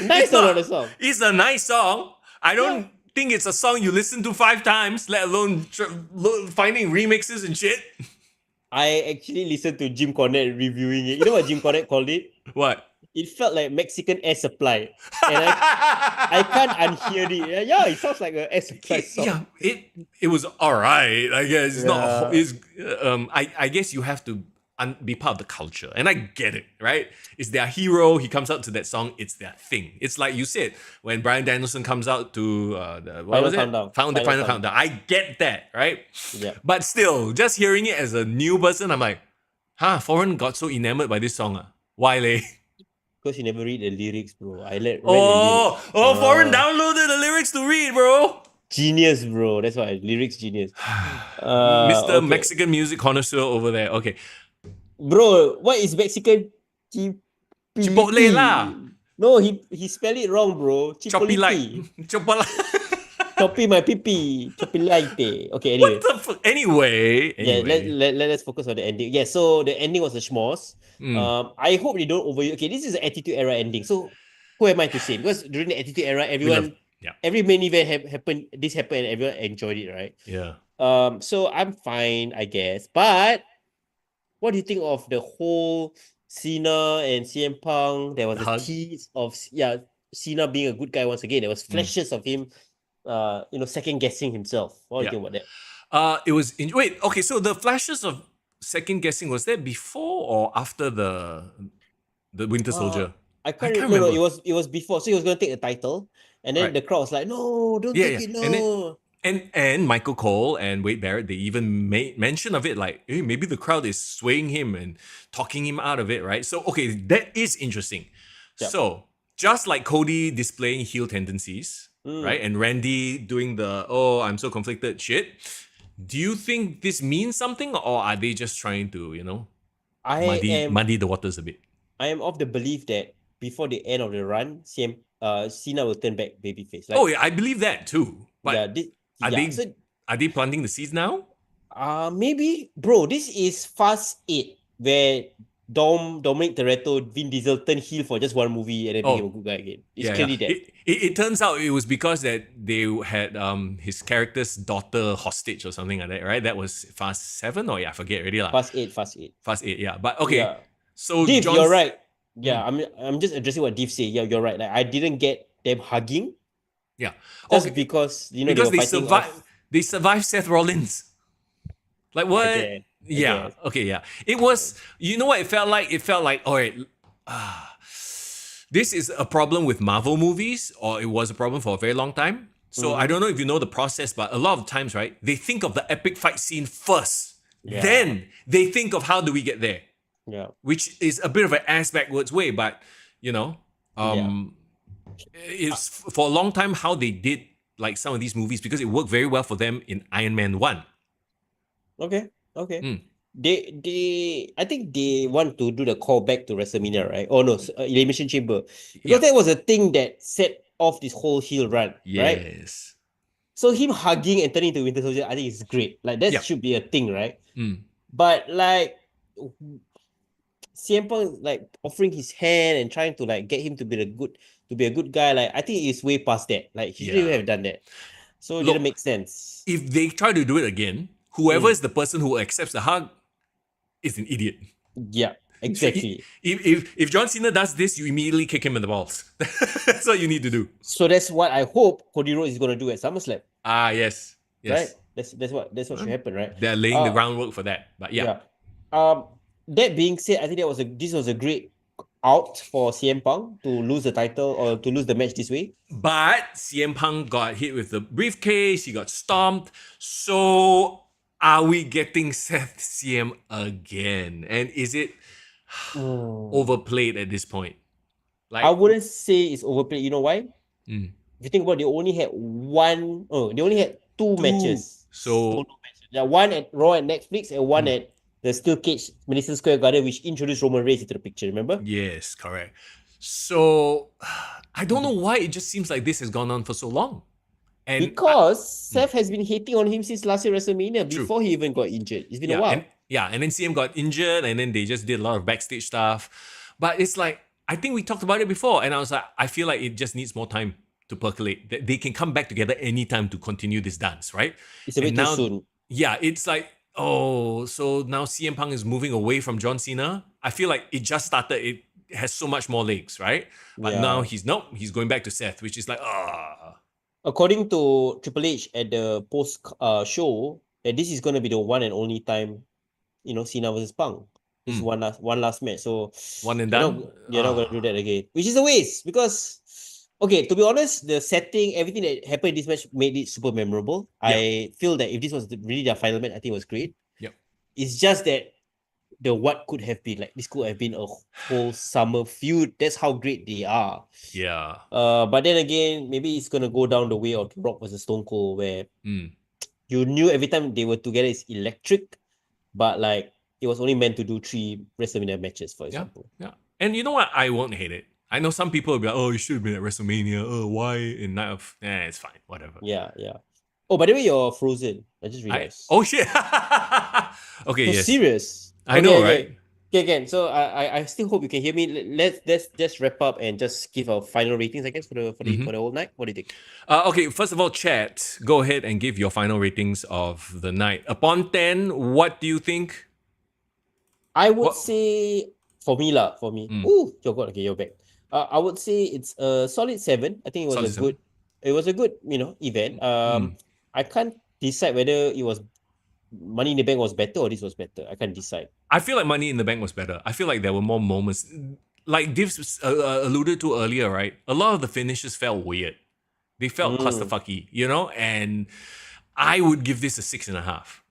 Nice or not the song? It's a nice song. I Yeah. don't think it's a song you listen to 5 times, let alone finding remixes and shit. I actually listened to Jim Cornette reviewing it. You know what Jim Cornette called it? What? It felt like Mexican air supply, and I can't unhear it. Yeah, it sounds like an air supply song. Yeah, it was alright. I guess it's not. Yeah. It's I guess you have to be part of the culture, and I get it. Right? It's their hero. He comes out to that song. It's their thing. It's like you said when Bryan Danielson comes out to what was it? Countdown. Final Countdown. I get that, right? Yeah. But still, just hearing it as a new person, I'm like, foreign got so enamored by this song. Why, leh? Because you never read the lyrics, bro. I read the lyrics. Foreign downloaded the lyrics to read, bro. Genius, bro. That's why lyrics genius. Mr. Okay. Mexican music connoisseur over there. Okay. Bro, what is Mexican? Chipotle lah. No, he spelled it wrong, bro. Choppy light. Chipoliti. Chopala. Choppy my pipi. Chopilite. Okay, anyway. What the fuck? Anyway. Yeah, let's focus on the ending. Yeah, so the ending was a schmoz. I hope they don't okay, this is an Attitude Era ending. So who am I to say? Because during the Attitude Era, every main event happened, and everyone enjoyed it, right? Yeah. So I'm fine, I guess. But what do you think of the whole Cena and CM Punk? There was a tease of Cena being a good guy once again. There was flashes of him second guessing himself. What do you think about that? It was wait, okay, so the flashes of second guessing, was that before or after the Winter Soldier? I can't remember. No, it was before. So he was gonna take the title, and then the crowd was like, "No, don't take it, no." And Michael Cole and Wade Barrett, they even made mention of it, like, hey, maybe the crowd is swaying him and talking him out of it, right? So okay, that is interesting. Yep. So just like Cody displaying heel tendencies, right, and Randy doing the I'm so conflicted shit. Do you think this means something, or are they just trying to, muddy the waters a bit? I am of the belief that before the end of the run, Cena will turn back babyface. Like, I believe that too. But are they planting the seeds now? Maybe, bro. This is Fast 8, where Dominic Toretto, Vin Diesel turned heel for just one movie and then became a good guy again. It's clearly that. It turns out it was because that they had his character's daughter hostage or something like that, right? That was Fast 7 or I forget already. Fast 8. Fast 8, yeah. But okay. Yeah. So Div, you're right. Yeah, I'm just addressing what Div said. Yeah, you're right. Like I didn't get them hugging. Yeah. Just because they survived Seth Rollins. Like what? Okay. Yeah. Okay. Yeah. It was. You know what it felt like? It felt like, all right. This is a problem with Marvel movies, or it was a problem for a very long time. So I don't know if you know the process, but a lot of times, right? They think of the epic fight scene first, then they think of how do we get there. Yeah. Which is a bit of an ass backwards way, but it's for a long time how they did like some of these movies, because it worked very well for them in Iron Man 1. Okay. They I think they want to do the callback to WrestleMania, right? Oh no, Elimination Chamber. Because that was a thing that set off this whole heel run, right? Yes. So him hugging and turning into Winter Soldier, I think is great. Like that should be a thing, right? But like CM Punk like offering his hand and trying to like get him to be a good guy, like I think it's way past that. Like he shouldn't have done that. So it didn't make sense. If they try to do it again, whoever is the person who accepts the hug is an idiot. Yeah, exactly. If John Cena does this, you immediately kick him in the balls. That's what you need to do. So that's what I hope Cody Rhodes is going to do at SummerSlam. Yes. Right? That's what should happen, right? They're laying the groundwork for that. But yeah. That being said, I think this was a great out for CM Punk to lose the title or to lose the match this way. But CM Punk got hit with the briefcase. He got stomped. So are we getting Seth CM again? And is it overplayed at this point? Like, I wouldn't say it's overplayed. You know why? If you think about it, they only had two Two. matches. So Solo matches. Yeah, one at Raw and Netflix and one mm, at the Steel Cage Madison Square Garden, which introduced Roman Reigns into the picture, remember? yes, correct. So I don't know why it just seems like this has gone on for so long. And Because mm, Seth has been hating on him since last year WrestleMania, true. before he even got injured. It's been a Yeah, while. and then CM got injured, and then they just did a lot of backstage stuff. But it's like I think we talked about it before, and I was like, I feel like it just needs more time to percolate. That they can come back together anytime to continue this dance, right? It's a And bit too now, soon. yeah, it's like, oh, so now CM Punk is moving away from John Cena. I feel like it just started. It has so much more legs, right? But now Yeah. he's going back to Seth, which is like, According to Triple H at the post show, that this is gonna be the one and only time, Cena versus Punk. This is mm, one last match. So one and they're not done. they're not gonna do that again. Which is a waste because okay, to be honest, the setting, everything that happened in this match made it super memorable. Yeah, I feel that if this was really their final match, I think it was great. yep, It's just that the what could have been, like, this could have been a whole summer feud. That's how great they are. yeah. But then again, maybe it's gonna go down the way of Rock versus Stone Cold, where Mm. you knew every time they were together it's electric, but like it was only meant to do 3 WrestleMania matches, for Yeah, example. yeah. And you know what? I won't hate it. I know some people will be like, oh, you should have been at WrestleMania. Oh, why in Night of... it's fine. Whatever. Yeah, yeah. Oh, by the way, you're frozen. I just realized. Oh, shit. Okay, So yes. serious. I know, Okay, right? okay. Okay, again. So I still hope you can hear me. Let's just wrap up and just give our final ratings, I guess, for the whole night. What do you think? Okay, first of all, chat, go ahead and give your final ratings of the night. Upon 10, what do you think? I would What? say for me. Mm, Ooh, you're good. Okay, you're back. I would say it's a solid 7. I think it was solid a 7. good, event. Mm. I can't decide whether it was Money in the Bank was better or this was better. I can't decide. I feel like Money in the Bank was better. I feel like there were more moments. Like Div alluded to earlier, right? A lot of the finishes felt weird. They felt Mm, clusterfucky, and I would give this a 6.5.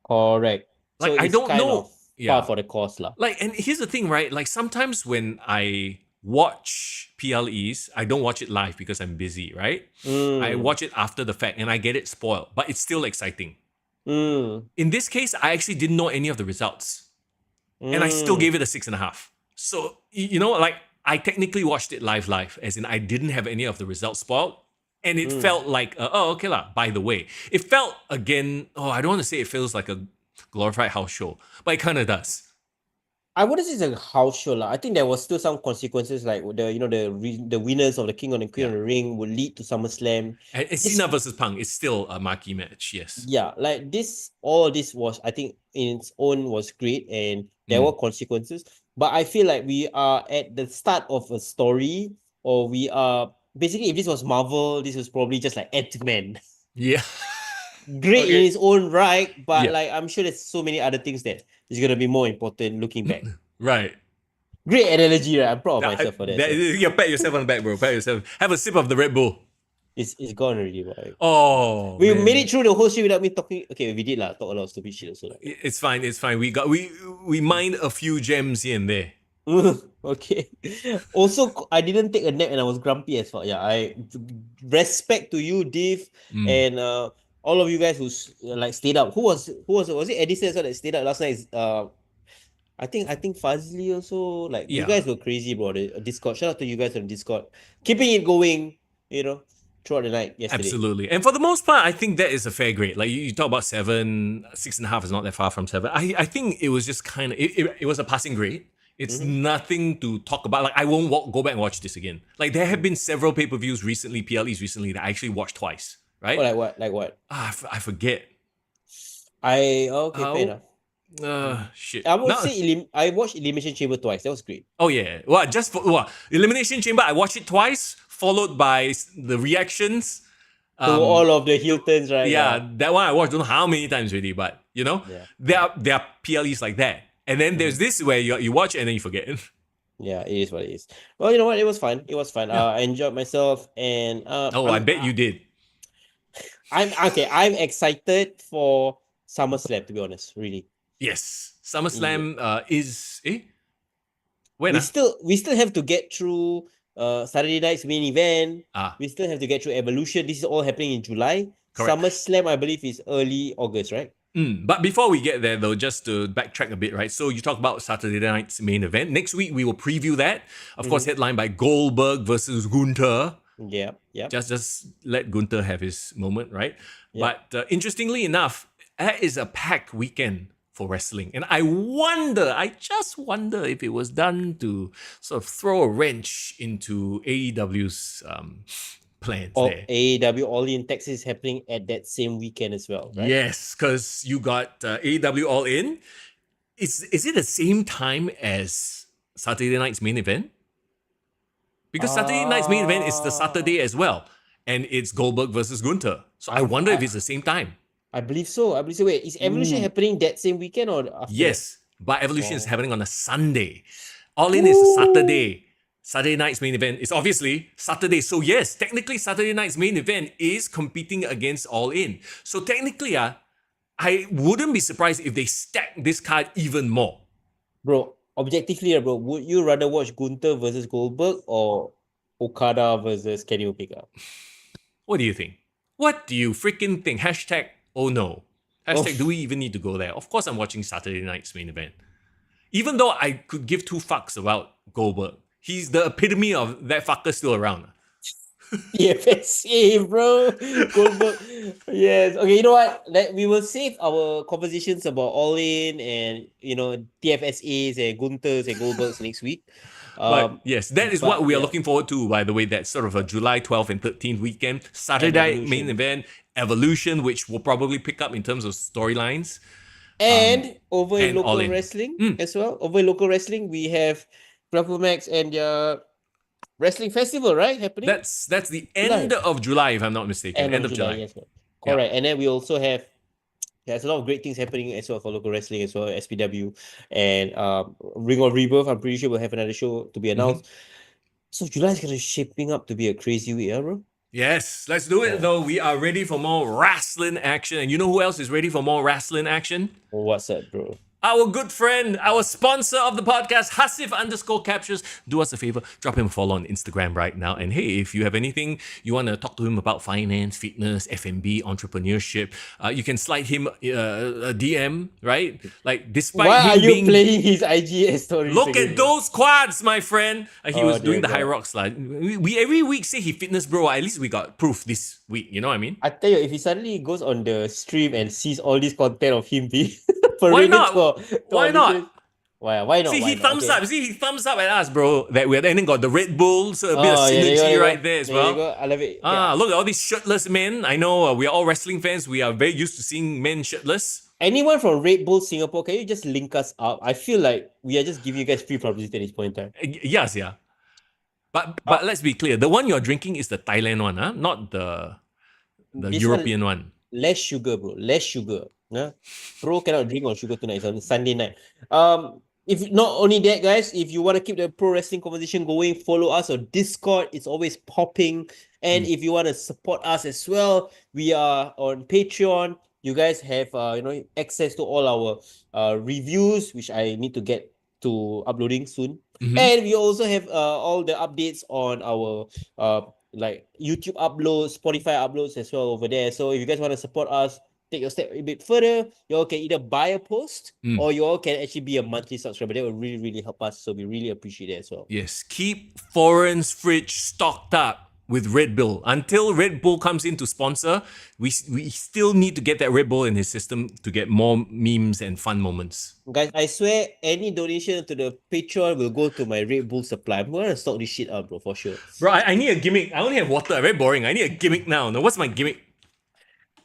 correct. Like So I it's don't kind know. of par Yeah. for the course, lah. Like, and here's the thing, right? Like sometimes when I watch PLEs, I don't watch it live because I'm busy, right? I Mm, watch it after the fact and I get it spoiled, but it's still exciting. mm, In this case, I actually didn't know any of the results. And I still mm, gave it a 6.5. So, like I technically watched it live, as in I didn't have any of the results spoiled. And it mm. felt like, okay lah, by the way. It felt, again, I don't want to say it feels like a glorified house show, but it kind of does. I wouldn't say it's a house show, lah. I think there was still some consequences, like the winners of the King and the Queen Yeah. of the Ring would lead to SummerSlam. And Cena versus Punk is still a marquee match, yes. Yeah, like all this was, I think, in its own was great, and there were consequences. But I feel like we are at the start of a story, or we are basically, if this was Marvel, this was probably just like Ant-Man. Yeah. Great in Okay. its own right, but Yeah. like I'm sure there's so many other things that is gonna be more important looking back. Right. Great analogy, right? I'm proud of myself for that. So. You pat yourself on the back, bro. Pat yourself. Have a sip of the Red Bull. It's gone already, right? Oh, We man. made it through the whole show without me talking. Okay, we did lah. Talk a lot of stupid shit also. It's fine. It's fine. We mined a few gems here and there. Okay. Also, I didn't take a nap and I was grumpy as fuck. Yeah, I respect to you, Div, and all of you guys who like stayed up. Who was it? Edison as well that stayed up last night? I think Fazli also. Like, you Yeah. guys were crazy, bro. The Discord. Shout out to you guys on Discord, keeping it going. Throughout the night yesterday. Absolutely. And for the most part, I think that is a fair grade. Like you talk about 7, 6.5 is not that far from 7. I think it was just kind of, it was a passing grade. It's nothing to talk about. Like I won't go back and watch this again. Like there have been several pay-per-views recently, PLEs recently, that I actually watched twice, right? Oh, like what? Like what? I forget. Okay, fair enough. Shit. I would No. say I watched Elimination Chamber twice. That was great. Oh yeah. Well, just for Elimination Chamber, I watched it twice, followed by the reactions. To all of the heel turns, right? Yeah, that one I watched don't know how many times already, but Yeah. there are PLEs like that. And then there's this where you watch and then you forget. Yeah, it is what it is. Well, you know what? It was fun. I enjoyed myself, and I bet you did. I'm okay. I'm excited for SummerSlam, to be honest. Really. Yes. SummerSlam is when? We still have to get through Saturday night's main event. Ah. We still have to get through Evolution. This is all happening in July. Correct. SummerSlam, I believe, is early August, right? But before we get there, though, just to backtrack a bit, right? So you talk about Saturday night's main event. Next week, we will preview that. Of course, headlined by Goldberg versus Gunther. Yeah. Just let Gunther have his moment, right? Yeah. But interestingly enough, that is a packed weekend for wrestling. And I just wonder if it was done to sort of throw a wrench into AEW's plans there. AEW All In Texas happening at that same weekend as well, right? Yes, because you got AEW All In. Is it the same time as Saturday night's main event? Because Saturday night's main event is the Saturday as well. And it's Goldberg versus Gunther. So I wonder if it's the same time. I believe so. Wait, is Evolution happening that same weekend or after? Yes, but Evolution is happening on a Sunday. All In is Saturday. Saturday night's main event is obviously Saturday. So yes, technically Saturday night's main event is competing against All In. So technically, I wouldn't be surprised if they stack this card even more. Bro, objectively, bro, would you rather watch Gunther versus Goldberg or Okada versus Kenny Omega? What do you think? What do you freaking think? Hashtag, oh no. Hashtag, do we even need to go there? Of course I'm watching Saturday night's main event. Even though I could give two fucks about Goldberg. He's the epitome of that fucker still around. TFSA, bro. Goldberg. Yes. Okay, you know what? We will save our conversations about All In and, TFSAs and Gunthers and Goldbergs next week. But yes, that is what we are looking forward to, by the way. That's sort of a July 12th and 13th weekend. Saturday main event, Evolution, which will probably pick up in terms of storylines. And over in local wrestling as well. Over in local wrestling, we have Bravo Max and their wrestling festival, right? Happening. That's the end of July, if I'm not mistaken. End of July. Yes, correct. And then we also have there's a lot of great things happening as well for local wrestling as well, SPW and Ring of Rebirth. I'm pretty sure we'll have another show to be announced. So July is gonna shaping up to be a crazy week, bro. Yes, let's do it though. We are ready for more wrestling action. And you know who else is ready for more wrestling action? What's that, bro? Our good friend, our sponsor of the podcast, Hasif_captures. Do us a favor, drop him a follow on Instagram right now. And hey, if you have anything you want to talk to him about finance, fitness, F&B, entrepreneurship, you can slide him a DM, right? Like, despite why him are you playing his IG stories? Look at those quads, my friend. He was doing the high rocks. We every week say he fitness bro. At least we got proof this week. You know what I mean? I tell you, if he suddenly goes on the stream and sees all this content of him being why not? Why not? Why not? See, he thumbs up. See, he thumbs up at us, bro. That we then got the Red Bull, so a bit of synergy right there as well. I love it. Look at all these shirtless men. I know we are all wrestling fans. We are very used to seeing men shirtless. Anyone from Red Bull Singapore, can you just link us up? I feel like we are just giving you guys free publicity at this point in time. Yes, yeah. But let's be clear. The one you're drinking is the Thailand one, huh? Not the European one. Less sugar, bro. Less sugar. Bro cannot drink on sugar tonight. It's on Sunday night. If not only that, guys, if you want to keep the pro wrestling conversation going, follow us on Discord. It's always popping. And if you want to support us as well, we are on Patreon. You guys have access to all our reviews, which I need to get to uploading soon. And we also have all the updates on our YouTube uploads, Spotify uploads as well over there. So if you guys want to support us, take your step a bit further, you all can either buy a post or you all can actually be a monthly subscriber. That will really, really help us. So we really appreciate it as well. Yes, keep Foreign's fridge stocked up with Red Bull. Until Red Bull comes in to sponsor, we still need to get that Red Bull in his system to get more memes and fun moments. Guys, I swear any donation to the Patreon will go to my Red Bull supply. I'm going to stock this shit up, bro, for sure. Bro, I need a gimmick. I only have water. Very boring. I need a gimmick now. No, what's my gimmick?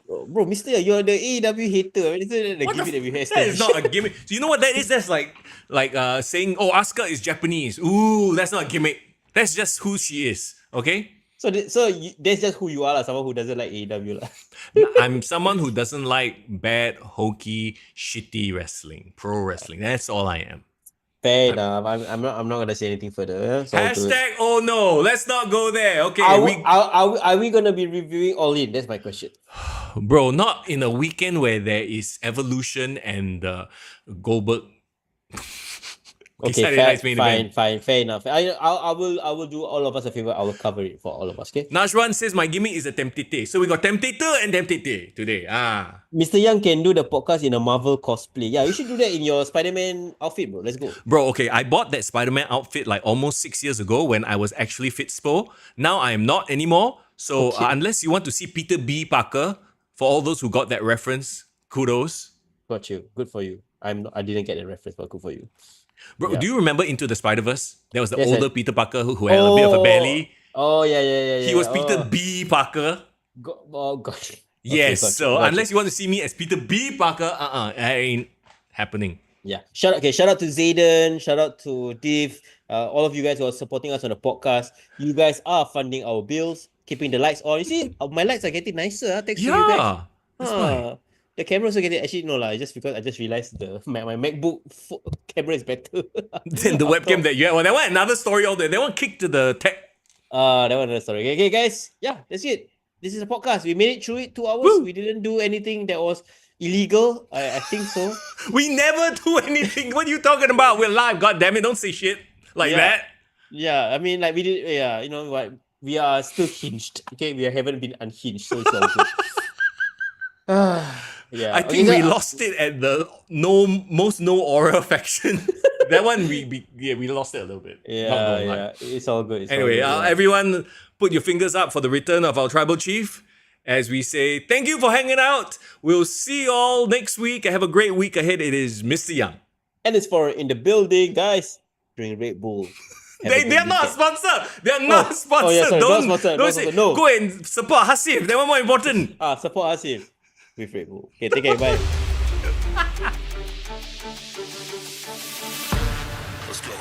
Bro, Mister, you're the AEW hater. That is not a gimmick. So you know what that is? That's like saying, oh, Asuka is Japanese. Ooh, that's not a gimmick. That's just who she is. Okay? So that's just who you are, someone who doesn't like AEW. I'm someone who doesn't like bad, hokey, shitty wrestling, pro wrestling. That's all I am. Fair enough. I'm not gonna say anything further. Hashtag oh no, let's not go there. Okay. Are we gonna be reviewing All In? That's my question. Bro, not in a weekend where there is Evolution and Goldberg. Okay, Okay, Saturday night's main event. fine, fair enough. I will do all of us a favor. I will cover it for all of us. Okay. Najwan says my gimmick is a Temptate. So we got Temptator and Temptate today. Mr. Young can do the podcast in a Marvel cosplay. Yeah, you should do that in your Spider-Man outfit, bro. Let's go. Bro, okay, I bought that Spider-Man outfit like almost 6 years ago when I was actually Fitspo. Now I am not anymore. So unless you want to see Peter B. Parker, for all those who got that reference, kudos. Got you. Good for you. I didn't get the reference, but good for you. Bro, do you remember Into the Spider-Verse? There was the Yes, older Peter Parker who had a bit of a belly. Oh, yeah. He was Peter B. Parker. Gosh. Yes, Okay, so unless you want to see me as Peter B. Parker, that ain't happening. Yeah. Shout out to Zayden. Shout out to Div. All of you guys who are supporting us on the podcast. You guys are funding our bills, keeping the lights on. You see, my lights are getting nicer. Thanks to you guys. That's why. The camera also getting actually no lah. Just because I just realized my MacBook camera is better Then the webcam that you had. Well, that one another story all day. That one kicked to the tech. That one another story. Okay, guys. Yeah, that's it. This is a podcast. We made it through it 2 hours. Woo. We didn't do anything that was illegal. I think so. We never do anything. What are you talking about? We're live. God damn it! Don't say shit like that. Yeah, I mean, like we did. Yeah, you know what? We are still hinged. Okay, we haven't been unhinged, so it's all good. Yeah, I think we lost it at the most no aura faction. That one we lost it a little bit. Yeah, it's all good. Anyway, everyone, put your fingers up for the return of our tribal chief. As we say, thank you for hanging out. We'll see you all next week. Have a great week ahead. It is Mr. Young. And it's for in the building, guys. Drink Red Bull. They're not sponsored. They're not sponsored. Yeah, sorry, don't sponsored. say, No. Go and support Hasif. That one more important. Support Hasif with Red Bull. Okay, take care. Bye. Let's go.